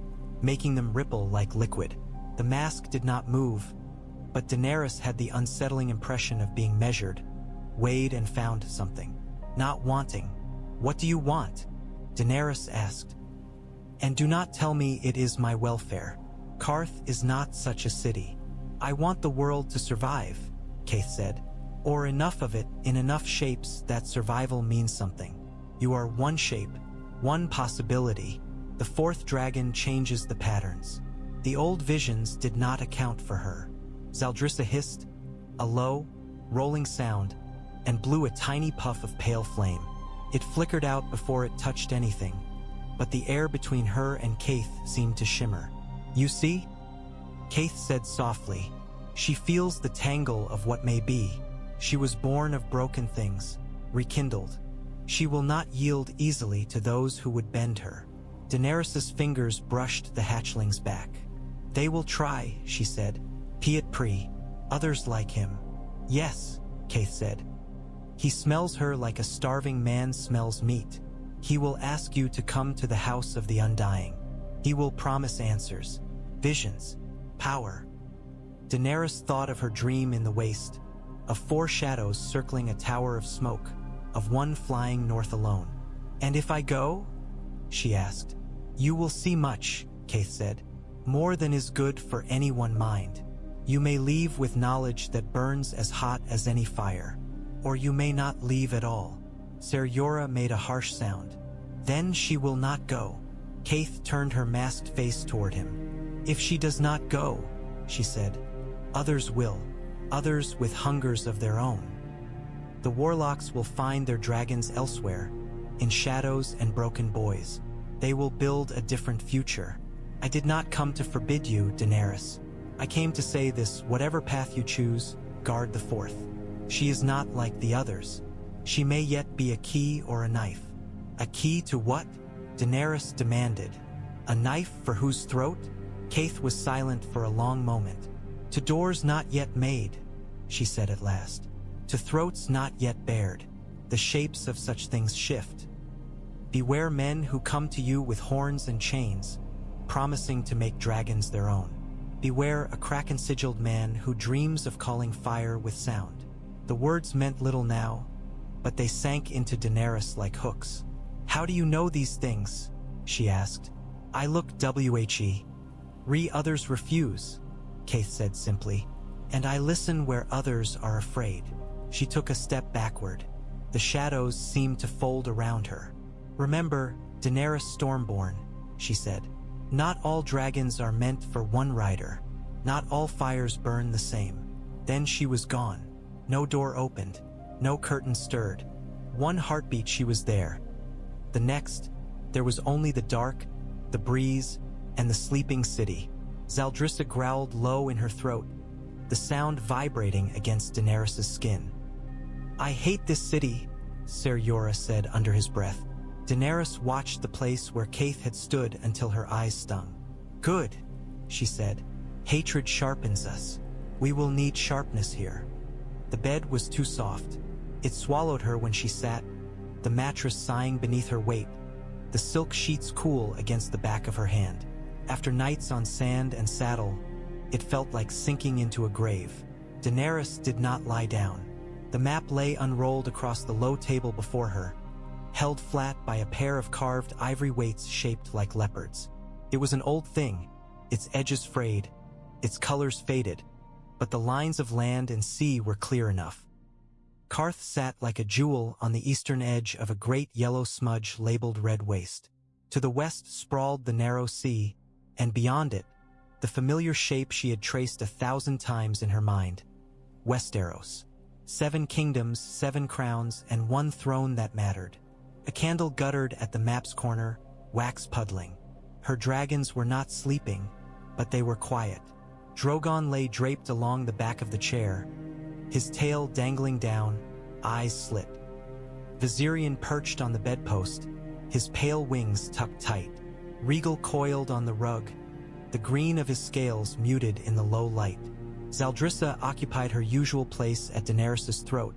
making them ripple like liquid. The mask did not move, but Daenerys had the unsettling impression of being measured, weighed and found something. "Not wanting. What do you want?" Daenerys asked. "And do not tell me it is my welfare. Qarth is not such a city." "I want the world to survive," Quaithe said. "Or enough of it in enough shapes that survival means something. You are one shape, one possibility. The fourth dragon changes the patterns. The old visions did not account for her." Zaldrissa hissed, a low, rolling sound, and blew a tiny puff of pale flame. It flickered out before it touched anything, but the air between her and Quaithe seemed to shimmer. "You see?" Quaithe said softly. "She feels the tangle of what may be. She was born of broken things, rekindled. She will not yield easily to those who would bend her." Daenerys's fingers brushed the hatchling's back. "They will try," she said. "Piet Pri, others like him." "Yes," Quaithe said. "He smells her like a starving man smells meat. He will ask you to come to the House of the Undying. He will promise answers, visions, power." Daenerys thought of her dream in the waste, of 4 shadows circling a tower of smoke, of one flying north alone. "And if I go?" she asked. "You will see much," Quaithe said. "More than is good for any one mind. You may leave with knowledge that burns as hot as any fire. Or you may not leave at all." Ser Jorah made a harsh sound. "Then she will not go." Quaithe turned her masked face toward him. "If she does not go," she said, "others will. Others with hungers of their own. The warlocks will find their dragons elsewhere, in shadows and broken boys. They will build a different future. I did not come to forbid you, Daenerys. I came to say this: whatever path you choose, guard the fourth. She is not like the others. She may yet be a key or a knife." "A key to what?" Daenerys demanded. "A knife for whose throat?" Quaithe was silent for a long moment. "To doors not yet made," she said at last. "To throats not yet bared. The shapes of such things shift. Beware men who come to you with horns and chains, promising to make dragons their own. Beware a kraken-sigiled man who dreams of calling fire with sound." The words meant little now, but they sank into Daenerys like hooks. "How do you know these things?" she asked. "I look whe. Others refuse," Quaithe said simply. "And I listen where others are afraid." She took a step backward. The shadows seemed to fold around her. "Remember, Daenerys Stormborn," she said. "Not all dragons are meant for one rider. Not all fires burn the same." Then she was gone. No door opened. No curtain stirred. One heartbeat she was there. The next, there was only the dark, the breeze, and the sleeping city. Zaldrissa growled low in her throat, the sound vibrating against Daenerys' skin. "I hate this city," Ser Jorah said under his breath. Daenerys watched the place where Quaithe had stood until her eyes stung. "Good," she said. "Hatred sharpens us. We will need sharpness here." The bed was too soft. It swallowed her when she sat, the mattress sighing beneath her weight, the silk sheets cool against the back of her hand. After nights on sand and saddle, it felt like sinking into a grave. Daenerys did not lie down. The map lay unrolled across the low table before her, held flat by a pair of carved ivory weights shaped like leopards. It was an old thing, its edges frayed, its colors faded, but the lines of land and sea were clear enough. Qarth sat like a jewel on the eastern edge of a great yellow smudge labeled Red Waste. To the west sprawled the narrow sea, and beyond it, the familiar shape she had traced 1,000 times in her mind. Westeros. 7 kingdoms, 7 crowns, and 1 throne that mattered. A candle guttered at the map's corner, wax puddling. Her dragons were not sleeping, but they were quiet. Drogon lay draped along the back of the chair, his tail dangling down, eyes slit. Viserion perched on the bedpost, his pale wings tucked tight. Regal coiled on the rug, the green of his scales muted in the low light. Zaldrissa occupied her usual place at Daenerys' throat,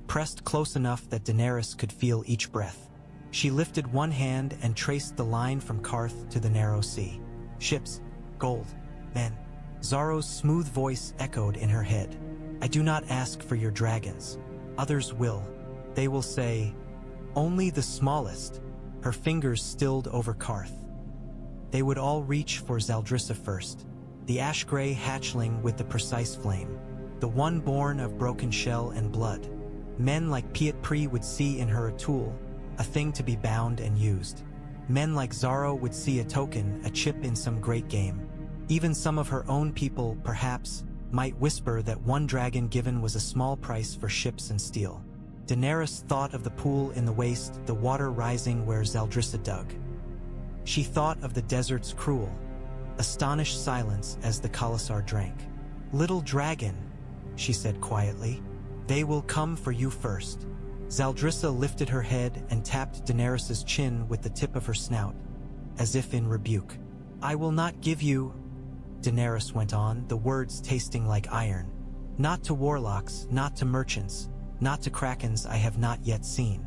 pressed close enough that Daenerys could feel each breath. She lifted one hand and traced the line from Qarth to the narrow sea. Ships, gold, men. Xaro's smooth voice echoed in her head. I do not ask for your dragons. Others will. They will say, only the smallest. Her fingers stilled over Qarth. They would all reach for Zaldrissa first. The ash-gray hatchling with the precise flame. The one born of broken shell and blood. Men like Piet Pri would see in her a tool, a thing to be bound and used. Men like Xaro would see a token, a chip in some great game. Even some of her own people, perhaps, might whisper that one dragon given was a small price for ships and steel. Daenerys thought of the pool in the waste, the water rising where Zaldrissa dug. She thought of the desert's cruel, astonished silence as the Khalasar drank. Little dragon, she said quietly, they will come for you first. Zaldrissa lifted her head and tapped Daenerys' chin with the tip of her snout, as if in rebuke. I will not give you, Daenerys went on, the words tasting like iron. Not to warlocks, not to merchants, not to krakens I have not yet seen.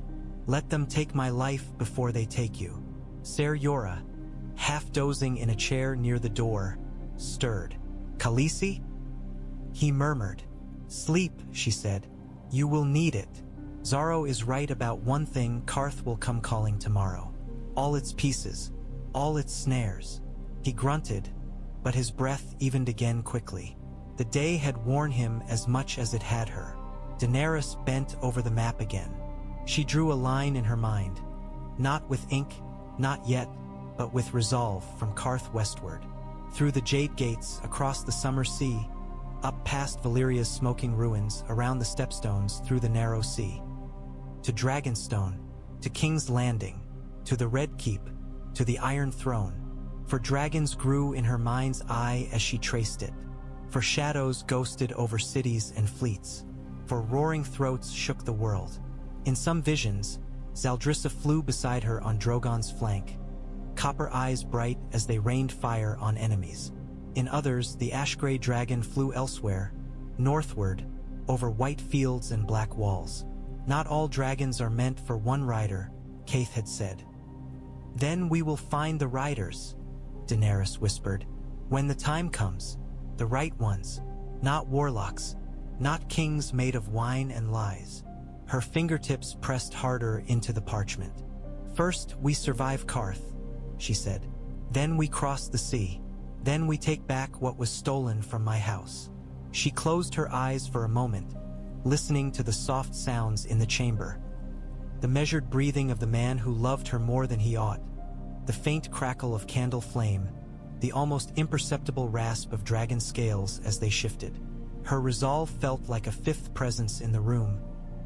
Let them take my life before they take you. Ser Jorah, half dozing in a chair near the door, stirred. Khaleesi? He murmured. Sleep, she said. You will need it. Xaro is right about one thing, Qarth will come calling tomorrow. All its pieces, all its snares. He grunted, but his breath evened again quickly. The day had worn him as much as it had her. Daenerys bent over the map again. She drew a line in her mind. Not with ink, not yet, but with resolve from Qarth westward. Through the Jade Gates, across the summer sea, up past Valyria's smoking ruins, around the stepstones, through the narrow sea. To Dragonstone, to King's Landing, to the Red Keep, to the Iron Throne. For dragons grew in her mind's eye as she traced it. For shadows ghosted over cities and fleets. For roaring throats shook the world. In some visions, Zaldrissa flew beside her on Drogon's flank, copper eyes bright as they rained fire on enemies. In others, the ash-gray dragon flew elsewhere, northward, over white fields and black walls. Not all dragons are meant for one rider, Quaithe had said. Then we will find the riders, Daenerys whispered. When the time comes, the right ones, not warlocks, not kings made of wine and lies. Her fingertips pressed harder into the parchment. First, we survive Qarth, she said. Then we cross the sea. Then we take back what was stolen from my house. She closed her eyes for a moment, listening to the soft sounds in the chamber. The measured breathing of the man who loved her more than he ought, the faint crackle of candle flame, the almost imperceptible rasp of dragon scales as they shifted. Her resolve felt like a fifth presence in the room,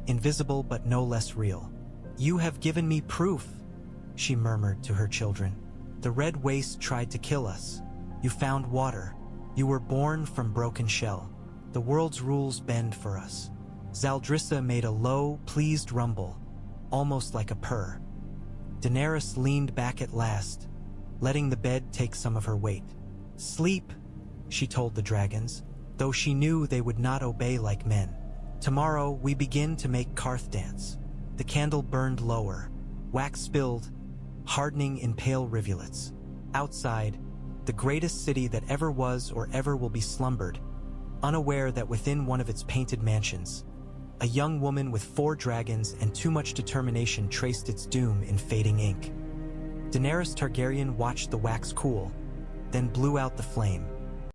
invisible but no less real. You have given me proof, she murmured to her children. The Red Waste tried to kill us. You found water. You were born from broken shell. The world's rules bend for us. Zaldrissa made a low, pleased rumble, almost like a purr. Daenerys leaned back at last, letting the bed take some of her weight. Sleep, she told the dragons, though she knew they would not obey like men. Tomorrow we begin to make Qarth dance. The candle burned lower, wax spilled, hardening in pale rivulets. Outside, the greatest city that ever was or ever will be slumbered, unaware that within one of its painted mansions, A young woman with 4 dragons and too much determination traced its doom in fading ink. Daenerys Targaryen watched the wax cool, then blew out the flame,